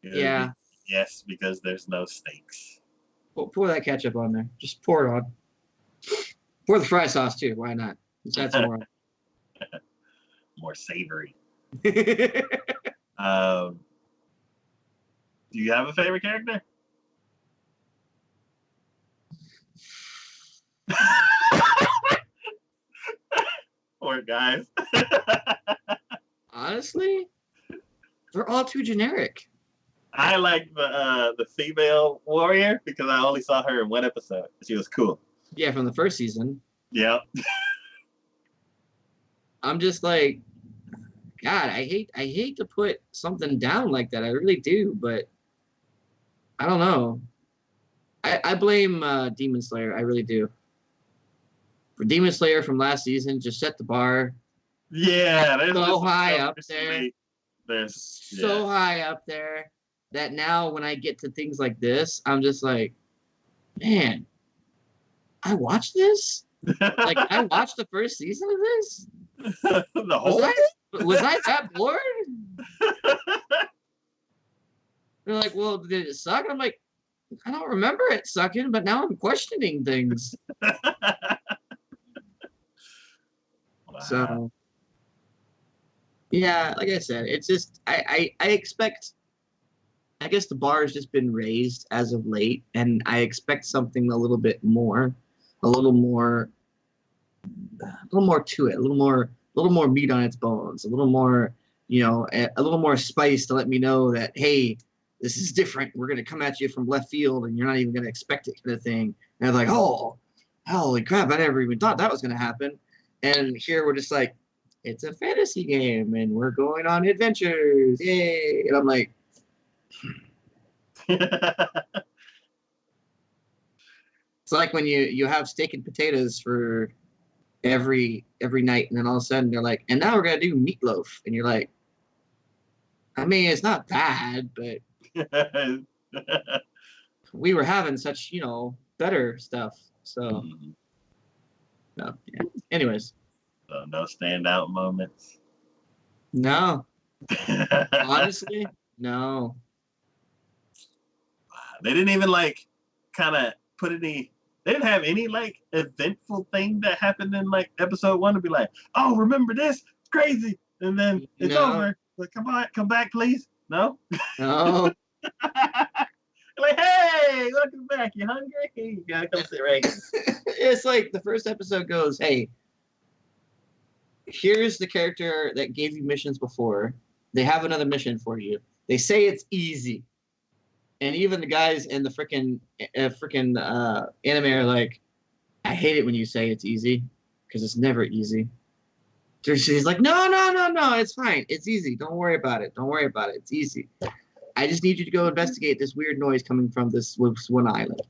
Yeah. Yes, because there's no stakes. Pour that ketchup on there. Just pour it on. Pour the fry sauce too. Why not? Just add some more on. More savory. Do you have a favorite character? Poor guys. Honestly, they're all too generic. I like the female warrior because I only saw her in one episode. She was cool. Yeah, from the first season. Yep. I'm just like, God, I hate to put something down like that. I really do, but I don't know. I blame Demon Slayer. I really do. For Demon Slayer from last season, just set the bar. Yeah, so high up there. There's so high up there that now when I get to things like this, I'm just like, man, I watched this. Like I watched the first season of this. Was I that bored? They're like, well, did it suck? I'm like, I don't remember it sucking, but now I'm questioning things. Wow. So, yeah, like I said, it's just I expect. I guess the bar has just been raised as of late, and I expect something a little bit more, a little more to it, a little more meat on its bones, a little more, a little more spice to let me know that, hey, this is different. We're gonna come at you from left field, and you're not even gonna expect it, kind of thing. And they're like, oh, holy crap! I never even thought that was gonna happen. And here we're just like, it's a fantasy game, and we're going on adventures, yay! And I'm like. It's like when you have steak and potatoes for every night, and then all of a sudden they're like, and now we're gonna do meatloaf, and you're like, I mean, it's not bad, but we were having such better stuff. So no, yeah. Anyways, so no standout moments. No, honestly, no. They didn't even kind of put any. They didn't have any eventful thing that happened in episode 1 to be like, oh, remember this? It's crazy, and then it's over. Like, come back, please. No. No. Like, hey, welcome back. You hungry? You gotta come sit right here. It's like the first episode goes, hey, here's the character that gave you missions before. They have another mission for you. They say it's easy. And even the guys in the freaking anime are like, I hate it when you say it's easy because it's never easy. She's like, no, it's fine. It's easy. Don't worry about it. It's easy. I just need you to go investigate this weird noise coming from this one island.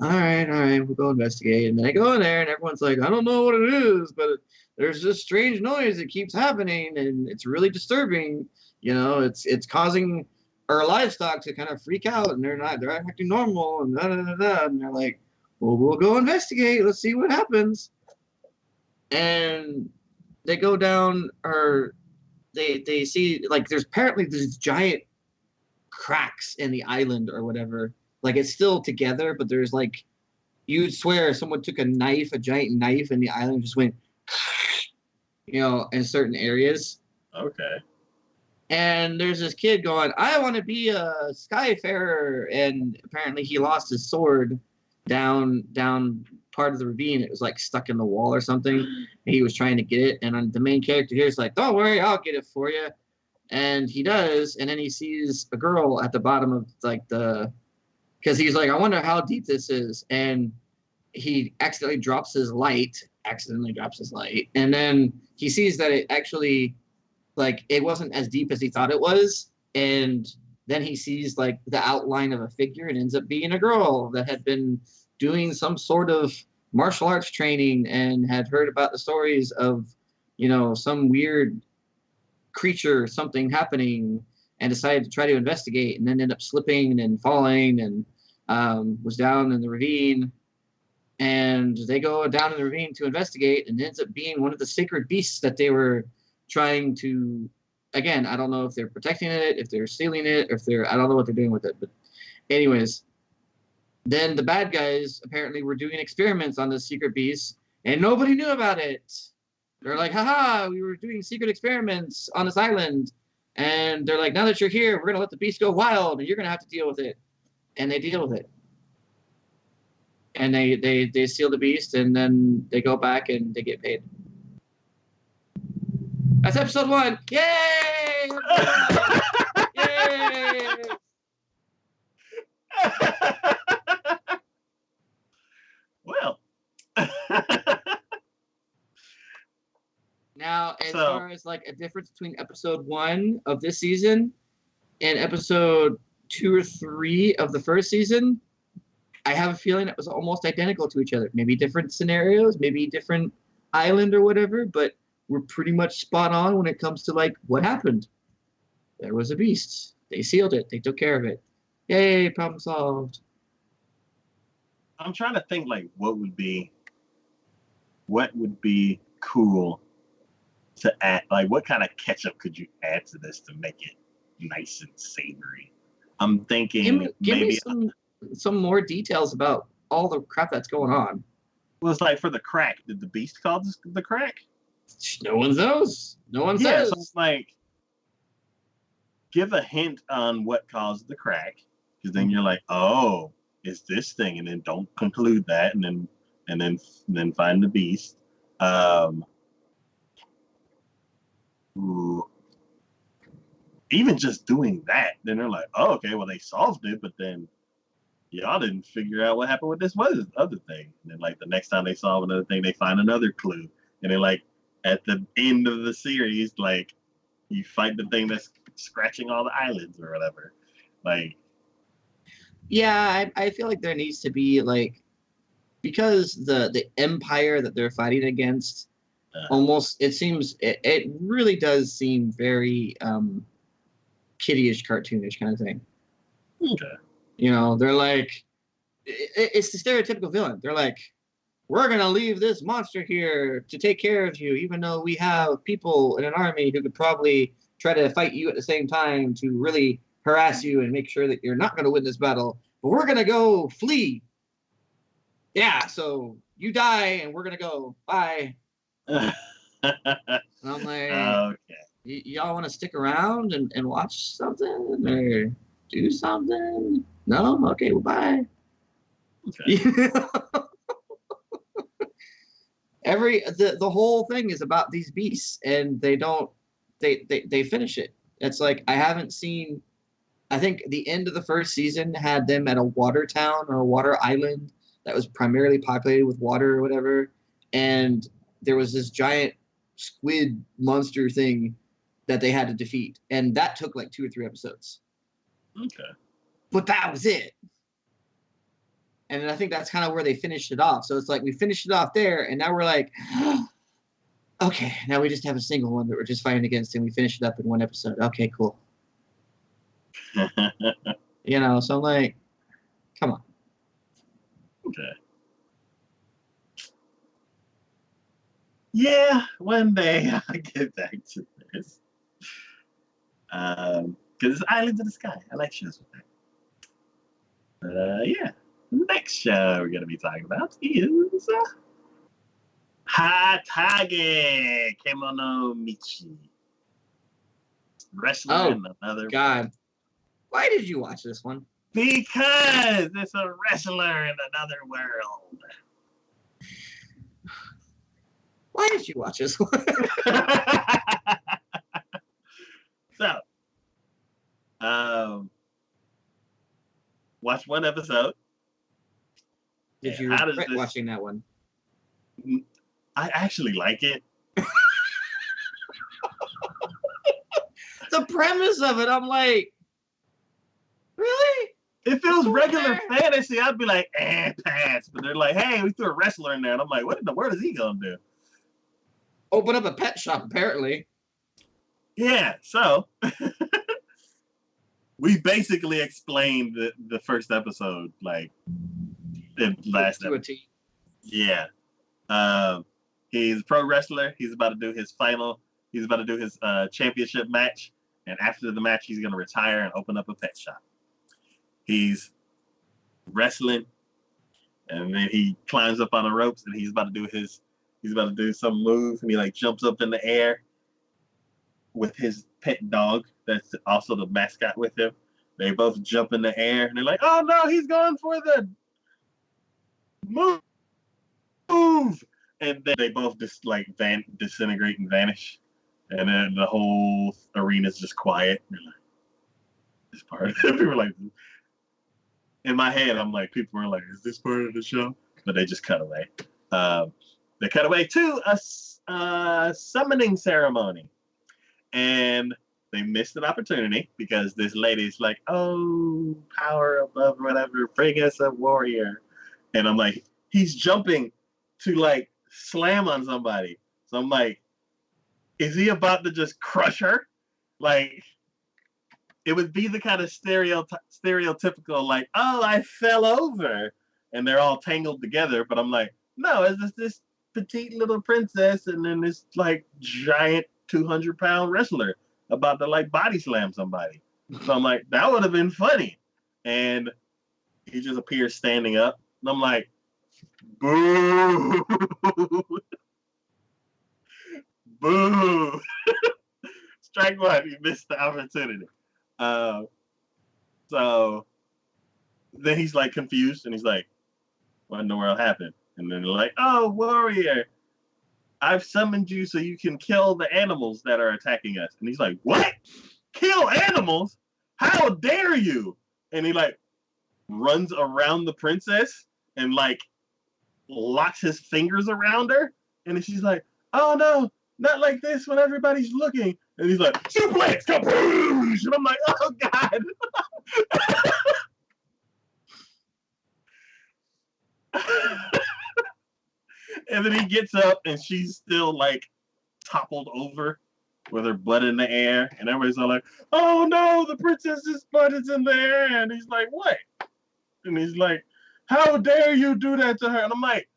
all right, we'll go investigate. And then I go in there, and everyone's like, I don't know what it is, but there's this strange noise that keeps happening, and it's really disturbing. It's causing our livestock to kind of freak out, and they're acting normal, and da da da da. And they're like, well, we'll go investigate. Let's see what happens. And they go down, or they see like there's apparently these giant cracks in the island or whatever. Like it's still together, but there's like you'd swear someone took a giant knife, and the island just went, in certain areas. Okay. And there's this kid going, I want to be a skyfarer, and apparently he lost his sword down part of the ravine. It was like stuck in the wall or something. And he was trying to get it, and the main character here is like, don't worry, I'll get it for you. And he does, and then he sees a girl at the bottom of like because he's like, I wonder how deep this is, and he accidentally drops his light, and then he sees that it actually, like, it wasn't as deep as he thought it was, and then he sees like the outline of a figure, and ends up being a girl that had been doing some sort of martial arts training and had heard about the stories of, some weird creature, something happening, and decided to try to investigate, and then ended up slipping and falling, and was down in the ravine. And they go down in the ravine to investigate, and it ends up being one of the sacred beasts that they were trying to, again, I don't know if they're protecting it, if they're stealing it, or I don't know what they're doing with it. But anyways, then the bad guys apparently were doing experiments on this secret beast, and nobody knew about it. They're like, haha, we were doing secret experiments on this island. And they're like, now that you're here, we're going to let the beast go wild, and you're going to have to deal with it. And they deal with it. And they steal the beast, and then they go back and they get paid. That's episode 1. Yay! Yay! Well. Now, as far as like a difference between episode 1 of this season and episode 2 or 3 of the first season, I have a feeling it was almost identical to each other. Maybe different scenarios, maybe different island or whatever, but we're pretty much spot on when it comes to like what happened. There was a beast. They sealed it. They took care of it. Yay, problem solved. I'm trying to think like what would be cool to add, like what kind of ketchup could you add to this to make it nice and savory? I'm thinking give maybe me some more details about all the crap that's going on. Well, it's like for the crack. Did the beast cause the crack? No one knows. No one Yeah, says. so it's like give a hint on what caused the crack, because then you're like, oh, it's this thing, and then don't conclude that, and then find the beast. Ooh. Even just doing that, then they're like, oh, okay, well, they solved it, but then y'all didn't figure out what happened with this other thing. And then, like, the next time they solve another thing, they find another clue. And then, like, at the end of the series, like, you fight the thing that's scratching all the islands or whatever. Like, yeah, I feel like there needs to be, like, because the empire that they're fighting against, almost, it really does seem very kiddie-ish, cartoonish kind of thing. okay. They're like, it's the stereotypical villain. They're like, we're going to leave this monster here to take care of you, even though we have people in an army who could probably try to fight you at the same time to really harass you and make sure that you're not going to win this battle. But we're going to go flee. Yeah, so you die and we're going to go. Bye. And I'm like, okay. Y'all want to stick around and watch something or do something? No? Okay, well, bye. Okay. The whole thing is about these beasts, and they finish it. It's like, I haven't seen, I think the end of the first season had them at a water town or a water island that was primarily populated with water or whatever, and there was this giant squid monster thing that they had to defeat, and that took like 2 or 3 episodes. Okay. But that was it. And I think that's kind of where they finished it off. So it's like we finished it off there, and now we're like, okay, now we just have a single one that we're just fighting against, and we finish it up in one episode. Okay, cool. You know, so I'm like, come on. Okay. Yeah, one day I'll get back to this. Because it's Islands in the Sky. I like shows with that. Yeah. The next show we're going to be talking about is Hatage Kemono Michi. Wrestler in another God. Why did you watch this one? Because it's a wrestler in another world. Why did you watch this one? So, watch one episode. Did you regret watching that one? I actually like it. The premise of it, I'm like, really? If it was regular fantasy, I'd be like, pass. But they're like, hey, we threw a wrestler in there. And I'm like, what in the world is he going to do? Open up a pet shop, apparently. Yeah, so we basically explained the first episode, like the last episode. Yeah. He's a pro wrestler. He's about to do his championship match. And after the match, he's going to retire and open up a pet shop. He's wrestling, and then he climbs up on the ropes, and he's about to do some move, and he like jumps up in the air with his pet dog that's also the mascot with him. They both jump in the air, and they're like, oh no, he's going for the move. And then they both just like disintegrate and vanish. And then the whole arena's just quiet. And like, this part, people were like, in my head, I'm like, people were like, is this part of the show? But they just cut away. They cut away to a summoning ceremony. And they missed an opportunity because this lady's like, oh, power above whatever, bring us a warrior. And I'm like, he's jumping to like slam on somebody. So I'm like, is he about to just crush her? Like, it would be the kind of stereotypical, like, oh, I fell over. And they're all tangled together. But I'm like, no, it's just this petite little princess and then this like giant 200-pound wrestler about to like body slam somebody. So I'm like, that would have been funny. And he just appears standing up. And I'm like, boo. Boo. Strike one. You missed the opportunity. So then he's like confused and he's like, what in the world happened? And then they're like, oh, warrior, I've summoned you so you can kill the animals that are attacking us. And he's like, what? Kill animals? How dare you? And he like runs around the princess and like locks his fingers around her. And then she's like, oh no, not like this when everybody's looking. And he's like, suplex, kaboosh! And I'm like, oh God. And then he gets up and she's still like toppled over with her butt in the air. And everybody's all like, oh no, the princess's butt is in the air. And he's like, what? And he's like, how dare you do that to her? And I'm like,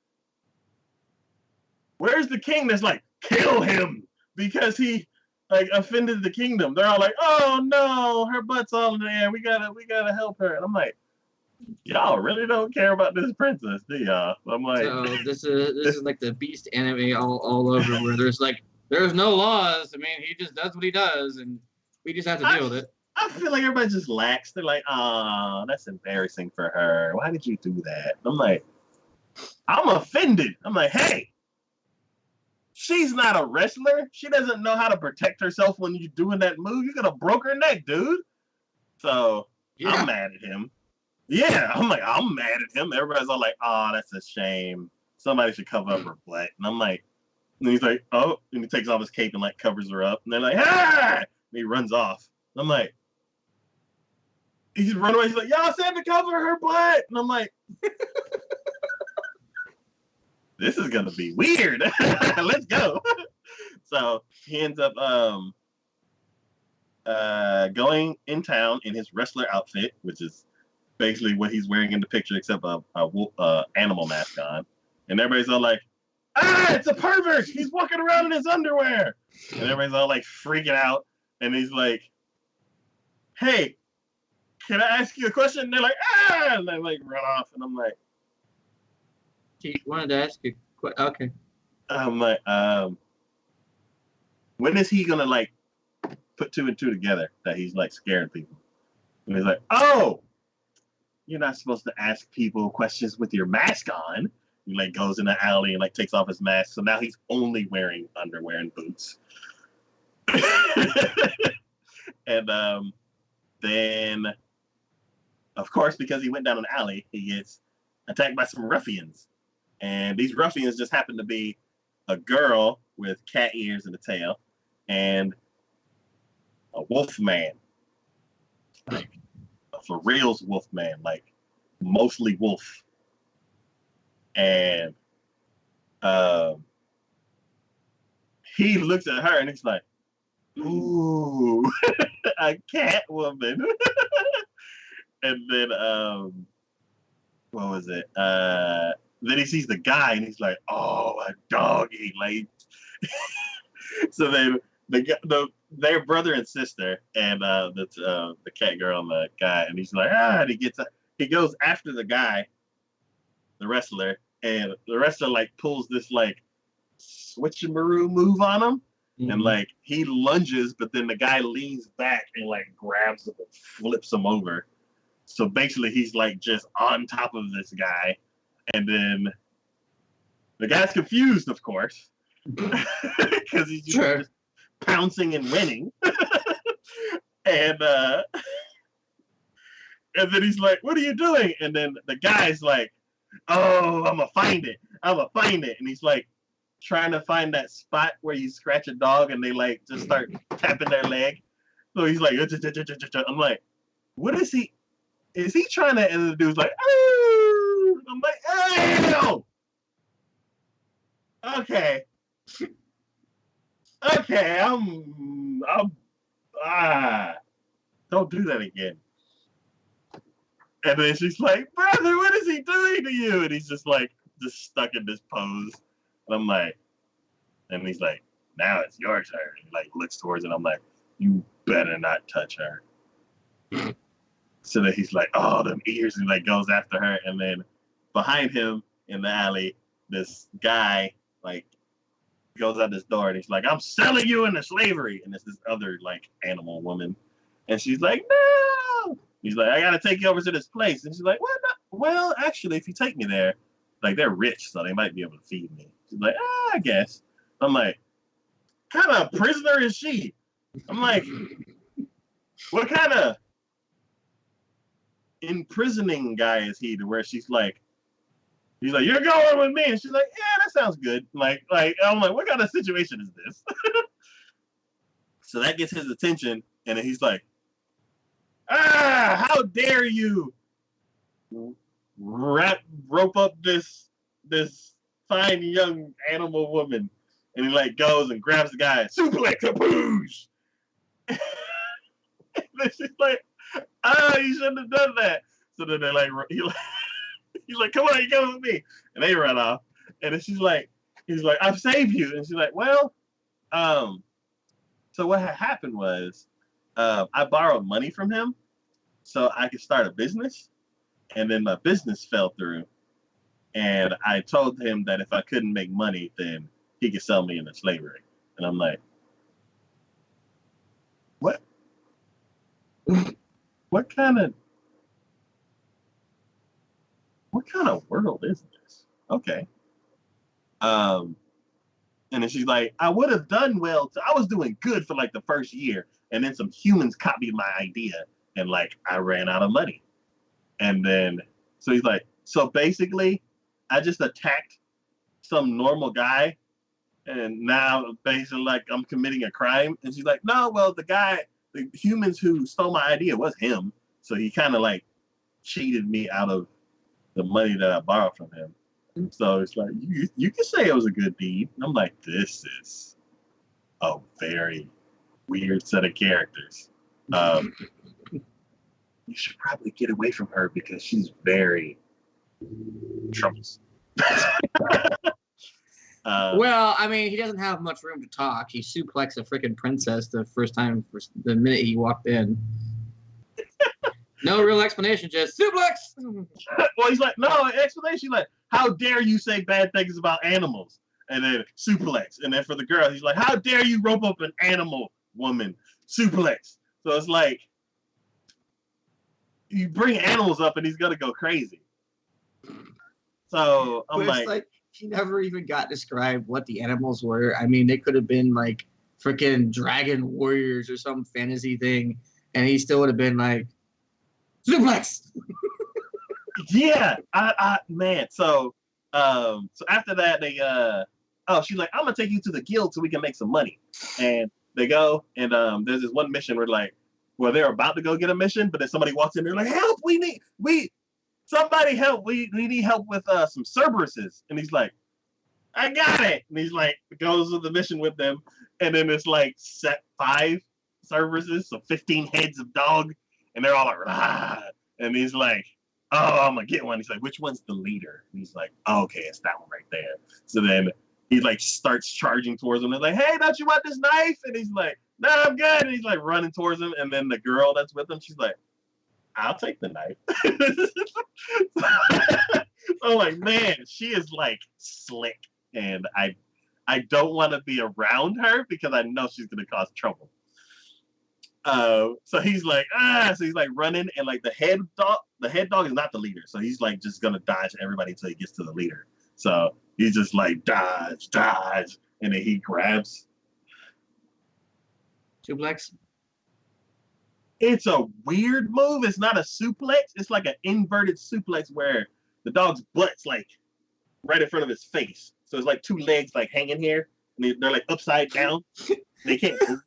where's the king that's like, kill him because he like offended the kingdom? They're all like, oh no, her butt's all in the air. We gotta help her. And I'm like, y'all really don't care about this princess, do y'all? I'm like, so this is like the Beast anime all over, where there's no laws. I mean, he just does what he does, and we just have to deal with it. I feel like everybody just lax. They're like, oh, that's embarrassing for her. Why did you do that? I'm like, I'm offended. I'm like, hey, she's not a wrestler. She doesn't know how to protect herself when you're doing that move. You could have broke her neck, dude. So yeah. I'm mad at him. Yeah, I'm like, I'm mad at him. Everybody's all like, oh, that's a shame. Somebody should cover up her butt. And I'm like, and he's like, oh, and he takes off his cape and like covers her up. And they're like, ah! And he runs off. And I'm like, He's running away. He's like, y'all said to cover her butt. And I'm like, this is going to be weird. Let's go. So he ends up going in town in his wrestler outfit, which is basically what he's wearing in the picture, except a animal mask on. And everybody's all like, it's a pervert. He's walking around in his underwear. And everybody's all like freaking out. And he's like, hey, can I ask you a question? And they're like, and they like run off. And I'm like, He wanted to ask you. Okay. I'm like, when is he gonna like put two and two together that he's like scaring people? And he's like, oh, you're not supposed to ask people questions with your mask on. He like goes in the alley and like takes off his mask. So now he's only wearing underwear and boots. And then, of course, because he went down an alley, he gets attacked by some ruffians. And these ruffians just happen to be a girl with cat ears and a tail and a wolf man. Like, for reals wolf man, like mostly wolf. And he looks at her and he's like, ooh, a cat woman. And then what was it? Then he sees the guy and he's like, oh, a doggy. Like so then their brother and sister and the cat girl and the guy, and he's like, and he goes after the guy, the wrestler, and the wrestler like pulls this like switcheroo move on him. Mm-hmm. And like he lunges, but then the guy leans back and like grabs him and flips him over. So basically he's like just on top of this guy. And then the guy's confused, of course, because he's just pouncing and winning. And then he's like, what are you doing? And then the guy's like, oh, I'm going to find it. And he's like trying to find that spot where you scratch a dog and they like just start tapping their leg. So he's like, I'm like, what is he? Is he trying to? And the dude's like, oh! I'm like, oh! Okay, I'm don't do that again. And then she's like, brother, what is he doing to you? And he's just stuck in this pose. And I'm like, and he's like, now it's your turn. He like looks towards it. I'm like, you better not touch her. So then he's like, oh, them ears, and like goes after her. And then behind him in the alley, this guy like goes out this door and he's like, I'm selling you into slavery. And it's this other like animal woman. And she's like, no. He's like, I gotta take you over to this place. And she's like, what? Well, actually, if you take me there, like they're rich, so they might be able to feed me. She's like, I guess. I'm like, what kind of prisoner is she? I'm like, what kind of imprisoning guy is he to where he's like, you're going with me. And she's like, yeah, that sounds good. Like I'm like, what kind of situation is this? So that gets his attention. And then he's like, how dare you rope up this fine young animal woman. And he like goes and grabs the guy, suplex kapoosh. And then she's like, you shouldn't have done that. So then they're like, he's like, come on, you come with me. And they run off. And then he's like, I've saved you. And she's like, well, so what had happened was I borrowed money from him so I could start a business. And then my business fell through. And I told him that if I couldn't make money, then he could sell me into slavery. And I'm like, what? What kind of world is this? Okay. And then she's like, I would have done well. I was doing good for like the first year. And then some humans copied my idea. And like, I ran out of money. And then, so he's like, so basically, I just attacked some normal guy. And now basically like I'm committing a crime. And she's like, no, well, the humans who stole my idea was him. So he kind of like cheated me out of the money that I borrowed from him. So it's like, you can say it was a good deed. And I'm like, this is a very weird set of characters. You should probably get away from her because she's very troublesome. Well, I mean, he doesn't have much room to talk. He suplexed a freaking princess the first time, the minute he walked in. No real explanation, just suplex. Well, he's like, no explanation. Like, how dare you say bad things about animals? And then suplex. And then for the girl, he's like, how dare you rope up an animal woman? Suplex. So it's like, you bring animals up and he's gonna go crazy. So I'm like, he never even got described what the animals were. I mean, they could have been like freaking dragon warriors or some fantasy thing, and he still would have been like suplex. yeah, man. So after that, they she's like, I'm gonna take you to the guild so we can make some money. And they go, and there's this one mission where they're about to go get a mission, but then somebody walks in, they're like, help, somebody help, we need help with some Cerberuses. And he's like, I got it. And he's like, goes to the mission with them, and then it's like set 5 Cerberuses, so 15 heads of dog, and they're all like, rah. And he's like, oh, I'm gonna get one. He's like, which one's the leader? And he's like, oh, okay, it's that one right there. So then he like starts charging towards him. They're like, hey, don't you want this knife? And he's like, no, I'm good. And he's like running towards him. And then the girl that's with him, she's like, I'll take the knife. So I'm like, man, she is like slick. And I don't want to be around her because I know she's gonna cause trouble. So he's like, so he's like running, and like the head dog is not the leader. So he's like just gonna dodge everybody until he gets to the leader. So he's just like dodge, and then he grabs. Suplex. It's a weird move. It's not a suplex. It's like an inverted suplex where the dog's butt's like right in front of his face. So it's like 2 legs like hanging here, and they're like upside down. They can't move.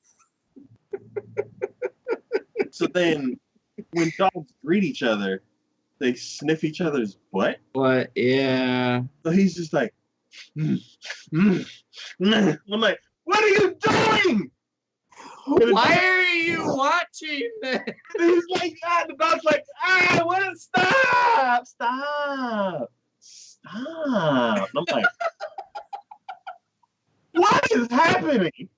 So then when dogs greet each other, they sniff each other's butt. But yeah. So he's just like, I'm like, what are you doing? Why are you watching this? He's like, the dog's like, what? Stop. And I'm like, what is happening?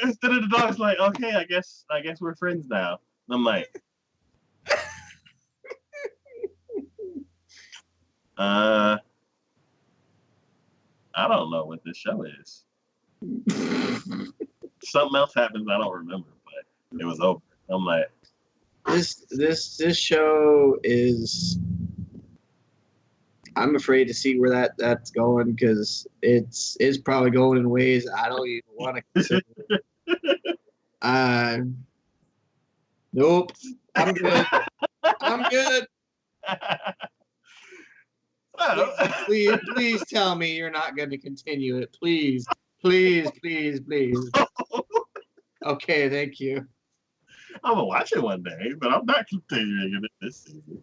Instead of the dog's like, okay, I guess we're friends now. And I'm like, I don't know what this show is. Something else happens I don't remember, but it was over. I'm like, this show is. I'm afraid to see where that's going because it's probably going in ways I don't even want to consider. Nope. I'm good. Please tell me you're not going to continue it. Please. Okay, thank you. I'm gonna watch it one day, but I'm not continuing it this season.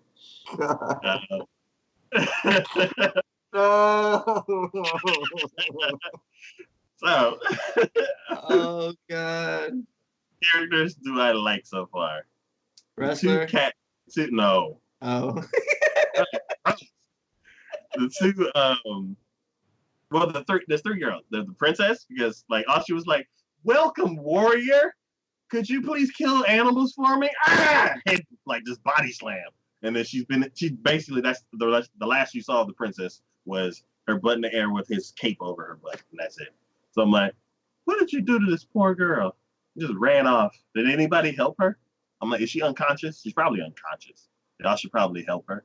So, oh god, characters do I like so far? Wrestler? No. Oh. The 2 well, there's 3 girls. There's the princess, because like all she was like, welcome, warrior. Could you please kill animals for me? Head like just body slam. And then she basically, that's the last you saw of the princess was her butt in the air with his cape over her butt, and that's it. So I'm like, what did you do to this poor girl? She just ran off. Did anybody help her? I'm like, is she unconscious? She's probably unconscious. Y'all should probably help her.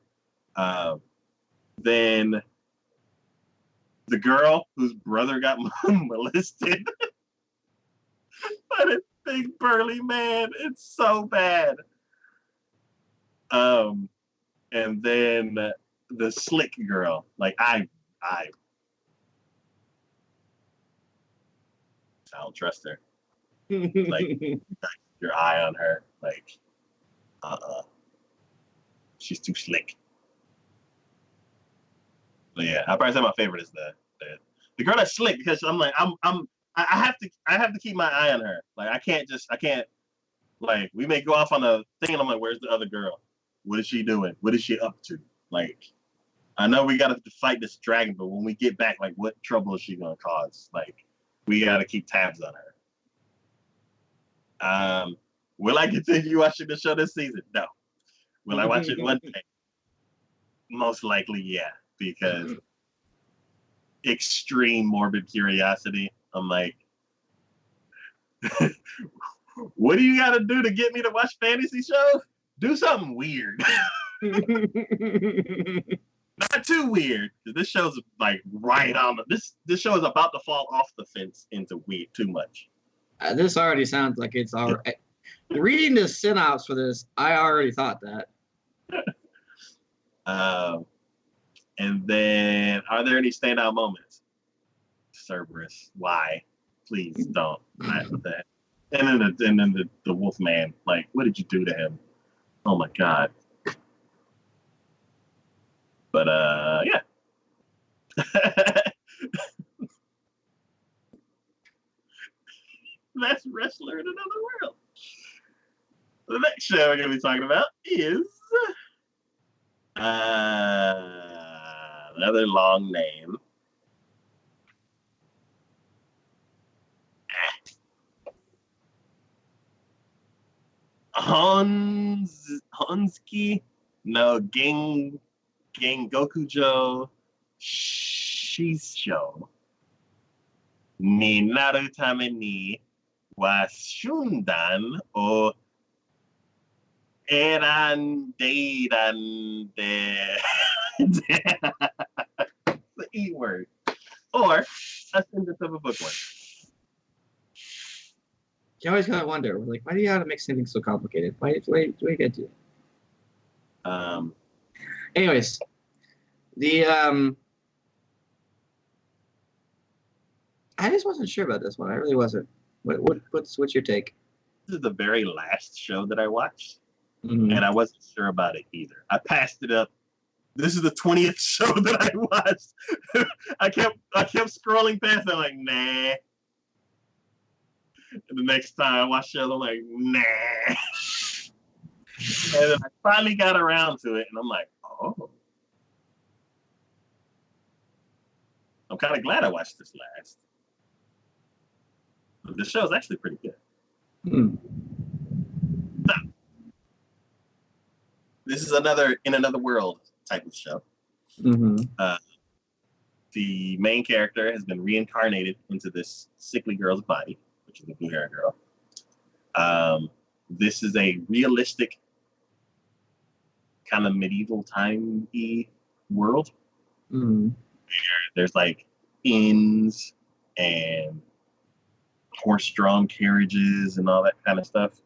Then the girl whose brother got molested by this big burly man. It's so bad. And then the slick girl. Like I don't trust her. Like your eye on her. Like She's too slick. But yeah, I probably say my favorite is the girl that's slick because I'm like I have to keep my eye on her. Like I can't like we may go off on a thing and I'm like, where's the other girl? What is she doing? What is she up to? Like I know we gotta fight this dragon, but when we get back, like what trouble is she gonna cause? Like we gotta keep tabs on her. Will I continue watching the show this season? No. Will I watch it one day? Most likely, yeah, because extreme morbid curiosity. I'm like, what do you got to do to get me to watch fantasy shows? Do something weird. Not too weird. This show's like right on this show is about to fall off the fence into weird too much. This already sounds like it's all right. Reading the synopsis for this, I already thought that. And then, are there any standout moments? Cerberus, why? Please don't. That. And then the Wolf Man, like, what did you do to him? Oh my God. But yeah. That's Wrestler in Another World. The next show we're gonna be talking about is another long name. Honski no Gengokujo Shisho ni naru tame ni wa shundan o eran deiran de the E word or a sentence of a bookworm. You always gotta wonder, like, why do you gotta make something so complicated? Why do you get to? Anyways, the I just wasn't sure about this one. I really wasn't. What's your take? This is the very last show that I watched, Mm-hmm. and I wasn't sure about it either. I passed it up. This is the 20th show that I watched. I kept scrolling past. I'm like, nah. And the next time I watch shows, I'm like, nah. And then I finally got around to it, and I'm like, oh. I'm kind of glad I watched this last. But the show's actually pretty good. So, this is another In Another World type of show. Mm-hmm. The main character has been reincarnated into this sickly girl's body, which is a blue-haired girl. This is a realistic kind of medieval time-y world. Mm-hmm. There's like inns and horse-drawn carriages and all that kind of stuff.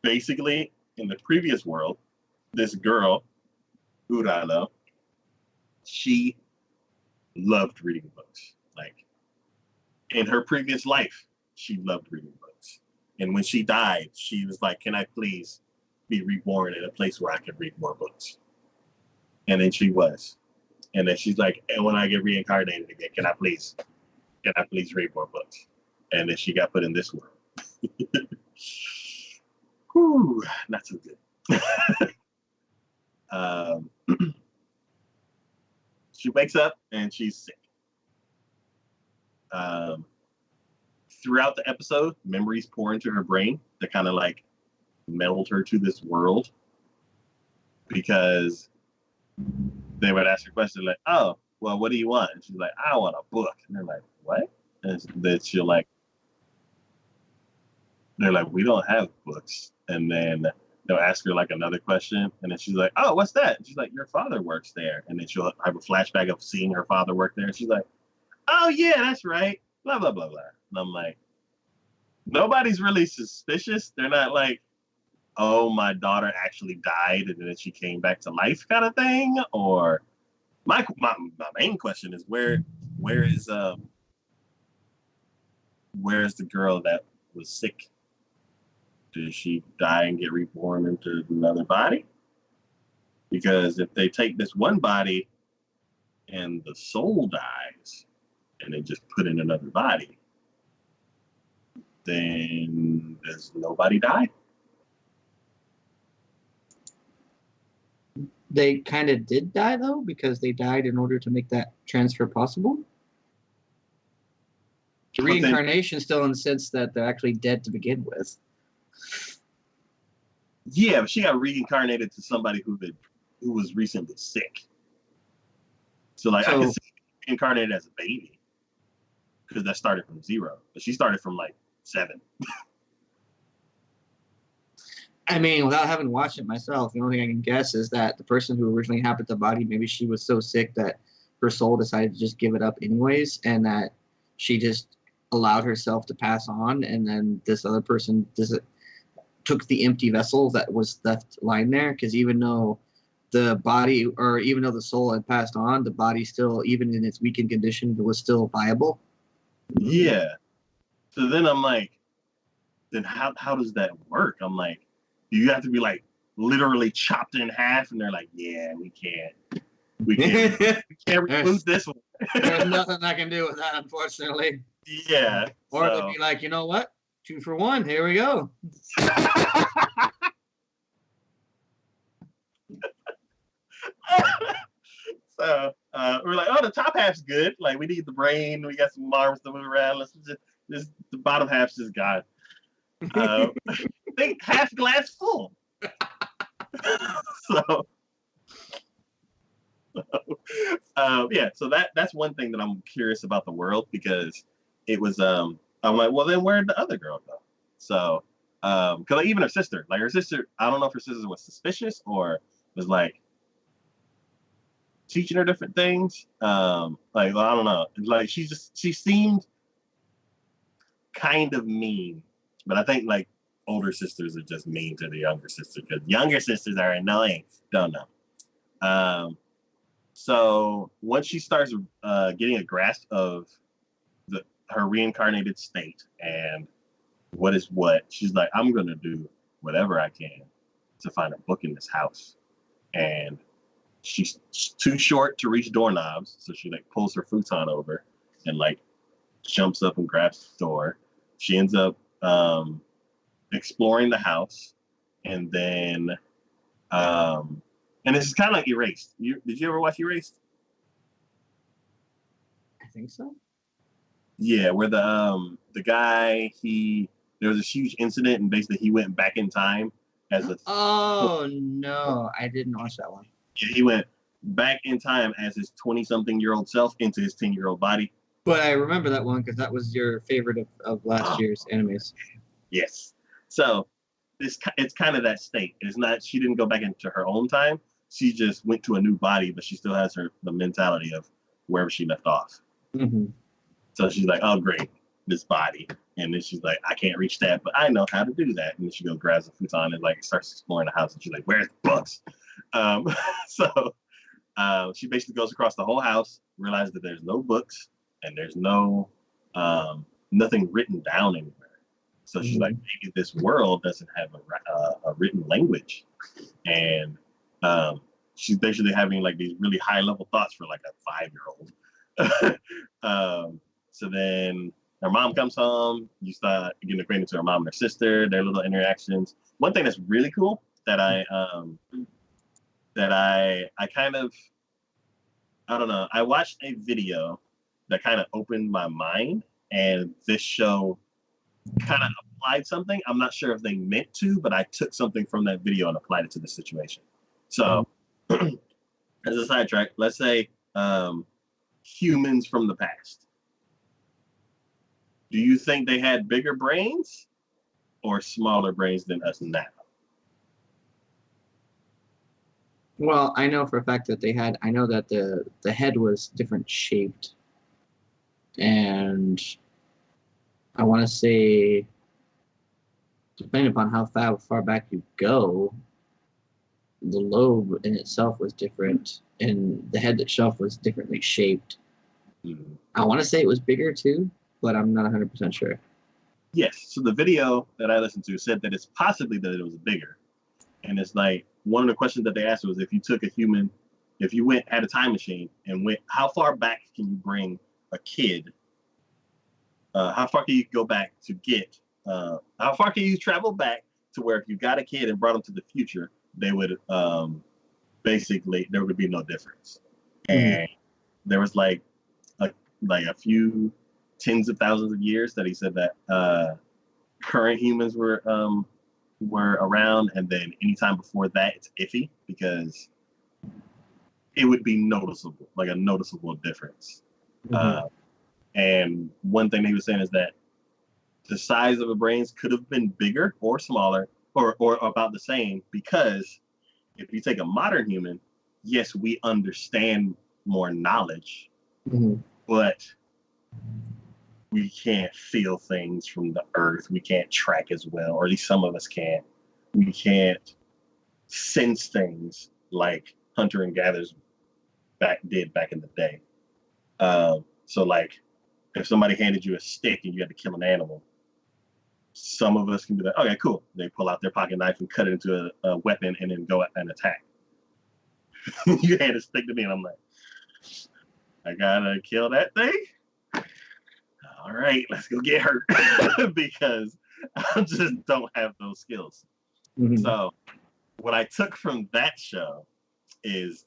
Basically, in the previous world, this girl, Urano, she loved reading books. Like, in her previous life, she loved reading books. And when she died, she was like, can I please be reborn in a place where I can read more books? And then she was. And then she's like, and when I get reincarnated again, can I please read more books? And then she got put in this world. Whew, not so good. She wakes up and she's sick. Throughout the episode, memories pour into her brain that kind of like meld her to this world, because they would ask her questions like, oh, well, what do you want? And she's like, I want a book. And they're like, what? And then they're like, we don't have books. And then they'll ask her like another question. And then she's like, oh, what's that? And she's like, your father works there. And then she'll have a flashback of seeing her father work there. And she's like, oh, yeah, that's right. Blah, blah, blah, blah. And I'm like, nobody's really suspicious. They're not like, oh, my daughter actually died and then she came back to life kind of thing. Or my main question is where is the girl that was sick Does she die and get reborn into another body? Because if they take this one body and the soul dies and they just put in another body, then does nobody die? They kind of did die, though, because they died in order to make that transfer possible. Reincarnation still in the sense that they're actually dead to begin with. Yeah, but she got reincarnated to somebody who was recently sick. So I can see reincarnated as a baby because that started from 0, but she started from like 7. I mean, without having watched it myself, the only thing I can guess is that the person who originally inhabited the body, maybe she was so sick that her soul decided to just give it up anyways, and that she just allowed herself to pass on, and then this other person took the empty vessel that was left lying there, because even though the body, or even though the soul had passed on, the body still, even in its weakened condition, was still viable. Yeah. So then I'm like, then how does that work? I'm like, you have to be like literally chopped in half, and they're like, yeah, we can't remove this one. There's nothing I can do with that, unfortunately. Yeah. Or they'd be like, you know what? 2 for 1. Here we go. So we're like, oh, the top half's good. Like, we need the brain. We got some arms to move around. Let's just the bottom half's just gone. Think half glass full. Yeah. So that's one thing that I'm curious about the world, because it was I'm like, well, then where'd the other girl go? So because like, even her sister, I don't know if her sister was suspicious or was like teaching her different things. Like, well, I don't know. Like, she seemed kind of mean, but I think like older sisters are just mean to the younger sister because younger sisters are annoying. Don't know. So once she starts getting a grasp of her reincarnated state and what is what, she's like, I'm gonna do whatever I can to find a book in this house. And she's too short to reach doorknobs, so she like pulls her futon over and like jumps up and grabs the door. She ends up exploring the house, and then and it's kind of like Erased. Did you ever watch Erased? I think so. Yeah, where the guy, there was a huge incident, and basically he went back in time as a. Oh no, I didn't watch that one. Yeah, he went back in time as his 20-something-year-old self into his 10-year-old body. But I remember that one because that was your favorite of last year's animes. Yes. So it's kind of that state. It's not. She didn't go back into her own time. She just went to a new body, but she still has the mentality of wherever she left off. Mm-hmm. So she's like, "Oh, great, this body," and then she's like, "I can't reach that, but I know how to do that." And then she goes, grabs a futon, and like starts exploring the house. And she's like, "Where's the books?" So she basically goes across the whole house, realizes that there's no books and there's no nothing written down anywhere. So she's like, maybe this world doesn't have a written language, and she's basically having like these really high level thoughts for like a 5-year-old. So then her mom comes home. You start getting acquainted to her mom and her sister, their little interactions. One thing that's really cool that I kind of, I don't know, I watched a video that kind of opened my mind, and this show kind of applied something. I'm not sure if they meant to, but I took something from that video and applied it to the situation. So as a sidetrack, let's say humans from the past. Do you think they had bigger brains or smaller brains than us now? Well, I know for a fact that I know that the head was different shaped. And I want to say, depending upon how far back you go, the lobe in itself was different, and the head itself was differently shaped. I want to say it was bigger too, but I'm not 100% sure. Yes. So the video that I listened to said that it's possibly that it was bigger. And it's like one of the questions that they asked was if you took a human, if you went at a time machine and went, how far back can you bring a kid? How far can you go back to get? How far can you travel back to where if you got a kid and brought them to the future, they would basically there would be no difference. And there was like a few tens of thousands of years that he said that current humans were around, and then anytime before that it's iffy because it would be noticeable, like a noticeable difference. And one thing they were saying is that the size of the brains could have been bigger or smaller or about the same, because if you take a modern human, yes, we understand more knowledge, but we can't feel things from the earth. We can't track as well, or at least some of us can't. We can't sense things like hunter and gatherers did back in the day. So like if somebody handed you a stick and you had to kill an animal, some of us can be like, okay, cool. They pull out their pocket knife and cut it into a weapon and then go and attack. You hand a stick to me and I'm like, I gotta kill that thing? All right, let's go get hurt. Because I just don't have those skills. So what I took from that show is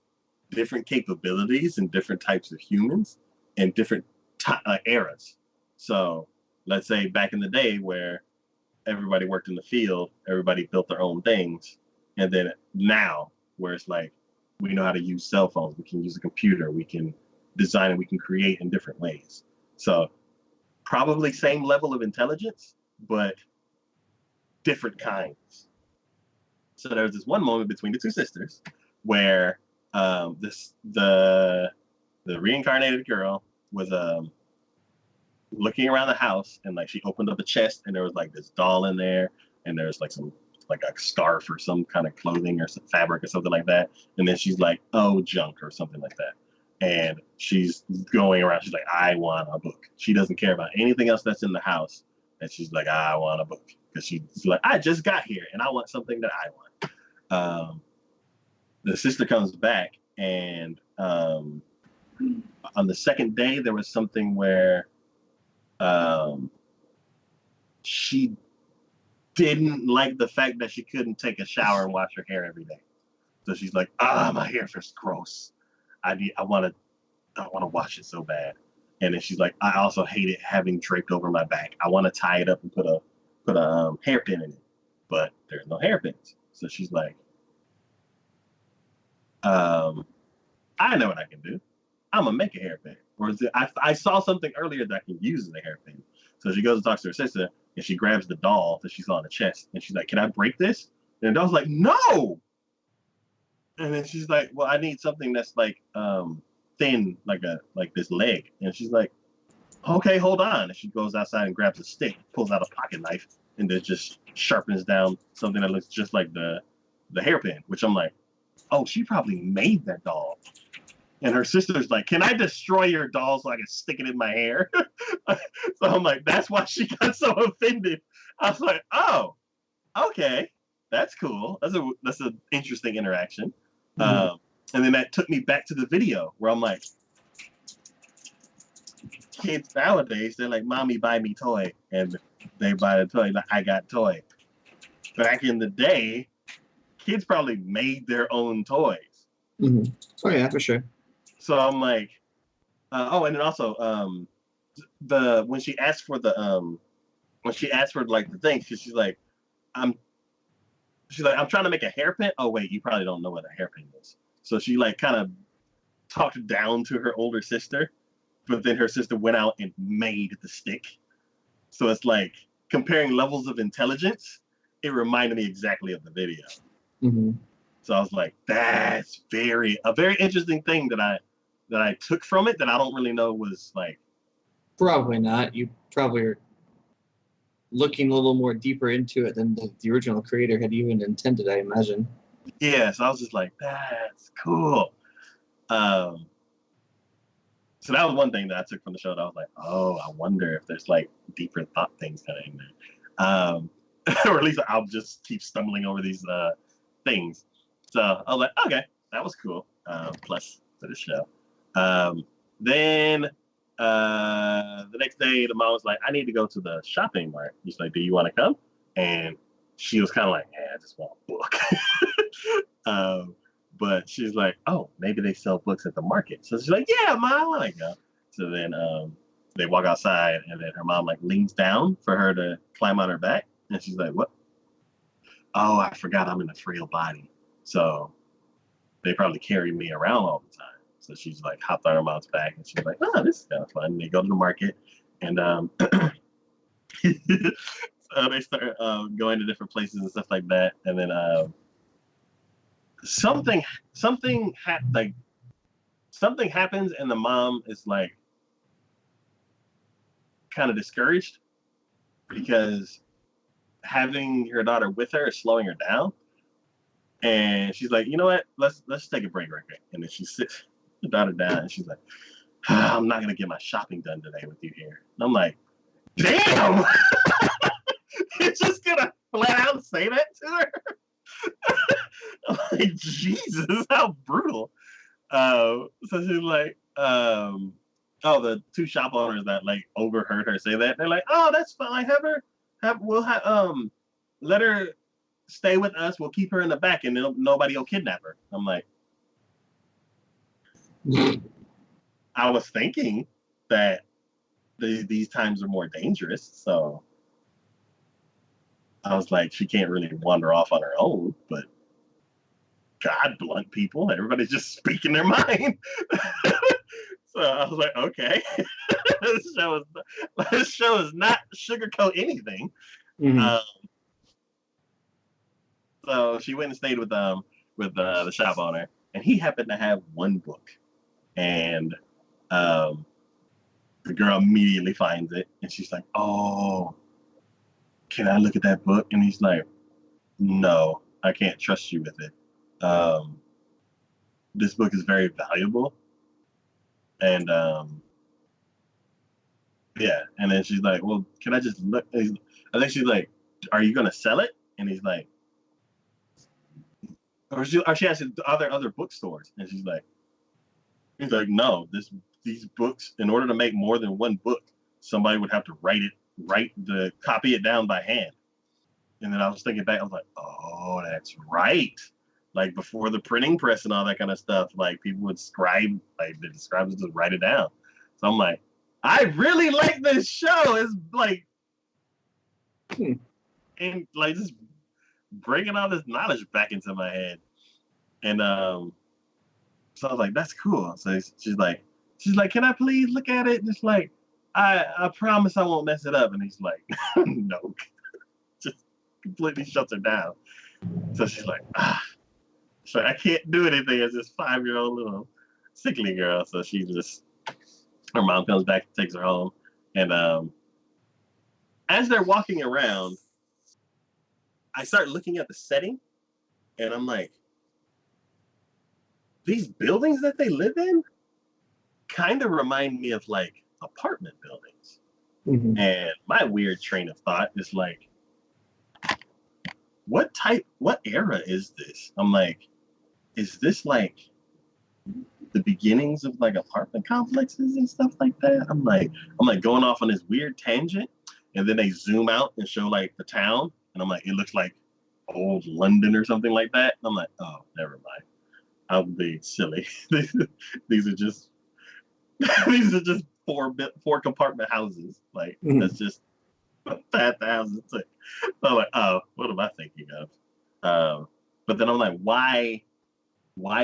different capabilities and different types of humans and different eras. So let's say back in the day where everybody worked in the field, everybody built their own things. And then now where it's like, we know how to use cell phones, we can use a computer, we can design and we can create in different ways. So probably same level of intelligence, but different kinds. So there was this one moment between the two sisters where the reincarnated girl was looking around the house, and like she opened up a chest and there was like this doll in there, and there's like some like a scarf or some kind of clothing or some fabric or something like that, and then she's like, oh, junk or something like that, and she's going around, she's like, I want a book. She doesn't care about anything else that's in the house, and she's like, I want a book, because she's like, I just got here and I want something that I want. The sister comes back, and on the second day there was something where she didn't like the fact that she couldn't take a shower and wash her hair every day. So she's like, my hair feels gross. I want to wash it so bad. And then she's like, I also hate it having draped over my back. I want to tie it up and put a hairpin in it, but there's no hairpins. So she's like, I know what I can do. I'm gonna make a hairpin. Or is it, I saw something earlier that I can use as a hairpin. So she goes and talks to her sister, and she grabs the doll that she saw on the chest, and she's like, can I break this? And the doll's like, no. And then she's like, well, I need something that's like thin, like this leg. And she's like, okay, hold on. And she goes outside and grabs a stick, pulls out a pocket knife, and then just sharpens down something that looks just like the hairpin, which I'm like, oh, she probably made that doll. And her sister's like, can I destroy your doll so I can stick it in my hair? So I'm like, that's why she got so offended. I was like, oh, okay, that's cool. That's an interesting interaction. And then that took me back to the video where I'm like, kids nowadays, they're like, mommy, buy me toy. And they buy the toy, like, I got toy. Back in the day, kids probably made their own toys. Oh yeah, for sure. So I'm like, and then also when she asked for the like the thing, she's like, I'm trying to make a hairpin. Oh wait, you probably don't know what a hairpin is. So she like kind of talked down to her older sister, but then her sister went out and made the stick. So it's like comparing levels of intelligence. It reminded me exactly of the video. So I was like, that's a very interesting thing that I took from it that I don't really know was like. Probably not. You probably are looking a little more deeper into it than the original creator had even intended, I imagine. Yeah, so I was just like, that's cool. So that was one thing that I took from the show. That I was like, oh, I wonder if there's like deeper thought things kind of in there, or at least I'll just keep stumbling over these things. So I was like, okay, that was cool. Plus to the show. Then the next day, the mom was like, I need to go to the shopping mart. He's like, do you want to come? And she was kind of like, I just want a book. But she's like, oh, maybe they sell books at the market. So she's like, yeah, mom, I want to go. So then they walk outside, and then her mom like leans down for her to climb on her back. And she's like, what? Oh, I forgot I'm in a frail body. So they probably carry me around all the time. So she's like hopped on her mom's back, and she's like, oh, this is kind of fun. And they go to the market, and so they start going to different places and stuff like that. And then something happens, and the mom is like kind of discouraged because having her daughter with her is slowing her down. And she's like, you know what? Let's take a break right quick. And then she sits the daughter down, and she's like, I'm not gonna get my shopping done today with you here. And I'm like, damn, you're just gonna flat out say that to her? I'm like, Jesus, how brutal. So she's like, oh, the two shop owners that like overheard her say that, they're like, oh, that's fine. Let her stay with us. We'll keep her in the back, and nobody will kidnap her. I'm like, I was thinking that these times are more dangerous, so I was like, she can't really wander off on her own, but God, blunt people, everybody's just speaking their mind. So I was like, okay, this show is not sugarcoat anything. Mm-hmm. So she went and stayed with the shop owner, and he happened to have one book, and the girl immediately finds it, and she's like, oh, can I look at that book? And he's like, no, I can't trust you with it. This book is very valuable. And yeah, and then she's like, well, can I just look? I think she's like, are you gonna sell it? And he's like, or she asked other bookstores, and he's like, no, these books, in order to make more than one book, somebody would have to copy it down by hand. And then I was thinking back, I was like, oh, that's right. Like before the printing press and all that kind of stuff, like people would scribe, like the scribes would just write it down. So I'm like, I really like this show. It's like, and like just bringing all this knowledge back into my head. And so I was like, that's cool. So she's like, can I please look at it? Just like, I promise I won't mess it up. And he's like, no, just completely shuts her down. So she's like, so I can't do anything as this 5-year-old little sickly girl. So her mom comes back and takes her home. And as they're walking around, I start looking at the setting, and I'm like, these buildings that they live in kind of remind me of like apartment buildings. Mm-hmm. And my weird train of thought is like, what era is this? I'm like, is this like the beginnings of like apartment complexes and stuff like that? I'm like going off on this weird tangent, and then they zoom out and show like the town, and I'm like, it looks like old London or something like that. And I'm like, oh, never mind. I'm being silly. These are just four compartment houses. Like that's just that the houses took. So I'm like, oh, what am I thinking of? But then I'm like, why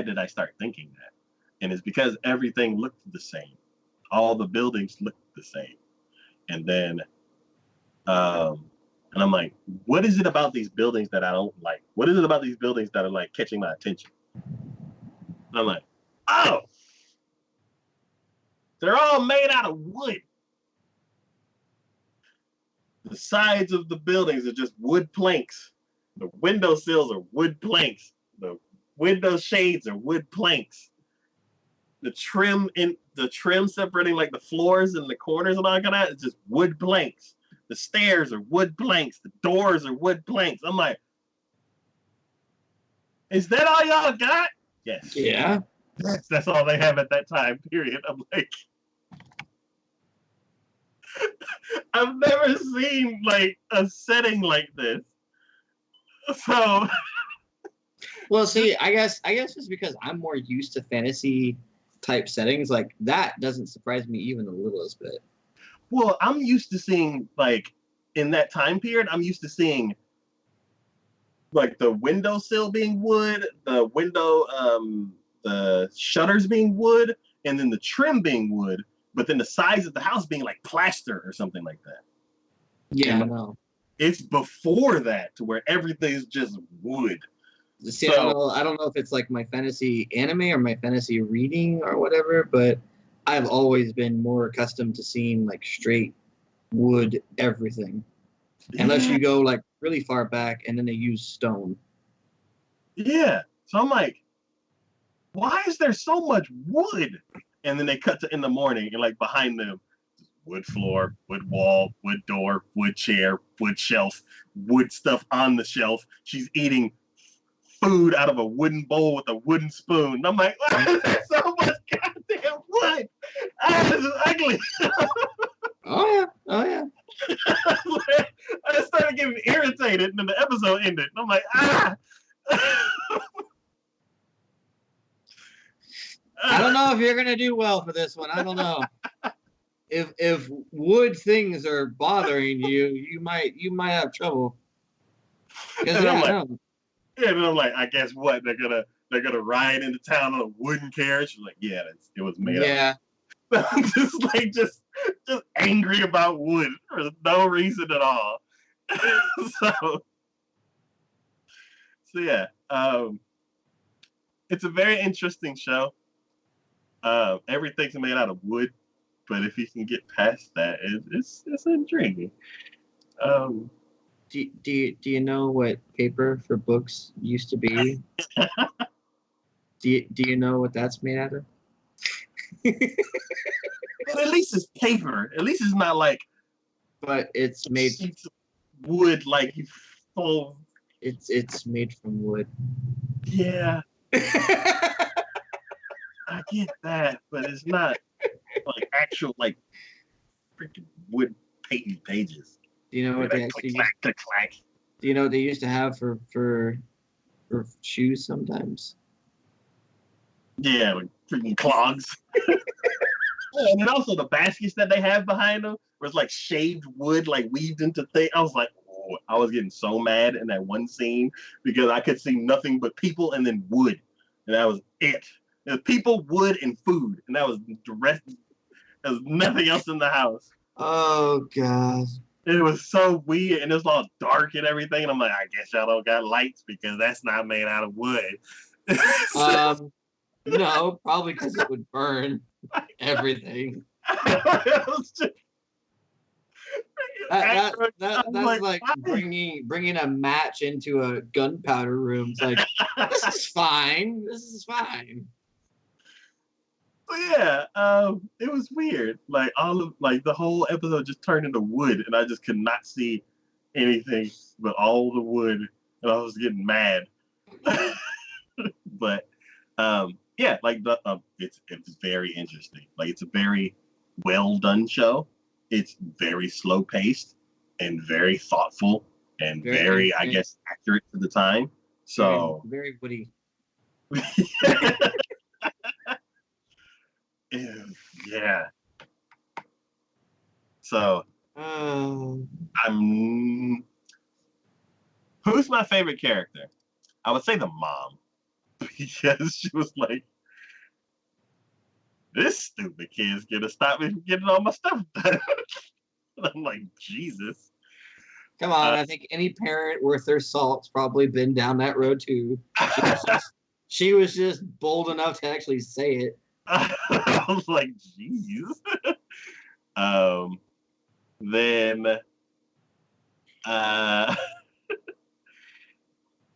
did I start thinking that? And it's because everything looked the same. All the buildings looked the same. And then and I'm like, what is it about these buildings that I don't like? What is it about these buildings that are like catching my attention? And I'm like, oh, they're all made out of wood. The sides of the buildings are just wood planks. The window sills are wood planks. The window shades are wood planks. the trim separating like the floors and the corners and all that. It's just wood planks. The stairs are wood planks. The doors are wood planks. I'm like, is that all y'all got? Yes. Yeah. Yes, that's all they have at that time. Period. I'm like, I've never seen like a setting like this. So. Well, see, I guess it's because I'm more used to fantasy type settings. Like that doesn't surprise me even the littlest bit. Well, I'm used to seeing like in that time period, I'm used to seeing like the windowsill being wood, the shutters being wood, and then the trim being wood, but then the sides of the house being like plaster or something like that. Yeah, no. It's before that to where everything's just wood. See, I don't know if it's like my fantasy anime or my fantasy reading or whatever, but I've always been more accustomed to seeing like straight wood everything. Unless you go like really far back and then they use stone. Yeah. So I'm like, why is there so much wood? And then they cut to in the morning and like behind them, wood floor, wood wall, wood door, wood chair, wood shelf, wood stuff on the shelf. She's eating food out of a wooden bowl with a wooden spoon. And I'm like, why is there so much goddamn wood? This is ugly. Oh yeah. I started getting irritated, and then the episode ended. And I'm like, I don't know if you're gonna do well for this one. I don't know. If wood things are bothering you, you might have trouble. And then I'm like, I guess what they're gonna ride into town on a wooden carriage. She's like, yeah, it was made up. I'm just angry about wood for no reason at all. so yeah, it's a very interesting show. Everything's made out of wood, but if you can get past that, it's intriguing. Do you know what paper for books used to be? Do you know what that's made out of? But at least it's paper. At least it's not like. But it's made wood, like you full. It's made from wood. Yeah. I get that, but it's not like actual like freaking wood patent pages. Do you know what they actually clack. Do you know what they used to have for shoes sometimes? Yeah, like freaking clogs. And then also the baskets that they have behind them was like shaved wood, like weaved into things. I was like, oh, I was getting so mad in that one scene because I could see nothing but people and then wood, and that was it. It was people, wood, and food, and that was the rest. There was nothing else in the house. Oh god. It was so weird, and it was all dark and everything. And I'm like, I guess y'all don't got lights because that's not made out of wood. No, probably because it would burn everything. That's like bringing a match into a gunpowder room. It's like, this is fine. This is fine. But yeah, it was weird. Like the whole episode just turned into wood, and I just could not see anything but all the wood, and I was getting mad. But yeah, like it's very interesting. Like it's a very well done show. It's very slow paced and very thoughtful and very I guess accurate for the time. So very woody. Yeah. So who's my favorite character? I would say the mom. Because she was like, this stupid kid's gonna stop me from getting all my stuff done. And I'm like, Jesus. Come on, I think any parent worth their salt's probably been down that road too. She was just bold enough to actually say it. I was like, jeez. Then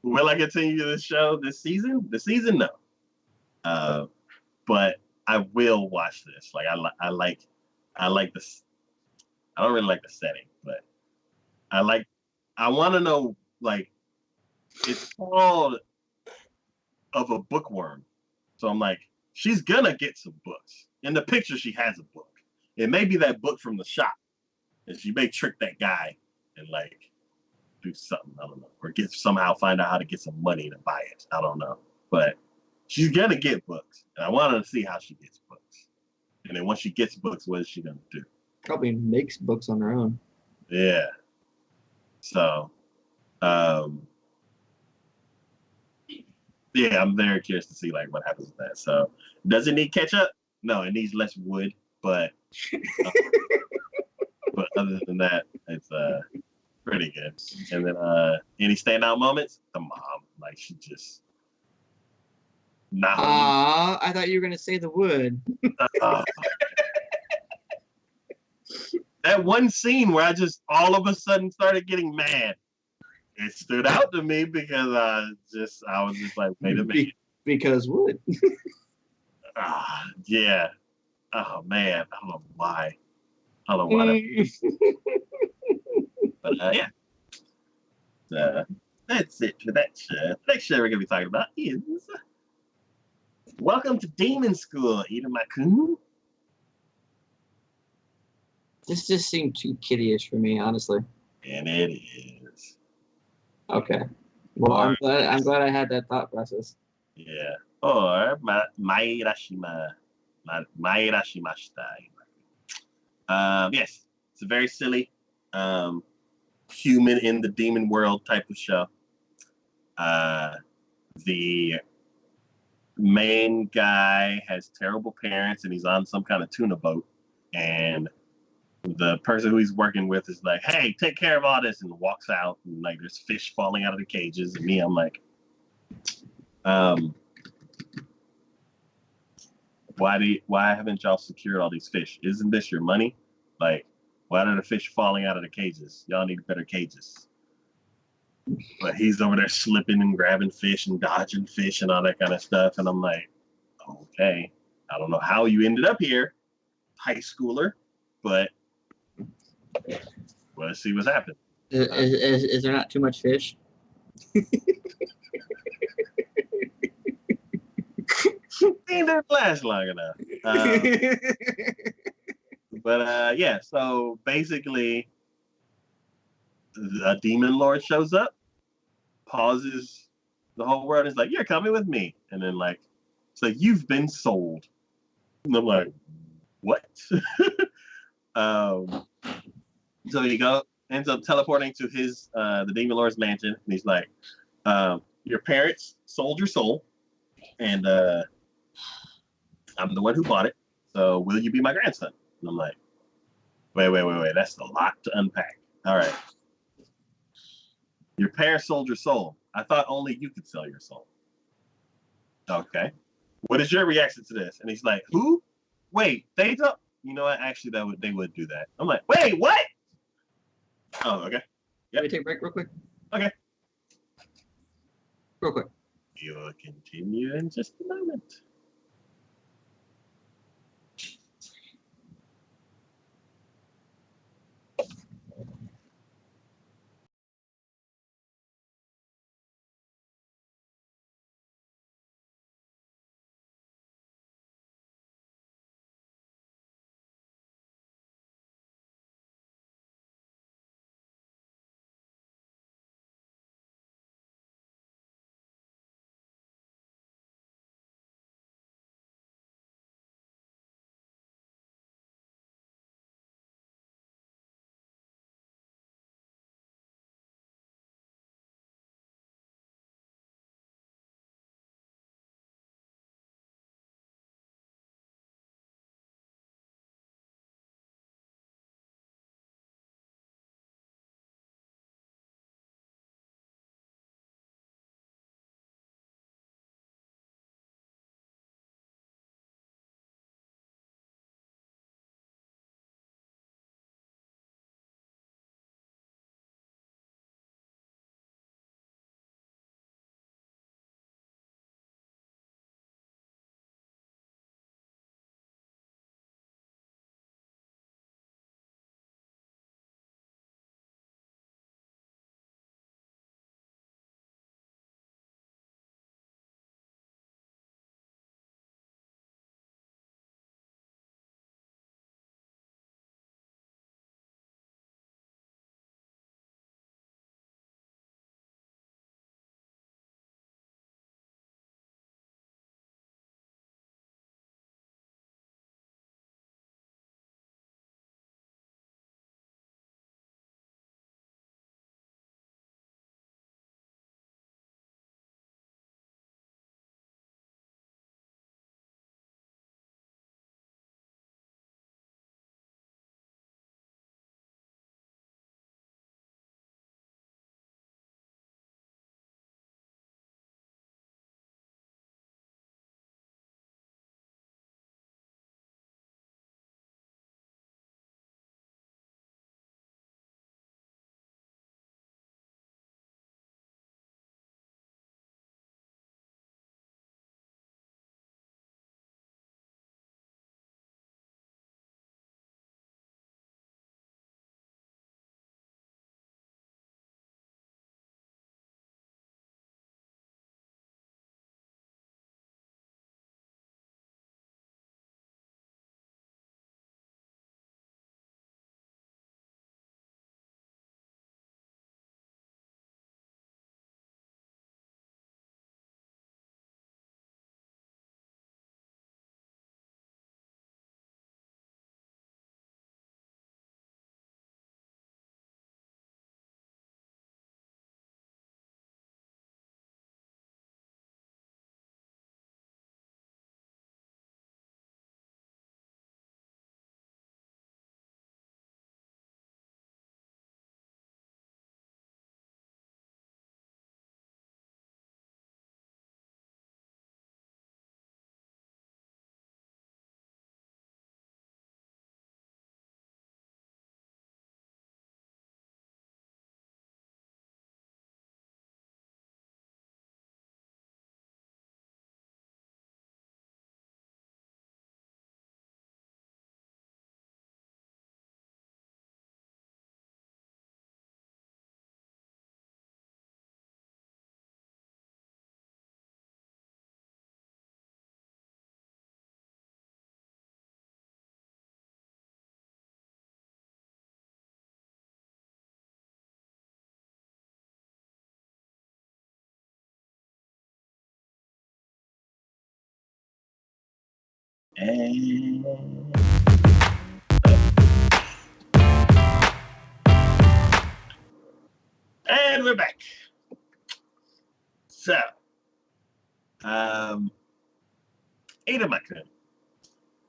will I continue this show this season? This season, no. But I will watch this. Like I like this. I don't really like the setting, but I like. I want to know like it's called of a bookworm, so I'm like she's gonna get some books. In the picture, she has a book. It may be that book from the shop, and she may trick that guy and like do something. I don't know, or get somehow find out how to get some money to buy it. I don't know, but she's gonna get books, and I wanted to see how she gets books. And then once she gets books, what is she gonna do? Probably makes books on her own. Yeah. So, um, yeah, I'm very curious to see like what happens with that. So, does it need ketchup? No, it needs less wood, but uh, but other than that, it's pretty good. And then any standout moments? The mom, like she just not only I thought you were gonna say the wood. uh, that one scene where I just all of a sudden started getting mad. It stood out to me because I was just like, wait a minute. Because wood. Yeah. Oh man, I don't know why. I don't know why. But yeah. That's it for that show. Next show we're gonna be talking about is Welcome to Demon School, Ida-kun. This just seemed too kiddie-ish for me, honestly. And it is. Okay. Well, I'm glad I had that thought process. Yeah. Or Mairashima. Mairashimashita. Yes. It's a very silly human in the demon world type of show. The main guy has terrible parents and he's on some kind of tuna boat. And the person who he's working with is like, hey, take care of all this, and walks out, and like there's fish falling out of the cages. And me, I'm like, why haven't y'all secured all these fish? Isn't this your money? Like, why are the fish falling out of the cages? Y'all need better cages. But he's over there slipping and grabbing fish and dodging fish and all that kind of stuff. And I'm like, okay, I don't know how you ended up here, high schooler, but let's see what's happening. Is there not too much fish? It didn't last long enough. But yeah, so basically, a demon lord shows up, pauses the whole world, and is like, "You're coming with me," and then like, it's like you've been sold, and I'm like, "What?" So he ends up teleporting to his the demon lord's mansion, and he's like, "Your parents sold your soul, and I'm the one who bought it. So will you be my grandson?" And I'm like, wait. That's a lot to unpack. All right. Your parents sold your soul. I thought only you could sell your soul. Okay. What is your reaction to this? And he's like, who? Wait, they don't. You know what? Actually, they would do that. I'm like, wait, what? Oh, okay. Let me take a break real quick. Okay. Real quick. You'll continue in just a moment. And we're back. So, Itamakun.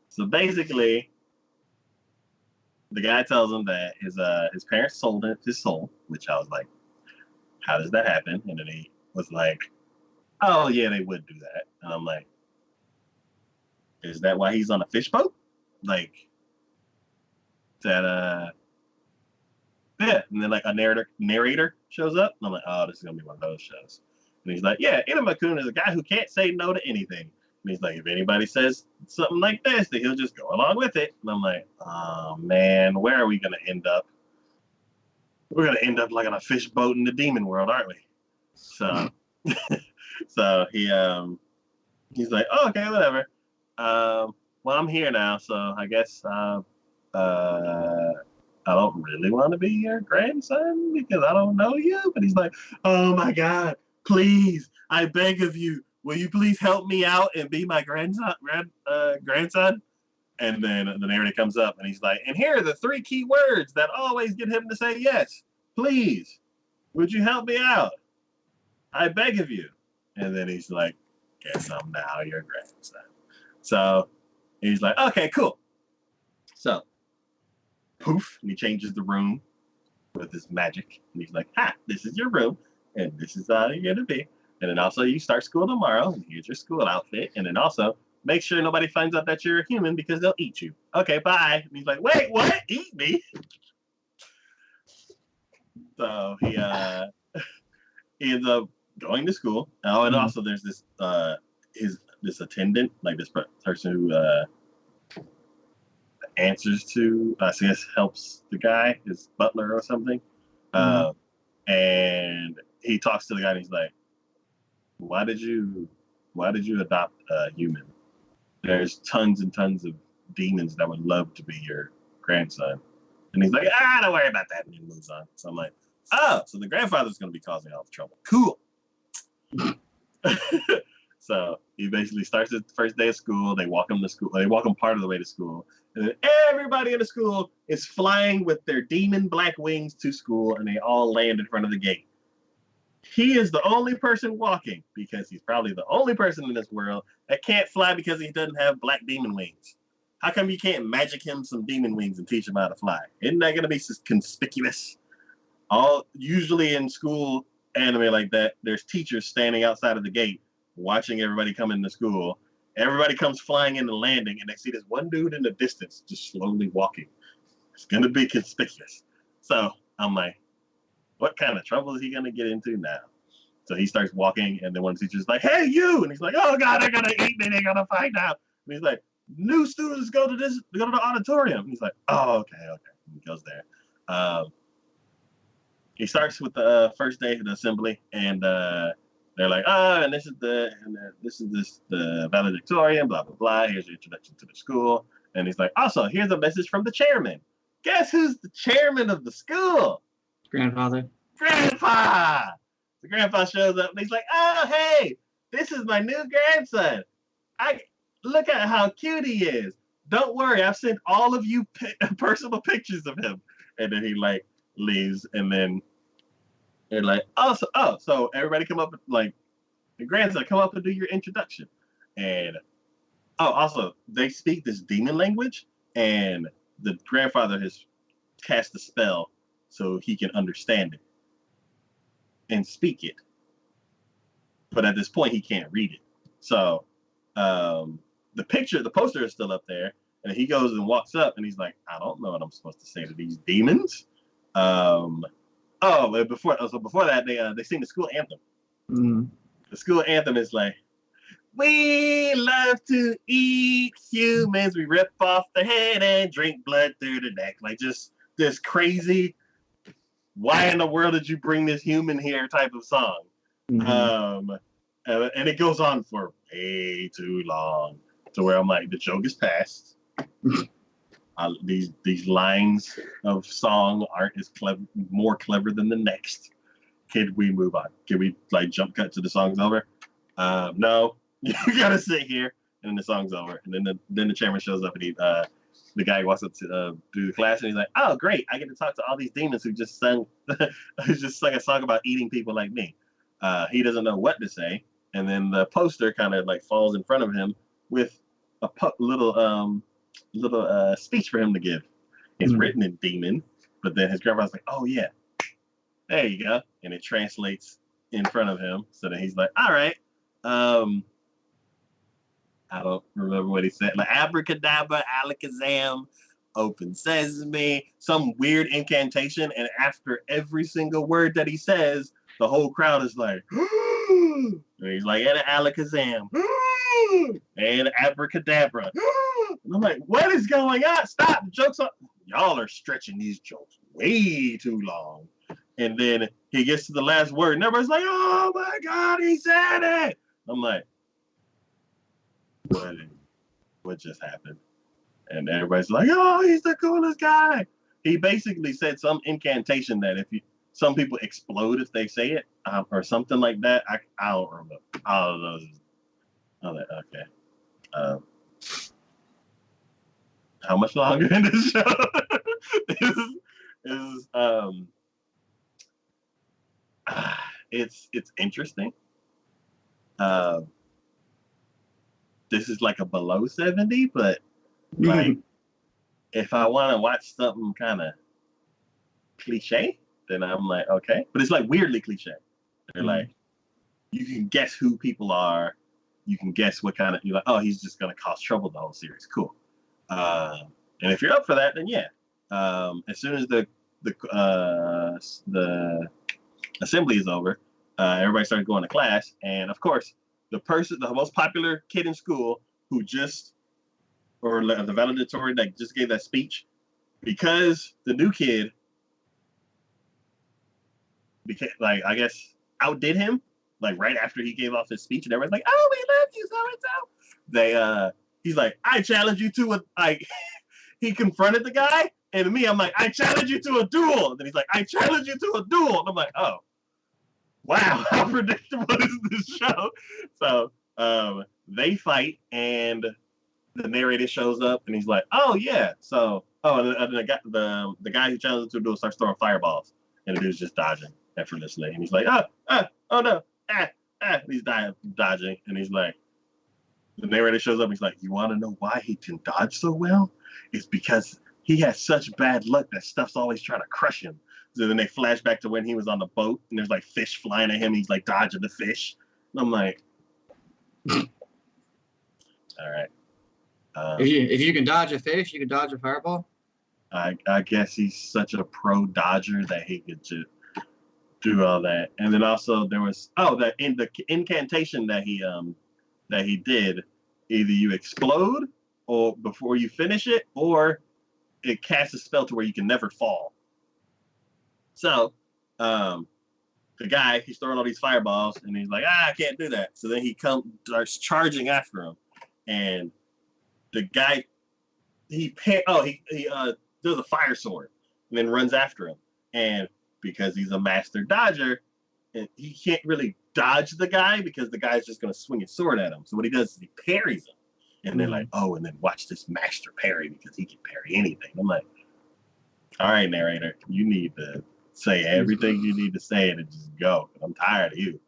So basically, the guy tells him that his parents sold his soul, which I was like, how does that happen? And then he was like, oh yeah, they would do that. And I'm like, is that why he's on a fish boat? Like that yeah. And then like a narrator shows up, and I'm like, oh, this is gonna be one of those shows. And he's like, yeah, Itamakun is a guy who can't say no to anything. And he's like, if anybody says something like this, then he'll just go along with it. And I'm like, oh man, where are we gonna end up? We're gonna end up like on a fish boat in the demon world, aren't we? So so he's like, oh, okay, whatever. Well, I'm here now, so I guess I don't really want to be your grandson because I don't know you. But he's like, oh my God, please, I beg of you, will you please help me out and be my grandson? And then the narrator comes up and he's like, and here are the 3 key words that always get him to say yes. Please, would you help me out? I beg of you. And then he's like, guess I'm now your grandson. So he's like, okay, cool. So poof, and he changes the room with his magic. And he's like, ha, this is your room, and this is how you're gonna be. And then also you start school tomorrow, and here's your school outfit. And then also make sure nobody finds out that you're a human because they'll eat you. Okay, bye. And he's like, wait, what? Eat me? So he ends up going to school. Oh, and also there's this this attendant, like this person who answers to, I guess helps the guy, his butler or something. And he talks to the guy and he's like, why did you adopt a human? There's tons and tons of demons that would love to be your grandson. And he's like, don't worry about that. And he moves on. So I'm like, oh, so the grandfather's going to be causing all the trouble. Cool. So he basically starts his first day of school. They walk him to school. They walk him part of the way to school. And then everybody in the school is flying with their demon black wings to school, and they all land in front of the gate. He is the only person walking because he's probably the only person in this world that can't fly because he doesn't have black demon wings. How come you can't magic him some demon wings and teach him how to fly? Isn't that going to be conspicuous? Usually in school anime like that, there's teachers standing outside of the gate watching everybody come into school. Everybody comes flying in and landing, and they see this one dude in the distance just slowly walking. It's going to be conspicuous. So I'm like, what kind of trouble is he going to get into now? So he starts walking, and then one teacher's like, hey, you! And he's like, oh, God, they're going to eat me. They're going to find out. And he's like, new students go to the auditorium. And he's like, oh, okay. And he goes there. He starts with the first day of the assembly, and they're like, and this is the valedictorian, blah, blah, blah. Here's your introduction to the school. And he's like, also, here's a message from the chairman. Guess who's the chairman of the school? Grandfather. Grandpa! The grandpa shows up, and he's like, oh, hey, this is my new grandson. Look at how cute he is. Don't worry, I've sent all of you personal pictures of him. And then he, like, leaves, and then they're like, so everybody come up, like, the grandson, come up and do your introduction. And, also, they speak this demon language, and the grandfather has cast a spell so he can understand it and speak it. But at this point, he can't read it. So, the poster is still up there, and he goes and walks up, and he's like, I don't know what I'm supposed to say to these demons. Before that, they sing the school anthem. The school anthem is like, we love to eat humans. We rip off the head and drink blood through the neck. Like, just this crazy, why in the world did you bring this human here type of song? And it goes on for way too long to where I'm like, the joke is past. These lines of song aren't as more clever than the next. Can we move on? Can we like jump cut to the song's over? No, you gotta sit here and then the song's over. And then the chairman shows up, and the guy walks up to do the class, and he's like, "Oh, great! I get to talk to all these demons who just sang a song about eating people like me." He doesn't know what to say, and then the poster kind of like falls in front of him with a little speech for him to give. It's written in demon, but then his grandpa's like, "Oh yeah, there you go," and it translates in front of him. So then he's like, "All right." I don't remember what he said. Like abracadabra, alakazam, open sesame, some weird incantation. And after every single word that he says, the whole crowd is like, and he's like, and alakazam, and abracadabra. And I'm like, what is going on? Stop. The joke's on. Y'all are stretching these jokes way too long. And then he gets to the last word, and everybody's like, oh my God, he said it. I'm like, what just happened? And everybody's like, oh, he's the coolest guy. He basically said some incantation that some people explode if they say it, or something like that. I don't remember. I don't know. I'm like, okay. How much longer in this show is it's interesting. This is like a below 70, but like if I want to watch something kind of cliche, then I'm like, okay. But it's like weirdly cliche. They're like, you can guess who people are. You can guess what kind of, you're like, oh, he's just going to cause trouble the whole series. Cool. And if you're up for that, then yeah. As soon as the assembly is over, everybody starts going to class. And of course, the most popular kid in school or the valedictorian that just gave that speech, because the new kid, like, I guess, outdid him, like right after he gave off his speech, and everyone's like, oh, we love you so and so. He's like, I challenge you to he confronted the guy, and me, I'm like, I challenge you to a duel. And then he's like, I challenge you to a duel. And I'm like, oh, wow, how predictable is this show? So they fight, and the narrator shows up, and he's like, oh yeah. So and the guy who challenged him to a duel starts throwing fireballs, and the dude's just dodging effortlessly, and he's like, oh no, and he's dodging, and he's like, the narrator shows up, and he's like, you want to know why he can dodge so well? It's because he has such bad luck that stuff's always trying to crush him. So then they flash back to when he was on the boat, and there's like fish flying at him. He's like dodging the fish. And I'm like, all right. If you can dodge a fish, you can dodge a fireball. I guess he's such a pro dodger that he could just do all that. And then also there was that in the incantation that he did, either you explode or before you finish it, or it casts a spell to where you can never fall. So the guy, he's throwing all these fireballs, and he's like, I can't do that. So then he starts charging after him, and the guy he does a fire sword and then runs after him. And because he's a master dodger, and he can't really dodge the guy because the guy's just going to swing his sword at him. So what he does is he parries him. And they're like, oh, and then watch this master parry because he can parry anything. I'm like, all right, narrator, you need to say everything you need to say and just go. I'm tired of you.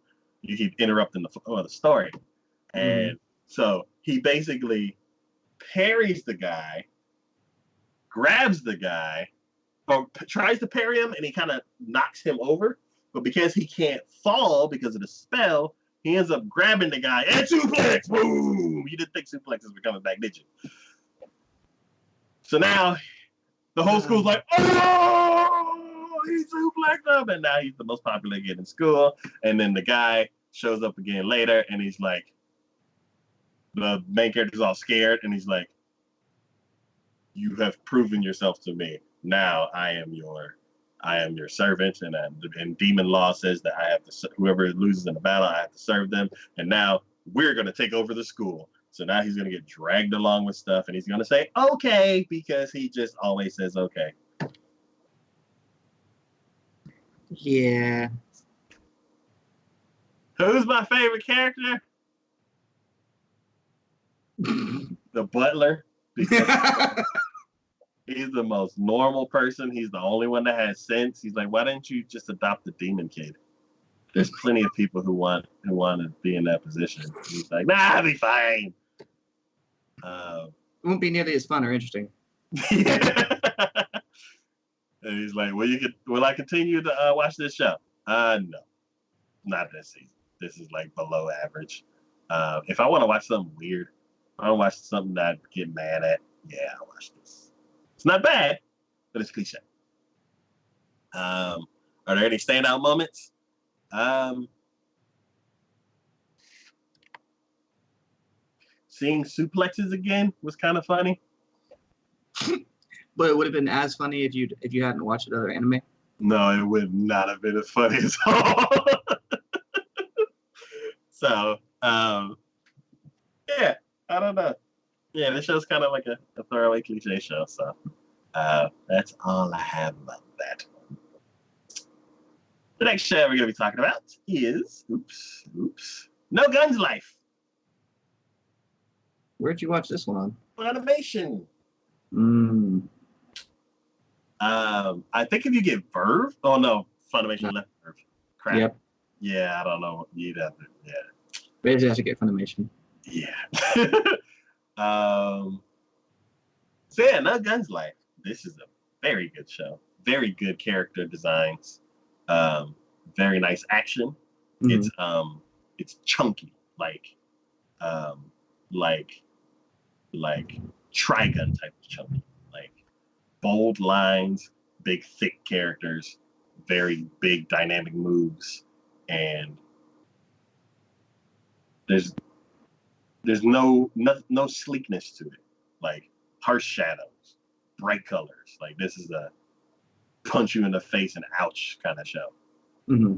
You keep interrupting the story. And so he basically parries the guy, grabs the guy, or tries to parry him, and he kind of knocks him over. But because he can't fall because of the spell, he ends up grabbing the guy and suplex. Boom! You didn't think suplexes were coming back, did you? So now the whole school's like, oh, he suplexed him, and now he's the most popular kid in school. And then the guy shows up again later, and he's like, the main character's all scared, and he's like, you have proven yourself to me. Now I am your servant, and demon law says that I have to, whoever loses in the battle, I have to serve them. And now we're going to take over the school. So now he's going to get dragged along with stuff, and he's going to say, okay, because he just always says, okay. Yeah. Who's my favorite character? the butler, because he's the most normal person. He's the only one that has sense. He's like, why didn't you just adopt the demon kid? There's plenty of people who want to be in that position. He's like, nah, I'll be fine. It won't be nearly as fun or interesting. Yeah. And he's like, will I continue to watch this show? No, not this season. This is like below average. If I want to watch something weird, I want to watch something that I get mad at. Yeah, I'll watch this. It's not bad, but it's cliche. Are there any standout moments? Seeing suplexes again was kind of funny. But it would have been as funny if you hadn't watched another anime. No, it would not have been as funny as all. So, yeah, I don't know. Yeah, this show's kind of like a throwaway cliche show. So, that's all I have about that. The next show we're going to be talking about is, No Guns Life. Where'd you watch this one on? Funimation. I think if you get Verve, oh no, Funimation left Verve. Crap. Yep. Yeah, I don't know. You'd have to, yeah. Basically, have to get Funimation. Yeah. So yeah, No Guns Life. This is a very good show. Very good character designs. Very nice action. Mm-hmm. It's chunky, like Trigun type of chunky, like bold lines, big thick characters, very big dynamic moves, and there's no sleekness to it, like harsh shadows, bright colors. Like this is a punch you in the face and ouch kind of show. Mm-hmm.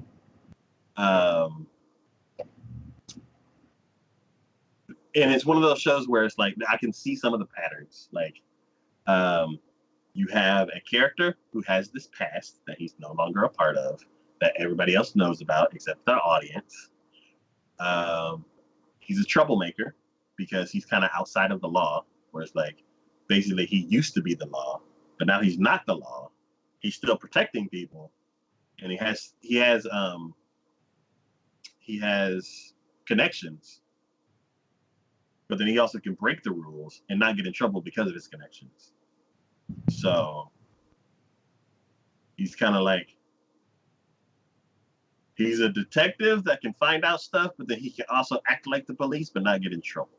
And it's one of those shows where it's like I can see some of the patterns. Like, you have a character who has this past that he's no longer a part of, that everybody else knows about except the audience. He's a troublemaker because he's kind of outside of the law, where it's like basically he used to be the law, but now he's not the law. He's still protecting people, and he has connections. But then he also can break the rules and not get in trouble because of his connections. So he's kind of like, he's a detective that can find out stuff, but then he can also act like the police but not get in trouble.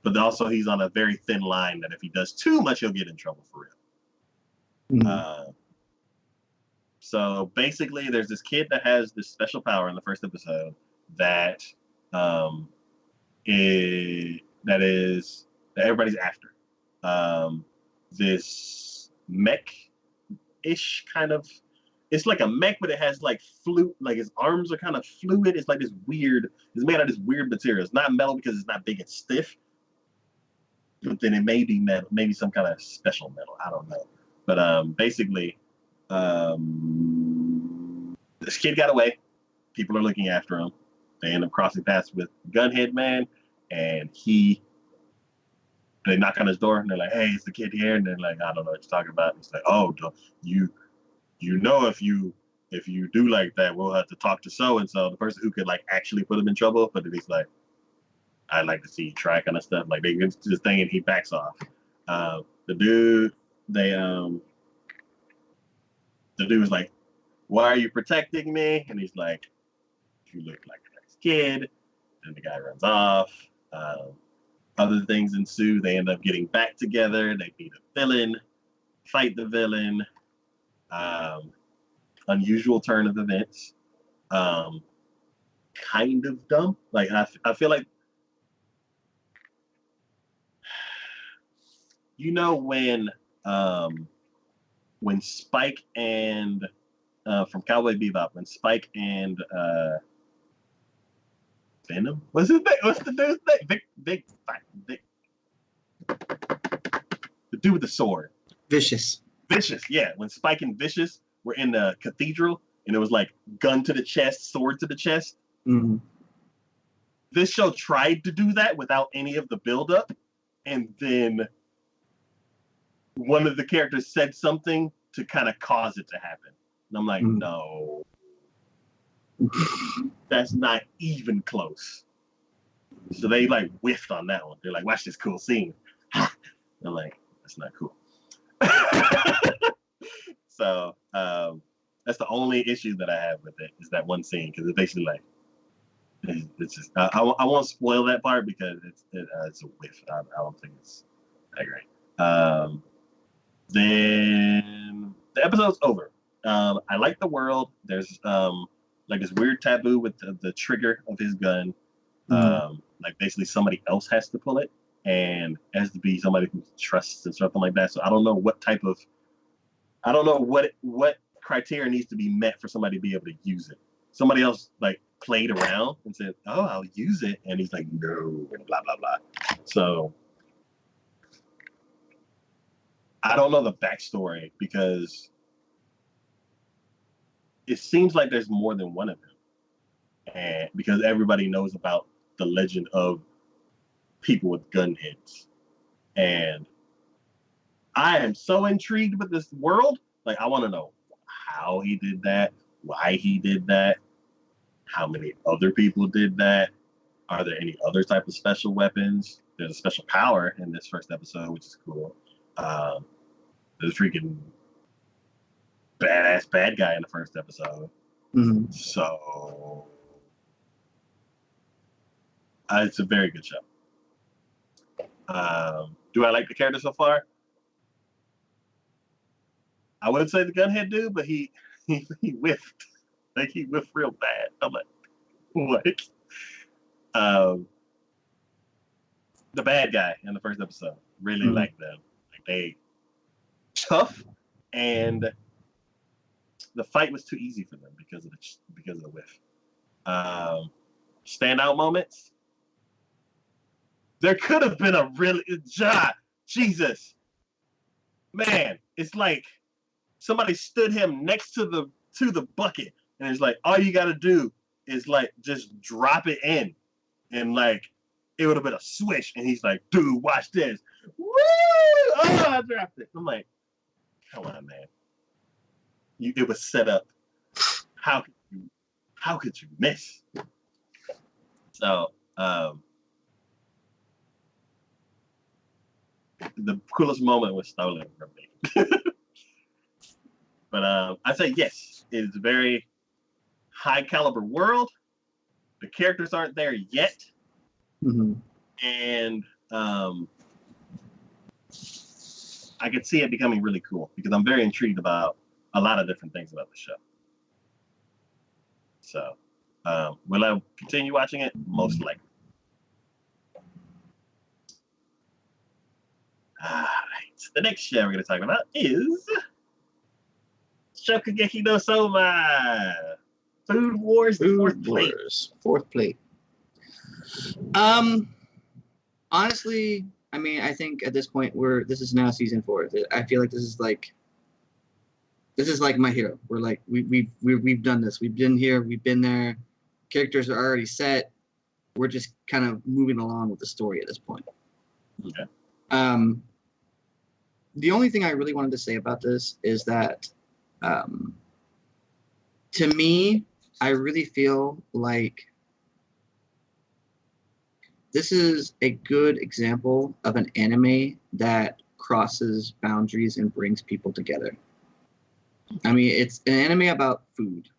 But also he's on a very thin line that if he does too much, he'll get in trouble for real. Mm-hmm. So basically there's this kid that has this special power in the first episode that everybody's after. This mech-ish kind of, it's like a mech, but it has like like his arms are kind of fluid. It's like this weird, it's made out of this weird material. It's not metal because it's not big and stiff, but then it may be metal, maybe some kind of special metal. I don't know. But basically, this kid got away. People are looking after him. They end up crossing paths with Gunhead Man, and they knock on his door, and they're like, "Hey, it's the kid here," and they're like, "I don't know what you're talking about." And he's like, "Oh, you know, if you do like that, we'll have to talk to so and so, the person who could like actually put him in trouble." But then he's like, "I'd like to see you try," kind of stuff. Like they get to this thing, and he backs off. The dude was like, "Why are you protecting me?" And he's like, "You look like a nice kid." And the guy runs off. Other things ensue. They end up getting back together. They beat a villain, fight the villain. Unusual turn of events. Kind of dumb. Like I feel like, you know, when Spike and from Cowboy Bebop, when Spike and Venom, what's his name? What's the dude's name? Vic. The dude with the sword. Vicious, yeah. When Spike and Vicious were in the cathedral, and it was like gun to the chest, sword to the chest. Mm-hmm. This show tried to do that without any of the buildup, and then one of the characters said something to kind of cause it to happen. And I'm like, no, that's not even close. So they like whiffed on that one. They're like, watch this cool scene. I'm like, that's not cool. So that's the only issue that I have with it is that one scene because it's basically like it's just I won't spoil that part because it's a whiff. I don't think it's that great. Then the episode's over. I like the world. There's like this weird taboo with the trigger of his gun. Like basically somebody else has to pull it, and it has to be somebody who trusts and something like that. So I don't know what criteria needs to be met for somebody to be able to use it. Somebody else like played around and said, "Oh, I'll use it," and he's like, "No," and blah blah blah. So I don't know the backstory because it seems like there's more than one of them, and because everybody knows about the legend of people with gun heads, and I am so intrigued with this world. Like, I want to know how he did that, why he did that, how many other people did that. Are there any other type of special weapons? There's a special power in this first episode, which is cool. There's a freaking badass bad guy in the first episode. So it's a very good show. Do I like the character so far? I wouldn't say the gunhead dude, but he whiffed. Like he whiffed real bad. I'm like, what? The bad guy in the first episode. Really like them. Like they tough, and the fight was too easy for them because of the whiff. Standout moments. There could have been a really Jesus, man. It's like somebody stood him next to the bucket, and it's like all you got to do is like just drop it in, and like it would have been a swish. And he's like, "Dude, watch this." Woo! Oh, I dropped it. I'm like, come on, man. It was set up. How could you miss? So the coolest moment was stolen from me. But I say yes, it is a very high caliber world. The characters aren't there yet, and I could see it becoming really cool because I'm very intrigued about a lot of different things about the show. So, will I continue watching it? Most likely. All right. The next show we're going to talk about is TacoYaki no Soma. Food Wars, Fourth plate. Honestly, I mean, I think at this point this is now season 4. I feel like this is like my hero. We're like we've done this. We've been here. We've been there. Characters are already set. We're just kind of moving along with the story at this point. Okay. The only thing I really wanted to say about this is that, to me, I really feel like this is a good example of an anime that crosses boundaries and brings people together. I mean, it's an anime about food.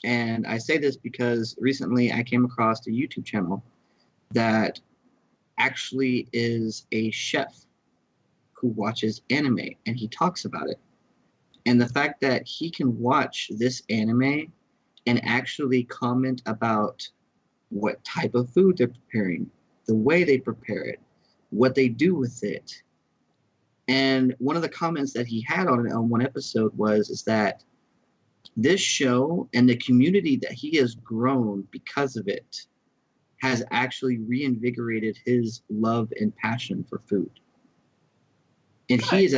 And I say this because recently I came across a YouTube channel that actually is a chef who watches anime, and he talks about it. And the fact that he can watch this anime and actually comment about what type of food they're preparing, the way they prepare it, what they do with it. And one of the comments that he had on one episode is that this show and the community that he has grown because of it has actually reinvigorated his love and passion for food. And he has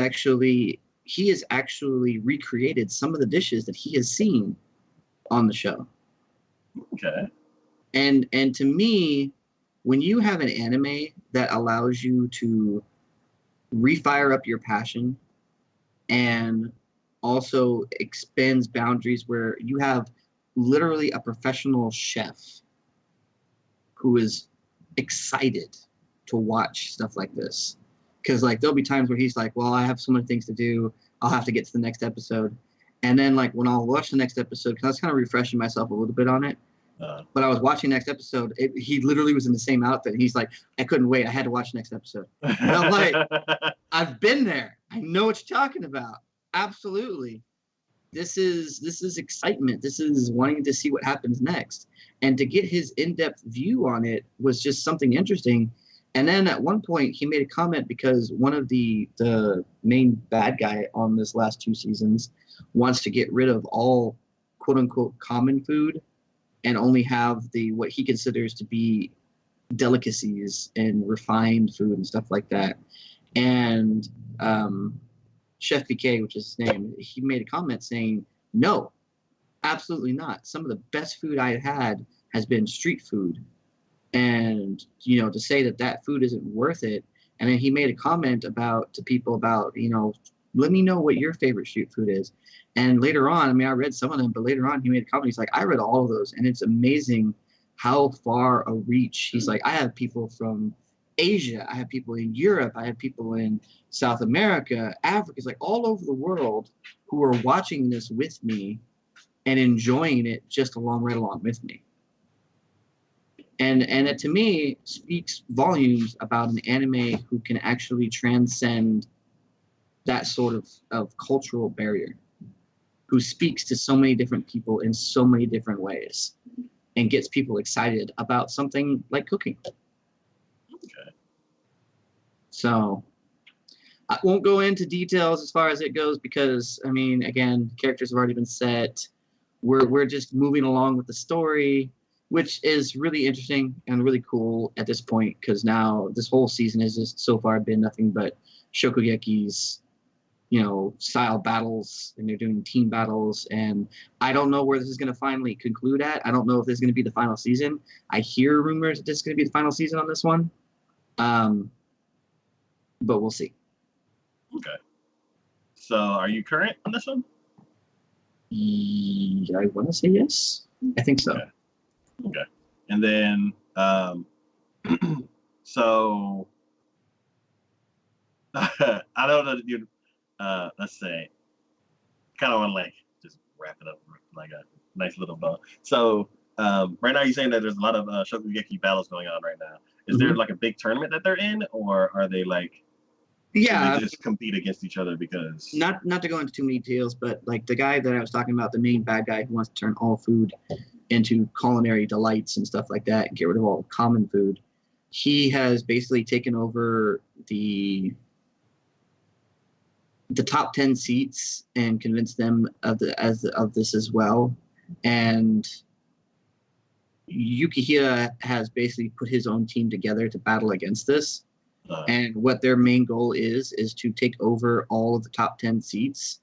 actually recreated some of the dishes that he has seen on the show. Okay. And to me, when you have an anime that allows you to refire up your passion and also expands boundaries where you have literally a professional chef who is excited to watch stuff like this. Because like there'll be times where he's like, well, I have so many things to do. I'll have to get to the next episode. And then like when I'll watch the next episode, because I was kind of refreshing myself a little bit on it. But I was watching next episode. He literally was in the same outfit. And he's like, I couldn't wait. I had to watch next episode. And I'm like, I've been there. I know what you're talking about. Absolutely. This is excitement. This is wanting to see what happens next. And to get his in-depth view on it was just something interesting. And then at one point he made a comment because one of the main bad guy on this last 2 seasons wants to get rid of all quote unquote common food and only have the what he considers to be delicacies and refined food and stuff like that. And Chef PK, which is his name, he made a comment saying, no, absolutely not. Some of the best food I had has been street food. And, you know, to say that that food isn't worth it. And then he made a comment to people about, you know, let me know what your favorite street food is. And later on, I mean, I read some of them, but later on he made a comment. He's like, I read all of those. And it's amazing how far a reach. He's like, I have people from Asia. I have people in Europe. I have people in South America, Africa. It's like all over the world who are watching this with me and enjoying it just right along with me. And it to me speaks volumes about an anime who can actually transcend that sort of cultural barrier, who speaks to so many different people in so many different ways and gets people excited about something like cooking. Okay. So I won't go into details as far as it goes because, I mean, again, characters have already been set. We're just moving along with the story, which is really interesting and really cool at this point because now this whole season has just so far been nothing but TacoYaki's, you know, style battles, and they're doing team battles. And I don't know where this is going to finally conclude at. I don't know if this is going to be the final season. I hear rumors that this is going to be the final season on this one. But we'll see. Okay. So are you current on this one? I want to say yes. I think so. Okay. And then, so I don't know that you, let's say, kind of want to like just wrap it up like a nice little bow. So right now you're saying that there's a lot of TacoYaki battles going on right now. Is there like a big tournament that they're in, or are they like? Yeah, they just compete against each other because not to go into too many details, but like the guy that I was talking about, the main bad guy who wants to turn all food into culinary delights and stuff like that, and get rid of all common food. He has basically taken over the top 10 seats and convinced them of this as well. And Yukihira has basically put his own team together to battle against this. And what their main goal is to take over all of the top 10 seats.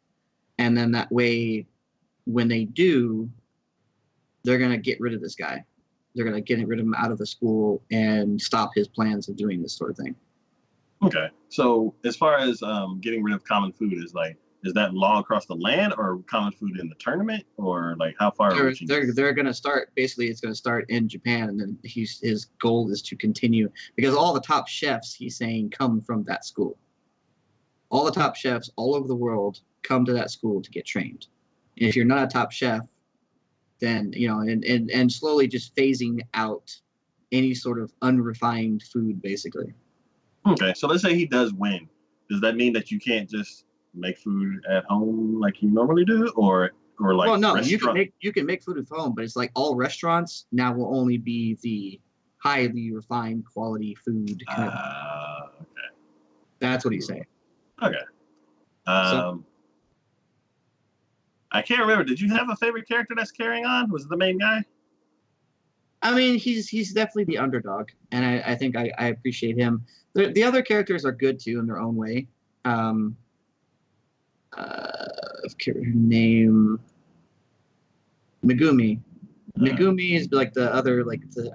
And then that way, when they do, they're going to get rid of this guy. They're going to get rid of him out of the school and stop his plans of doing this sort of thing. Okay. So as far as getting rid of common food, is that law across the land or common food in the tournament, or like how far? They're going to start, basically it's going to start in Japan, and then his goal is to continue, because all the top chefs, he's saying, come from that school. All the top chefs all over the world come to that school to get trained. And if you're not a top chef, then, you know, and slowly just phasing out any sort of unrefined food, basically. Okay, so let's say he does win. Does that mean that you can't just make food at home like you normally do, or like? Well, no, you can make food at home, but it's like all restaurants now will only be the highly refined quality food. Okay. That's what he's saying. Okay. I can't remember. Did you have a favorite character that's carrying on? Was it the main guy? I mean, he's definitely the underdog, and I think I appreciate him. The other characters are good too in their own way. Her name Megumi. Megumi is like the other,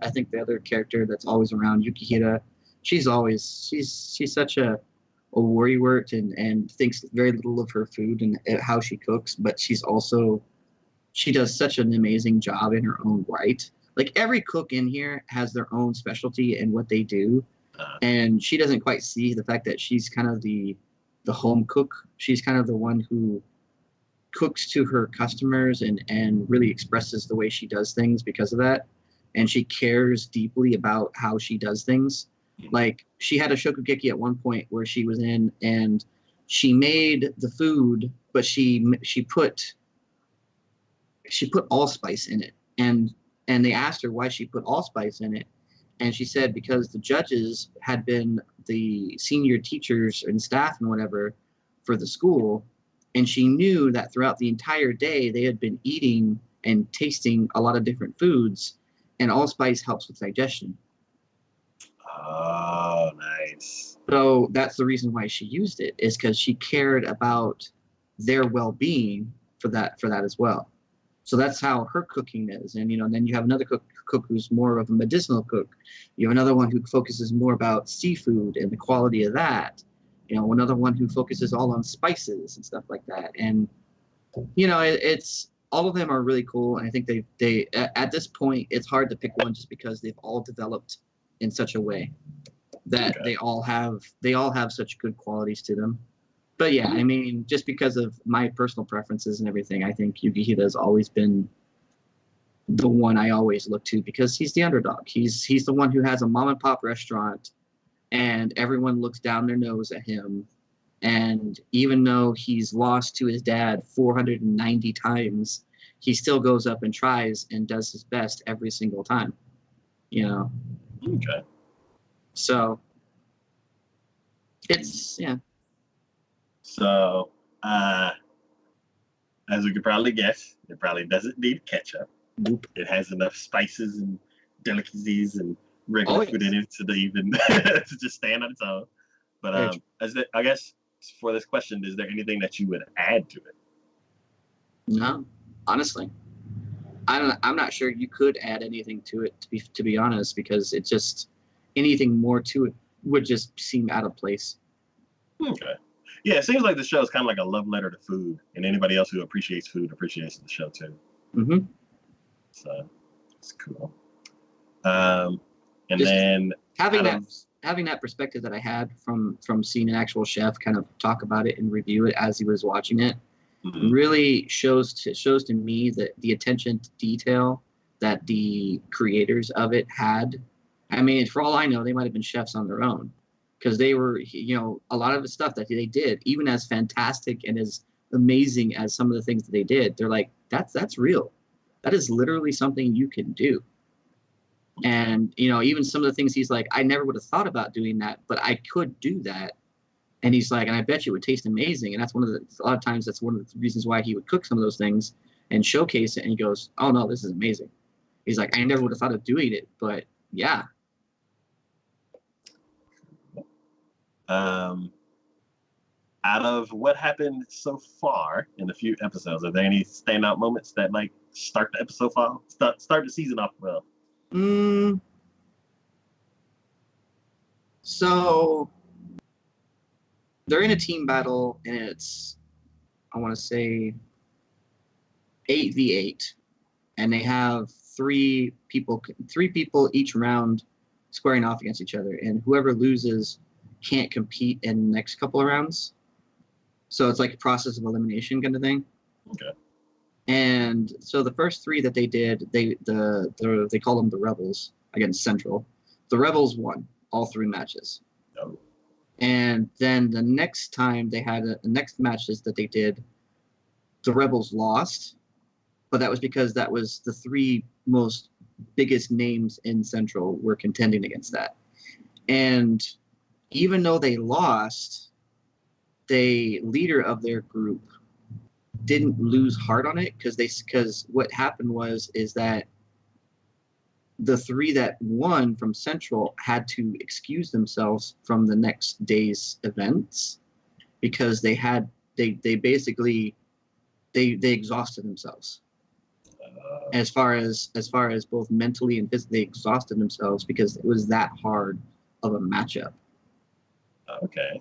I think the other character that's always around, Yukihira. She's such a worrywart and thinks very little of her food and how she cooks, but she does such an amazing job in her own right. Like every cook in here has their own specialty in what they do, and she doesn't quite see the fact that she's kind of the home cook. She's kind of the one who cooks to her customers and really expresses the way she does things because of that. And she cares deeply about how she does things. Like she had a shokugeki at one point where she was in and she made the food, but she put allspice in it. And they asked her why she put allspice in it. And she said because the judges had been the senior teachers and staff and whatever for the school. And she knew that throughout the entire day, they had been eating and tasting a lot of different foods, and allspice helps with digestion. Oh, nice. So that's the reason why she used it, is because she cared about their well-being for that as well. So that's how her cooking is. And, and then you have another cook who's more of a medicinal cook. You have another one who focuses more about seafood and the quality of that. Another one who focuses all on spices and stuff like that. And, it's all of them are really cool. And I think they at this point, it's hard to pick one just because they've all developed in such a way that they all have such good qualities to them. But yeah, I mean, just because of my personal preferences and everything, I think Yukihira has always been the one I always look to because he's the underdog. He's the one who has a mom and pop restaurant and everyone looks down their nose at him. And even though he's lost to his dad 490 times, he still goes up and tries and does his best every single time. Okay. So it's, yeah. So, as we could probably guess, it probably doesn't need ketchup. Nope. It has enough spices and delicacies and regular food in it to even to just stand on its own. But I guess for this question, is there anything that you would add to it? No, honestly, I'm not sure you could add anything to it. To be honest, because it just anything more to it would just seem out of place. Okay. Yeah, it seems like the show is kind of like a love letter to food, and anybody else who appreciates food appreciates the show too. Mm-hmm. So it's cool. And just then having that perspective that I had from seeing an actual chef kind of talk about it and review it as he was watching it, really shows to me that the attention to detail that the creators of it had. I mean, for all I know, they might have been chefs on their own. Because they were, a lot of the stuff that they did, even as fantastic and as amazing as some of the things that they did, they're like, that's real. That is literally something you can do. And, even some of the things he's like, I never would have thought about doing that, but I could do that. And he's like, and I bet you it would taste amazing. And that's a lot of times that's one of the reasons why he would cook some of those things and showcase it. And he goes, oh no, this is amazing. He's like, I never would have thought of doing it, but yeah. Out of what happened so far in a few episodes, are there any standout moments that like start the episode start the season off well? So they're in a team battle, and it's, I want to say, 8v8, and they have three people each round squaring off against each other, and whoever loses can't compete in the next couple of rounds. So it's like a process of elimination kind of thing. Okay. And so the first three that they did, they call them the Rebels against Central. The Rebels won all three matches. Oh. And then the next time they had the next matches that they did, the Rebels lost, but that was because that was the three most biggest names in Central were contending against that. And even though they lost, the leader of their group didn't lose heart on it because what happened is that the three that won from Central had to excuse themselves from the next day's events because they basically exhausted themselves. as far as both mentally and physically exhausted themselves because it was that hard of a matchup. Okay.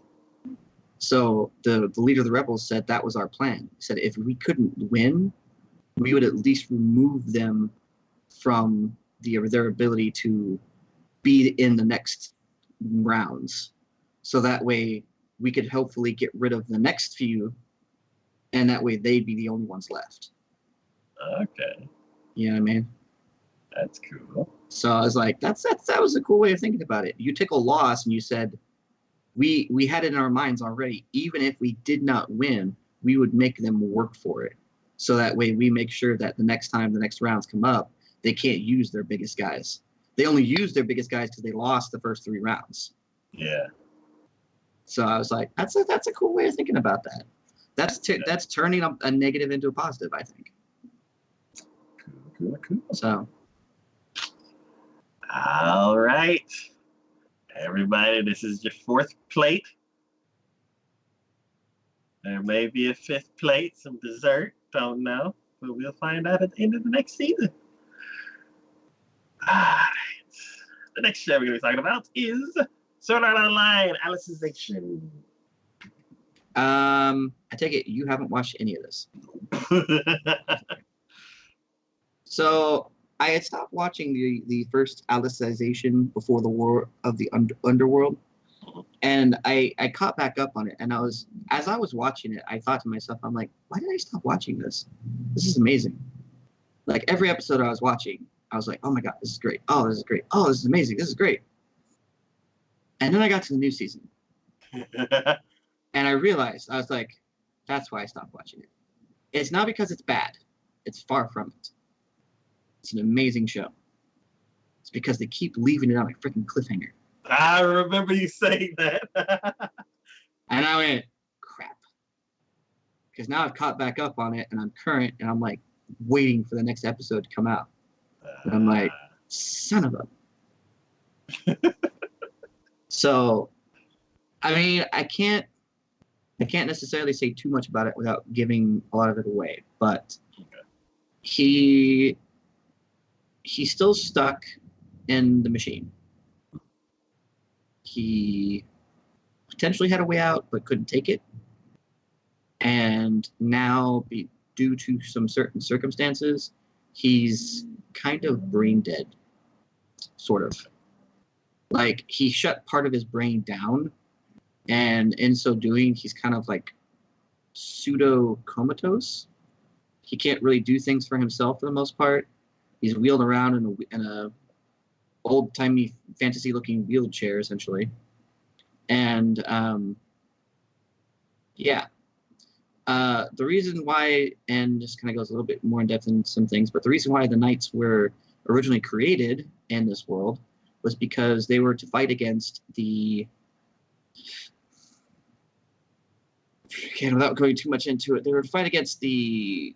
So the leader of the rebels said that was our plan. He said if we couldn't win, we would at least remove them from their ability to be in the next rounds. So that way we could hopefully get rid of the next few, and that way they'd be the only ones left. Okay. You know what I mean? That's cool. So I was like, that was a cool way of thinking about it. You took a loss and you said, we had it in our minds already. Even if we did not win, we would make them work for it. So that way we make sure that the next time the next rounds come up, they can't use their biggest guys. They only used their biggest guys because they lost the first 3 rounds. Yeah. So I was like, that's a cool way of thinking about that. That's turning a negative into a positive, I think. Cool. So. All right. Everybody, this is your 4th plate. There may be a 5th plate, some dessert. Don't know. But we'll find out at the end of the next season. All right. The next show we're going to be talking about is Sword Art Online Alicization. I take it you haven't watched any of this. So I had stopped watching the first Alicization before the War of the Underworld, and I caught back up on it. And as I was watching it, I thought to myself, I'm like, why did I stop watching this? This is amazing. Like every episode I was watching, I was like, oh my god, this is great. Oh, this is great. Oh, this is amazing. This is great. And then I got to the new season, and I realized, I was like, that's why I stopped watching it. It's not because it's bad. It's far from it. It's an amazing show. It's because they keep leaving it on a freaking cliffhanger. I remember you saying that. And I went, crap. Because now I've caught back up on it, and I'm current, and I'm like waiting for the next episode to come out. And I'm like, son of a. So, I mean, I can't necessarily say too much about it without giving a lot of it away, but he's still stuck in the machine. He potentially had a way out, but couldn't take it. And now, due to some certain circumstances, he's kind of brain dead, sort of. Like, he shut part of his brain down, and in so doing, he's kind of like pseudo-comatose. He can't really do things for himself for the most part. He's wheeled around in a old-timey, fantasy-looking wheelchair, essentially. And, the reason why, and this kind of goes a little bit more in depth in some things, but the reason why the Knights were originally created in this world was because they were to fight against without going too much into it, they were to fight against the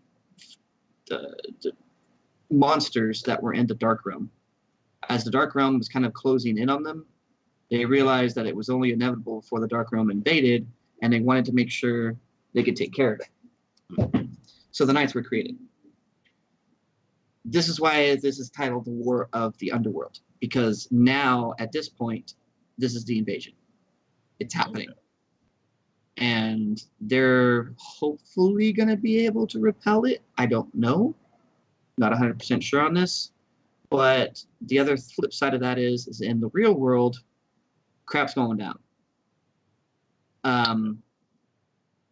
monsters that were in the Dark Realm. As the Dark Realm was kind of closing in on them, they realized that it was only inevitable before the Dark Realm invaded, and they wanted to make sure they could take care of it. So the Knights were created. This is why this is titled the War of the Underworld, because now, at this point, this is the invasion. It's happening. Okay. And they're hopefully going to be able to repel it. I don't know. Not 100% sure on this. But the other flip side of that is in the real world, crap's going down.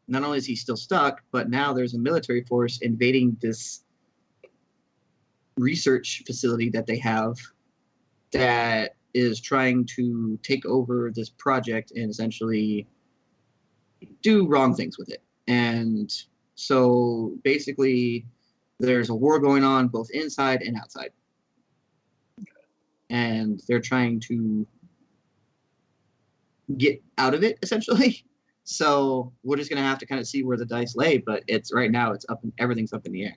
Not only is he still stuck, but now there's a military force invading this research facility that they have that is trying to take over this project and essentially do wrong things with it. And so basically there's a war going on both inside and outside. And they're trying to get out of it, essentially. So we're just going to have to kind of see where the dice lay, but it's right now it's up and everything's up in the air.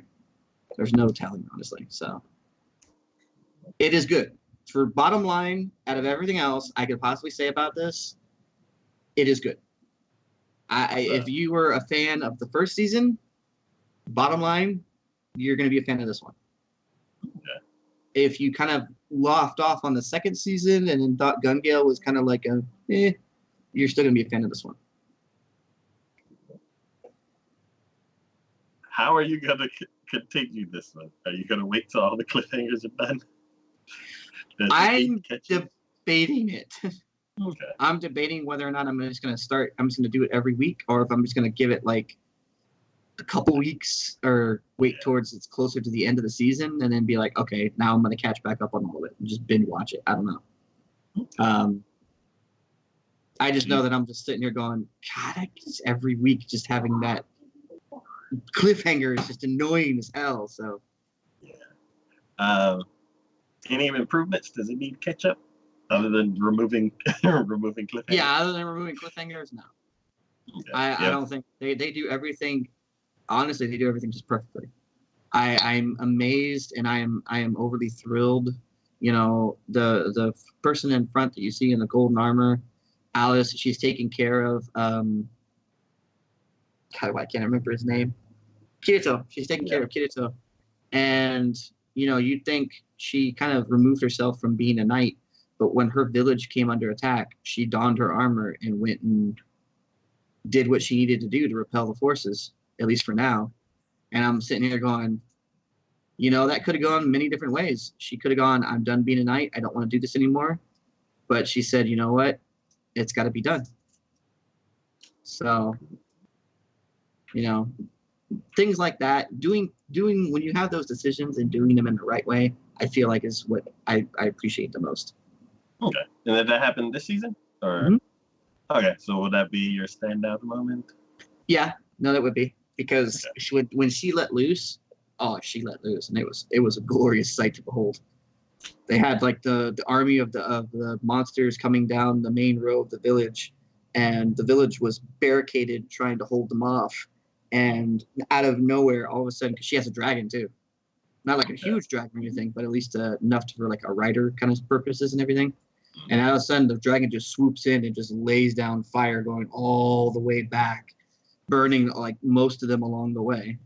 There's no telling, honestly. So it is good. For bottom line, out of everything else I could possibly say about this, it is good. If you were a fan of the first season, bottom line, you're going to be a fan of this one. if you kind of left off on the second season and then thought Gun Gale was kind of like you're still gonna be a fan of this one. How are you gonna continue this one? Are you gonna wait till all the cliffhangers are done? I'm debating it. Okay. I'm debating whether or not I'm just gonna do it every week, or if I'm just gonna give it like a couple weeks, or wait towards it's closer to the end of the season, and then be like, okay, now I'm gonna catch back up on all of it and just binge watch it. I don't know. I just know that I'm just sitting here going, God, every week just having that cliffhanger is just annoying as hell. So, yeah. Any improvements? Does it need Ketchup other than removing cliffhangers? Yeah, other than removing cliffhangers, no. Okay. I don't think they do everything. Honestly, they do everything just perfectly. I'm amazed, and I am overly thrilled. You know, the person in front that you see in the golden armor, Alice, she's taking care of God, I can't remember his name. Kirito. She's taking care of Kirito. And, you know, you'd think she kind of removed herself from being a knight, but when her village came under attack, she donned her armor and went and did what she needed to do to repel the forces, at least for now. And I'm sitting here going, you know, that could have gone many different ways. She could have gone, I'm done being a knight. I don't want to do this anymore. But she said, you know what? It's got to be done. So, you know, things like that, doing when you have those decisions and doing them in the right way, I feel like is what I appreciate the most. Okay. And did that happen this season? Or Okay, so would that be your standout moment? Yeah, no, that would be. Because when she let loose, and it was a glorious sight to behold. They had like the army of the monsters coming down the main road of the village, and the village was barricaded trying to hold them off. And out of nowhere, all of a sudden, because she has a dragon too, not like a huge dragon or anything, but at least enough for like a rider kind of purposes and everything. And all of a sudden, the dragon just swoops in and just lays down fire, going all the way back, burning like most of them along the way.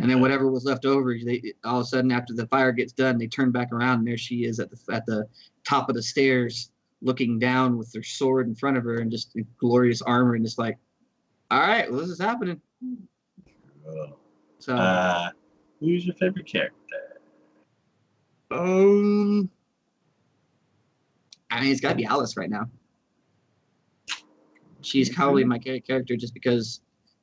And then whatever was left over, all of a sudden after the fire gets done, they turn back around, and there she is at the top of the stairs, looking down with her sword in front of her and just glorious armor, and just like, all right, well, this is happening. So, who's your favorite character? I mean, it's got to be Alice right now. She's probably my character just because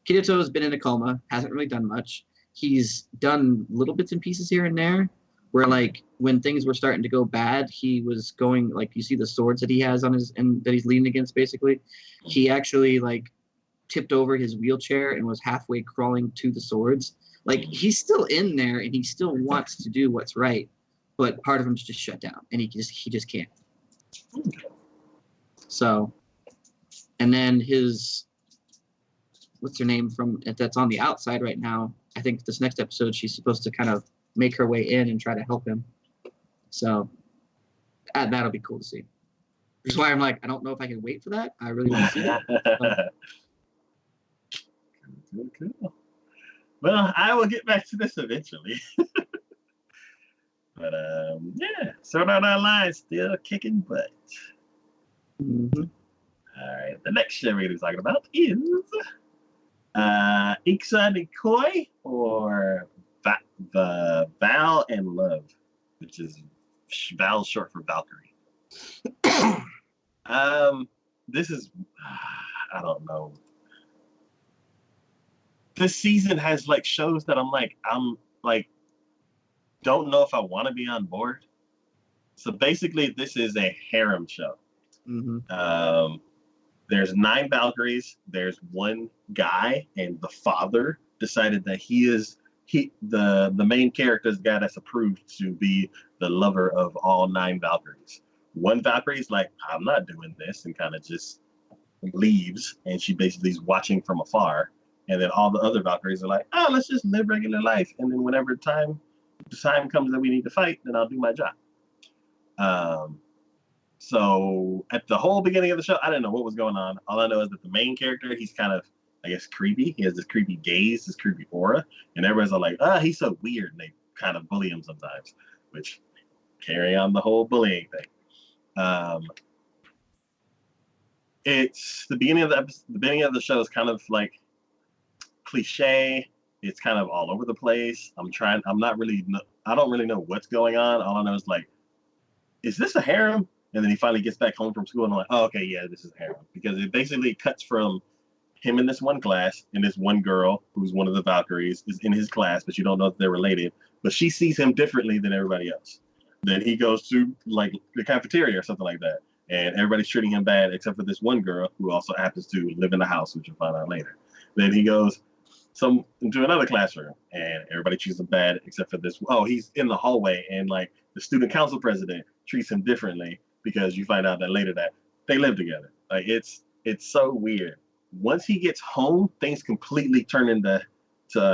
Kirito has been in a coma, hasn't really done much. He's done little bits and pieces here and there, where like when things were starting to go bad, he was going, like, you see the swords that he has on his and that he's leaning against. Basically, he actually like tipped over his wheelchair and was halfway crawling to the swords. Like, he's still in there and he still wants to do what's right, but part of him's just shut down and he just can't. So, and then his, what's her name from that's on the outside right now? I think this next episode she's supposed to kind of make her way in and try to help him. So that'll be cool to see. Which is why I'm like, I don't know if I can wait for that. I really want to see that. Cool. Well, I will get back to this eventually. But yeah, Sword Art Online still kicking butt. Mm-hmm. All right, the next show we're going to be talking about is Ixa Nikoi, or the Val and Love, which is Val short for Valkyrie. This is, I don't know. This season has like shows that I'm like, don't know if I want to be on board. So basically, this is a harem show. Mm-hmm. There's 9 Valkyries. There's one guy, and the father decided that the main character is the guy that's approved to be the lover of all 9 Valkyries. One Valkyrie is like, I'm not doing this, and kind of just leaves, and she basically is watching from afar. And then all the other Valkyries are like, oh, let's just live regular life. And then whenever the time comes that we need to fight, then I'll do my job. So at the whole beginning of the show, I didn't know what was going on. All I know is that the main character, he's kind of, I guess, creepy. He has this creepy gaze, this creepy aura. And everybody's all like, he's so weird. And they kind of bully him sometimes, which carry on the whole bullying thing. It's the beginning of the beginning of the show is kind of like cliche. It's kind of all over the place. I don't really know what's going on. All I know is like, is this a harem? And then he finally gets back home from school and I'm like, oh, okay, yeah, this is a harem. Because it basically cuts from him in this one class and this one girl who's one of the Valkyries is in his class, but you don't know if they're related. But she sees him differently than everybody else. Then he goes to like the cafeteria or something like that. And everybody's treating him bad except for this one girl who also happens to live in the house, which you'll find out later. Then he goes into another classroom and everybody treats him bad except for this. Oh, he's in the hallway and like the student council president treats him differently because you find out that later that they live together. Like it's so weird. Once he gets home, things completely turn into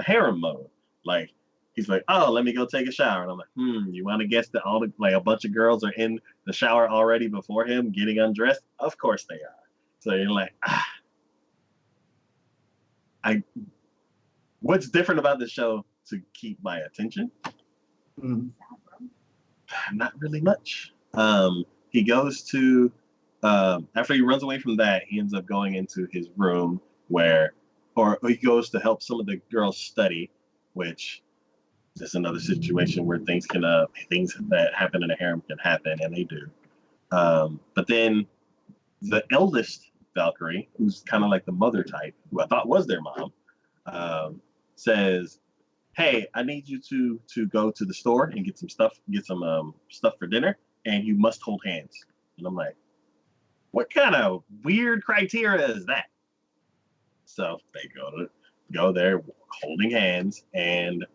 harem mode. Like he's like, oh, let me go take a shower. And I'm like, you want to guess that a bunch of girls are in the shower already before him getting undressed? Of course they are. So you're like, what's different about the show to keep my attention? Not really much. He goes to, after he runs away from that, he ends up going into his room or he goes to help some of the girls study, which is another situation where things that happen in a harem can happen, and they do. But then the eldest Valkyrie, who's kind of like the mother type, who I thought was their mom, says, hey, I need you to go to the store and get some stuff for dinner, and you must hold hands. And I'm like, what kind of weird criteria is that? So they go there holding hands, and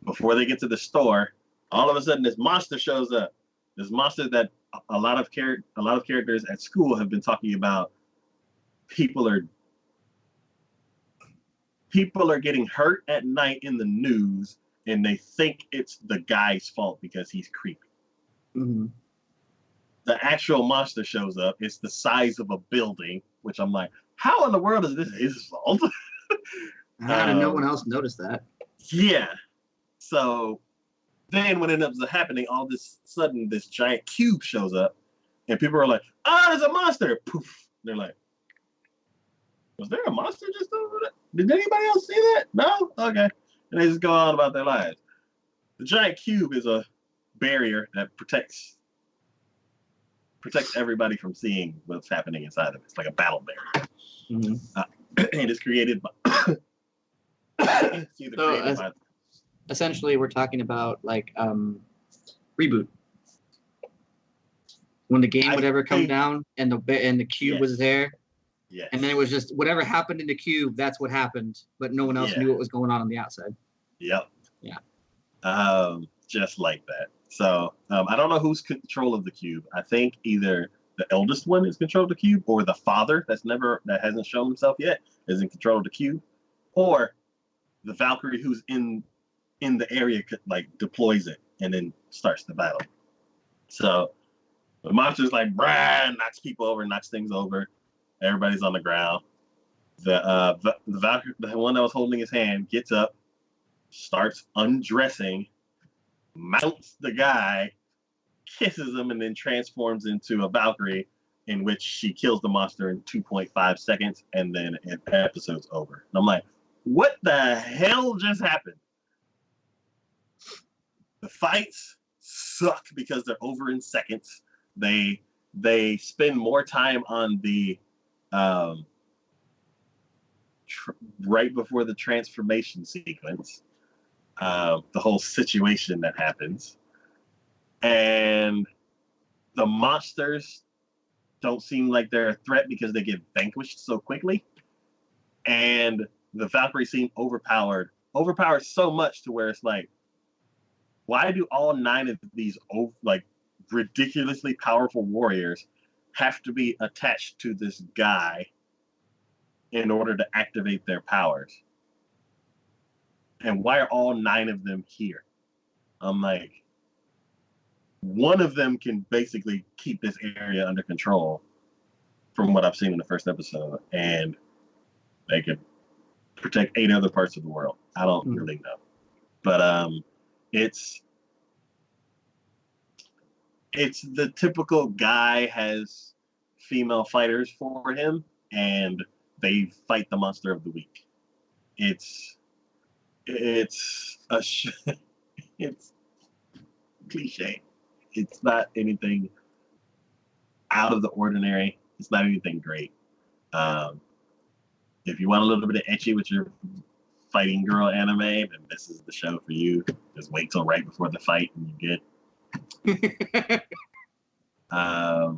before they get to the store, all of a sudden this monster shows up. This monster that a lot of characters at school have been talking about. People are getting hurt at night in the news, and they think it's the guy's fault because he's creepy. Mm-hmm. The actual monster shows up. It's the size of a building, which I'm like, how in the world is this his fault? How did no one else notice that? Yeah. So then what ends up happening, all this sudden, this giant cube shows up, and people are like, there's a monster. Poof. They're like, was there a monster just over there? Did anybody else see that? No? Okay. And they just go on about their lives. The giant cube is a barrier that protects everybody from seeing what's happening inside of it. It's like a battle barrier. Mm-hmm. And it's created by... Essentially, we're talking about like reboot. When the game would ever come down and the cube was there. Yes. And then it was just whatever happened in the cube, that's what happened. But no one else knew what was going on the outside. Yep. Yeah. Just like that. So I don't know who's control of the cube. I think either the eldest one is control of the cube, or the father that hasn't shown himself yet is in control of the cube, or the Valkyrie who's in the area like deploys it and then starts the battle. So the monster's like, brah, knocks people over, knocks things over. Everybody's on the ground. The Valkyrie, the one that was holding his hand, gets up, starts undressing, mounts the guy, kisses him, and then transforms into a Valkyrie, in which she kills the monster in 2.5 seconds, and then the episode's over. And I'm like, what the hell just happened? The fights suck because they're over in seconds. They spend more time on the right before the transformation sequence, the whole situation that happens, and the monsters don't seem like they're a threat because they get vanquished so quickly, and the Valkyries seem overpowered so much to where it's like, why do all 9 of these like ridiculously powerful warriors have to be attached to this guy in order to activate their powers? And why are all 9 of them here? I'm like, one of them can basically keep this area under control from what I've seen in the first episode, and they could protect 8 other parts of the world. I don't really know. But it's it's the typical guy has female fighters for him, and they fight the monster of the week. It's it's cliche. It's not anything out of the ordinary. It's not anything great. Um, if you want a little bit of ecchi with your fighting girl anime, then this is the show for you. Just wait till right before the fight and you get. How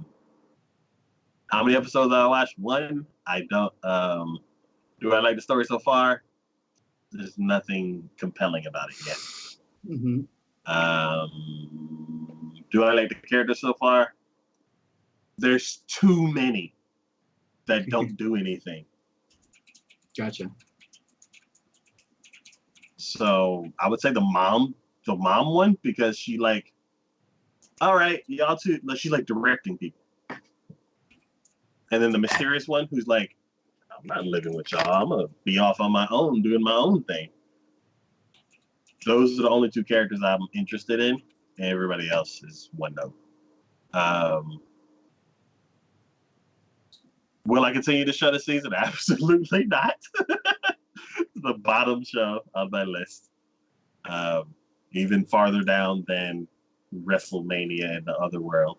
many episodes I watched? One. I don't. Do I like the story so far? There's nothing compelling about it yet. Mm-hmm. Do I like the characters so far? There's too many that don't do anything. Gotcha. So I would say the mom one, because she like, all right, y'all two, she's like directing people. And then the mysterious one who's like, I'm not living with y'all. I'm gonna be off on my own, doing my own thing. Those are the only two characters I'm interested in, and everybody else is one note. Will I continue to show the season? Absolutely not. The bottom show on my list. Even farther down than WrestleMania and the other world.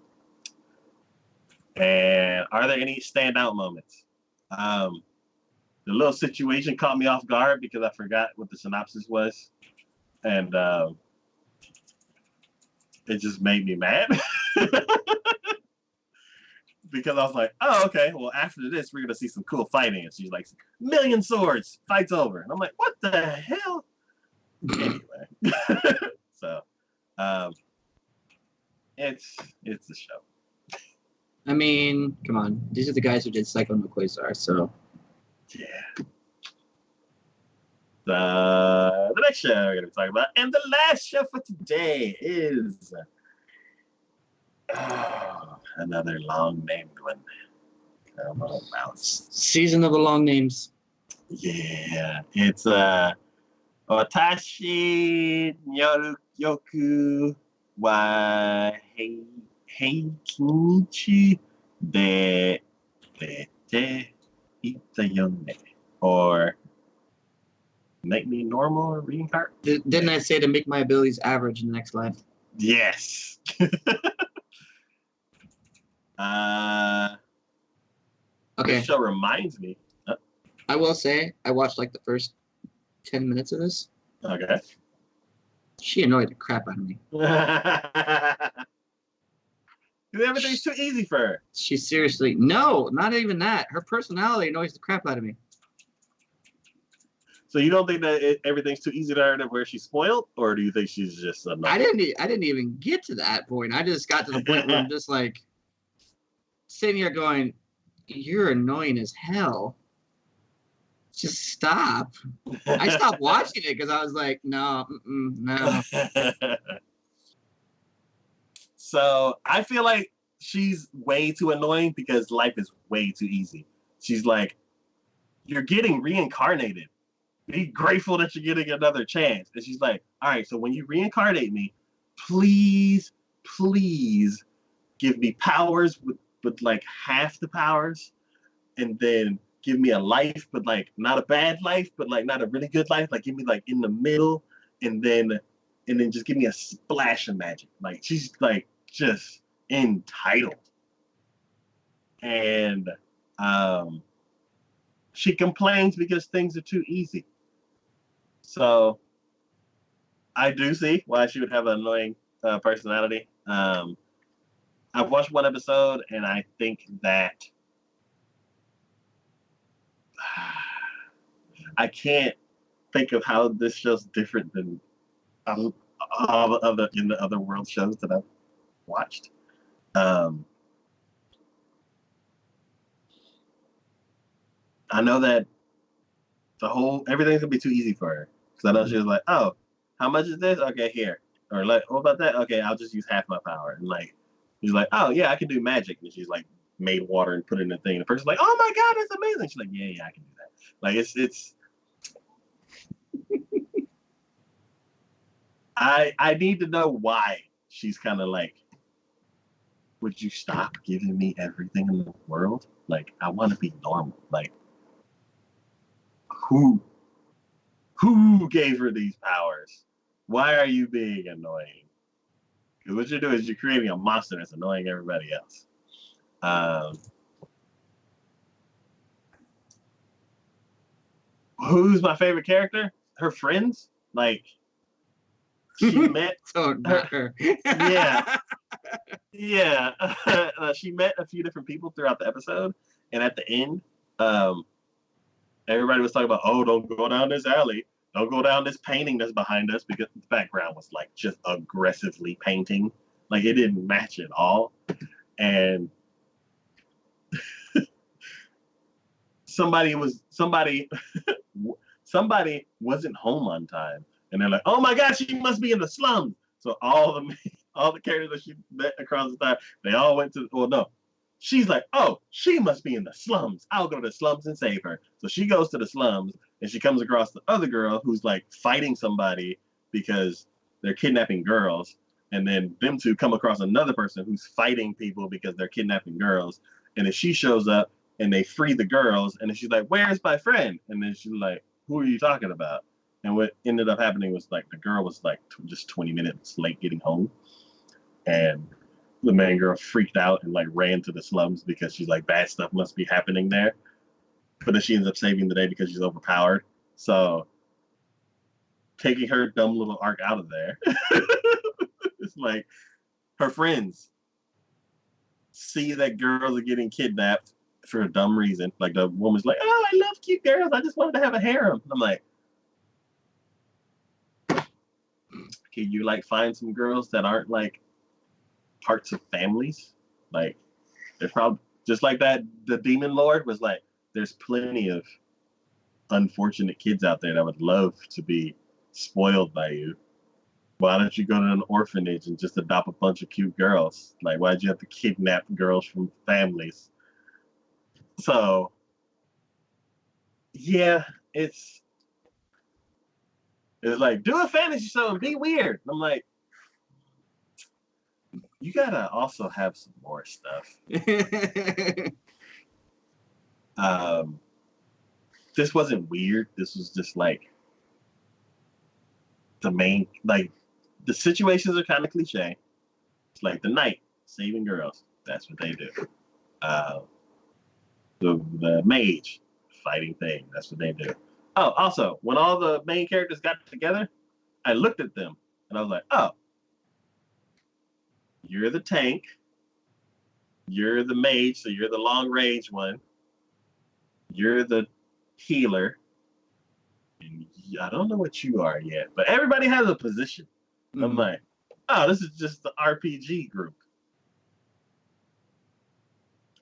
And are there any standout moments? The little situation caught me off guard because I forgot what the synopsis was. And it just made me mad. Because I was like, oh, okay, well, after this, we're going to see some cool fighting. And she's like, million swords, fight's over. And I'm like, what the hell? Anyway. So, it's the show. I mean, come on. These are the guys who did Psycho no Quasar, so. Yeah. The next show we're going to be talking about, and the last show for today is another long-named one. Come on, mouse. Season of the long names. Yeah, it's Watashi Yoku wa Heikinichi de Te Itayone, or Make Me Normal or Reincarnate. Didn't I say to make my abilities average in the next life? Yes. Okay. This show reminds me. I will say, I watched like the first 10 minutes of this. Okay. She annoyed the crap out of me. Everything's too easy for her. She seriously, no, not even that. Her personality annoys the crap out of me. So you don't think that everything's too easy to her to where she's spoiled, or do you think she's just annoying? I didn't even get to that point. I just got to the point where I'm just like sitting here going, "You're annoying as hell. Just stop." I stopped watching it because I was like, "No, no." So I feel like she's way too annoying because life is way too easy. She's like, "You're getting reincarnated. Be grateful that you're getting another chance." And she's like, all right, so when you reincarnate me, please give me powers with like half the powers, and then give me a life, but like not a bad life, but like not a really good life. Like give me like in the middle, and then just give me a splash of magic. Like she's like just entitled. And she complains because things are too easy. So I do see why she would have an annoying personality. I've watched one episode, and I think that I can't think of how this show's different than all the other in the other world shows that I've watched. I know that everything's gonna be too easy for her, because I know she was like, oh, how much is this? Okay, here. Or like, what about that? Okay, I'll just use half my power. And like, he's like, oh yeah, I can do magic. And she's like, made water and put it in a thing. And the person's like, oh my god, that's amazing. She's like, yeah, I can do that. Like it's I need to know why she's kind of like would you stop giving me everything in the world? Like, I want to be normal. Like, who gave her these powers? Why are you being annoying? Because what you're doing is you're creating a monster that's annoying everybody else. Who's my favorite character? Her friends. Like, she met her. Yeah. Yeah. She met a few different people throughout the episode, and at the end, everybody was talking about, oh, don't go down this alley, don't go down this painting that's behind us, because the background was like just aggressively painting, like it didn't match at all, and somebody wasn't home on time, and they're like, oh my god, she must be in the slums. So all the characters that she met across the time, they all went to, well, no, she's like, oh, she must be in the slums, I'll go to the slums and save her. So she goes to the slums, and she comes across the other girl who's like fighting somebody because they're kidnapping girls, and then them two come across another person who's fighting people because they're kidnapping girls, and then she shows up and they free the girls, and then she's like, where's my friend? And then she's like, who are you talking about? And what ended up happening was like the girl was like just 20 minutes late getting home, and the main girl freaked out and like ran to the slums because she's like, bad stuff must be happening there. But then she ends up saving the day because she's overpowered. So taking her dumb little arc out of there, it's like her friends see that girls are getting kidnapped for a dumb reason. Like the woman's like, oh, I love cute girls, I just wanted to have a harem. I'm like, can you like find some girls that aren't like parts of families? Like, there's probably, just like that, the demon lord was like, there's plenty of unfortunate kids out there that would love to be spoiled by you. Why don't you go to an orphanage and just adopt a bunch of cute girls? Like, why'd you have to kidnap girls from families? So yeah, it's like, do a fantasy show and be weird. I'm like, you gotta also have some more stuff. This wasn't weird. This was just like the main, like, the situations are kind of cliche. It's like the knight saving girls. That's what they do. The mage fighting thing. That's what they do. Oh, also, when all the main characters got together, I looked at them and I was like, oh, you're the tank. You're the mage, so you're the long range one. You're the healer. And I don't know what you are yet, but everybody has a position. Mm-hmm. I'm like, oh, this is just the RPG group.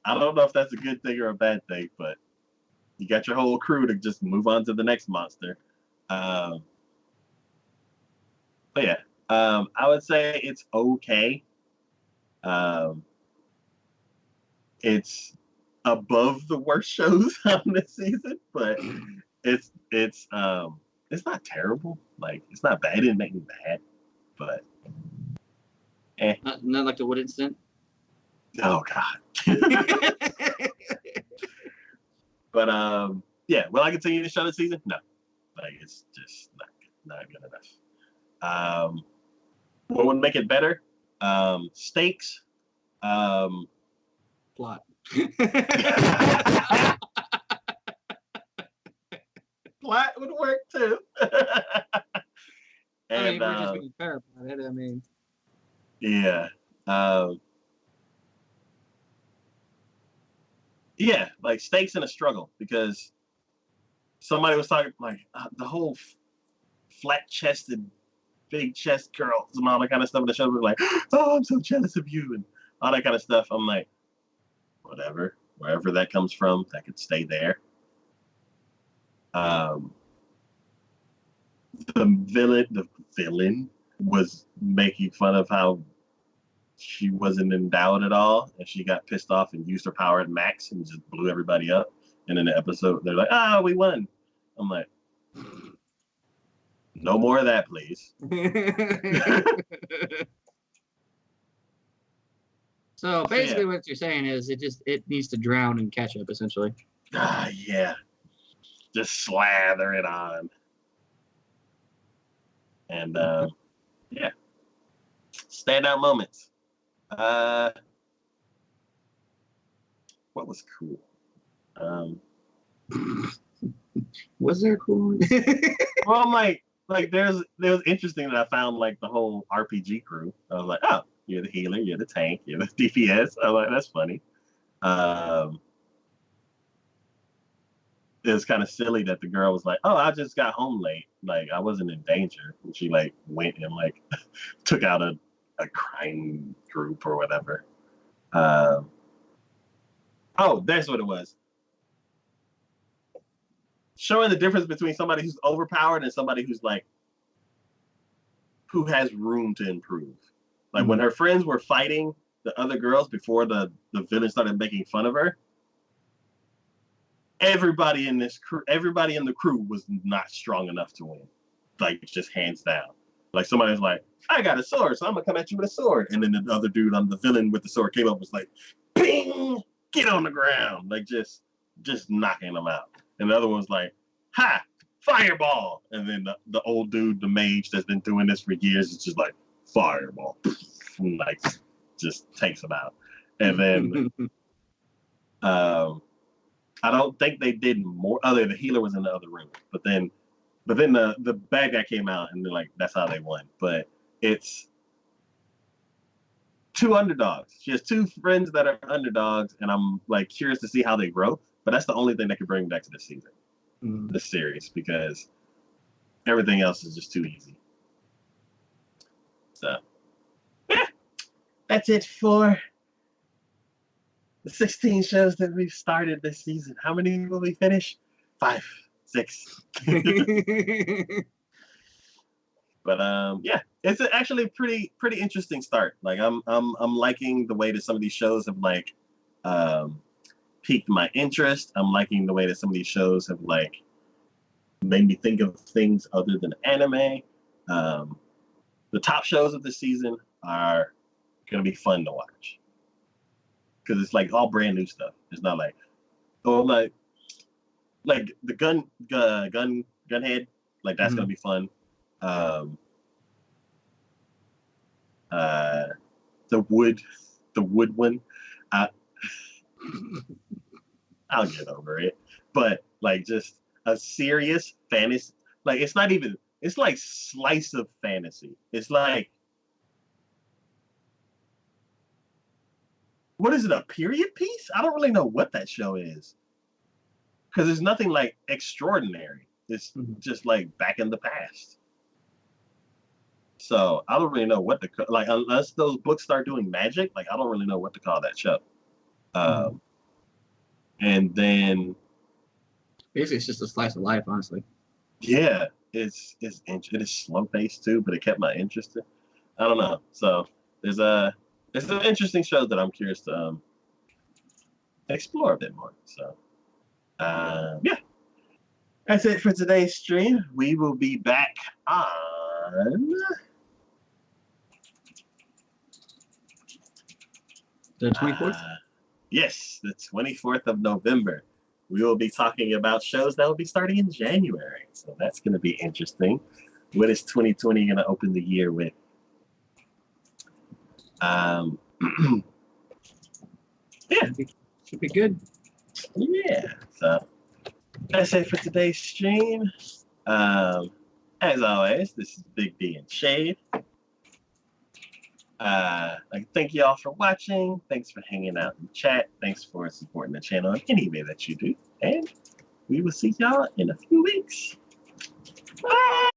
I don't know if that's a good thing or a bad thing, but you got your whole crew to just move on to the next monster. But yeah, I would say it's okay. It's above the worst shows on this season, but it's not terrible. Like, it's not bad. It didn't make me mad, but not like the wood incident. Oh god. But yeah, will I continue to show this season? No, like, it's just not good enough. What would make it better? Stakes. Plot. Plot would work too. And, I mean, we're just being fair about it. I mean, yeah. Yeah, like stakes and a struggle, because somebody was talking like the whole flat-chested, big chest girls and all that kind of stuff in the show. Were like, oh, I'm so jealous of you and all that kind of stuff. I'm like, whatever, wherever that comes from, that could stay there. The villain was making fun of how she wasn't endowed at all, and she got pissed off and used her power at max and just blew everybody up. And in the episode, they're like, "Ah, we won." I'm like, no more of that, please. So So yeah. basically, what you're saying is it needs to drown in ketchup, essentially. Yeah. Just slather it on. And yeah. Standout moments. What was cool? Was there cool? Well, I'm like there's interesting that I found like the whole RPG crew. I was like, oh, you're the healer, you're the tank, you're the DPS. I was like, that's funny. Um, it was kind of silly that the girl was like, oh, I just got home late, like I wasn't in danger, and she like went and like took out a crime group or whatever. Um, oh, that's what it was. Showing the difference between somebody who's overpowered and somebody who's like who has room to improve. Like when her friends were fighting the other girls before the villain started making fun of her, everybody in the crew was not strong enough to win. Like just hands down. Like somebody was like, I got a sword, so I'm gonna come at you with a sword. And then the other dude on the villain with the sword came up was like, ping, get on the ground. Like just knocking them out. And the other one was like, ha, fireball. And then the old dude, the mage that's been doing this for years, is just like, fireball. And like just takes them out. And then I don't think they did more. Other the healer was in the other room, but then the bad guy came out and they're like, that's how they won. But it's two underdogs. She has two friends that are underdogs, and I'm like curious to see how they grow. But that's the only thing that could bring me back to this season, this series, because everything else is just too easy. So yeah, that's it for the 16 shows that we've started this season. How many will we finish? 5, 6. But yeah, it's actually pretty interesting start. Like I'm liking the way that some of these shows have like piqued my interest. I'm liking the way that some of these shows have like made me think of things other than anime. The top shows of the season are gonna be fun to watch because it's like all brand new stuff. It's not like like the gunhead, like that's gonna be fun. The wood one, I, I'll get over it. But like just a serious fantasy, like it's not even. It's like slice of fantasy. It's like, what is it? A period piece? I don't really know what that show is because there's nothing like extraordinary. It's just like back in the past. So I don't really know what to like unless those books start doing magic. Like I don't really know what to call that show. And then basically, it's just a slice of life, honestly. Yeah, it is slow paced too, but it kept my interest. I don't know. So there's some interesting shows that I'm curious to explore a bit more. So yeah, that's it for today's stream. We will be back on the 24th. Yes, the 24th of November. We will be talking about shows that will be starting in January. So that's going to be interesting. What is 2020 going to open the year with? Yeah. Should be good. Yeah. So that's it for today's stream. As always, this is Big D and Shade. Thank you all for watching. Thanks for hanging out in the chat. Thanks for supporting the channel in any way that you do. And we will see y'all in a few weeks. Bye.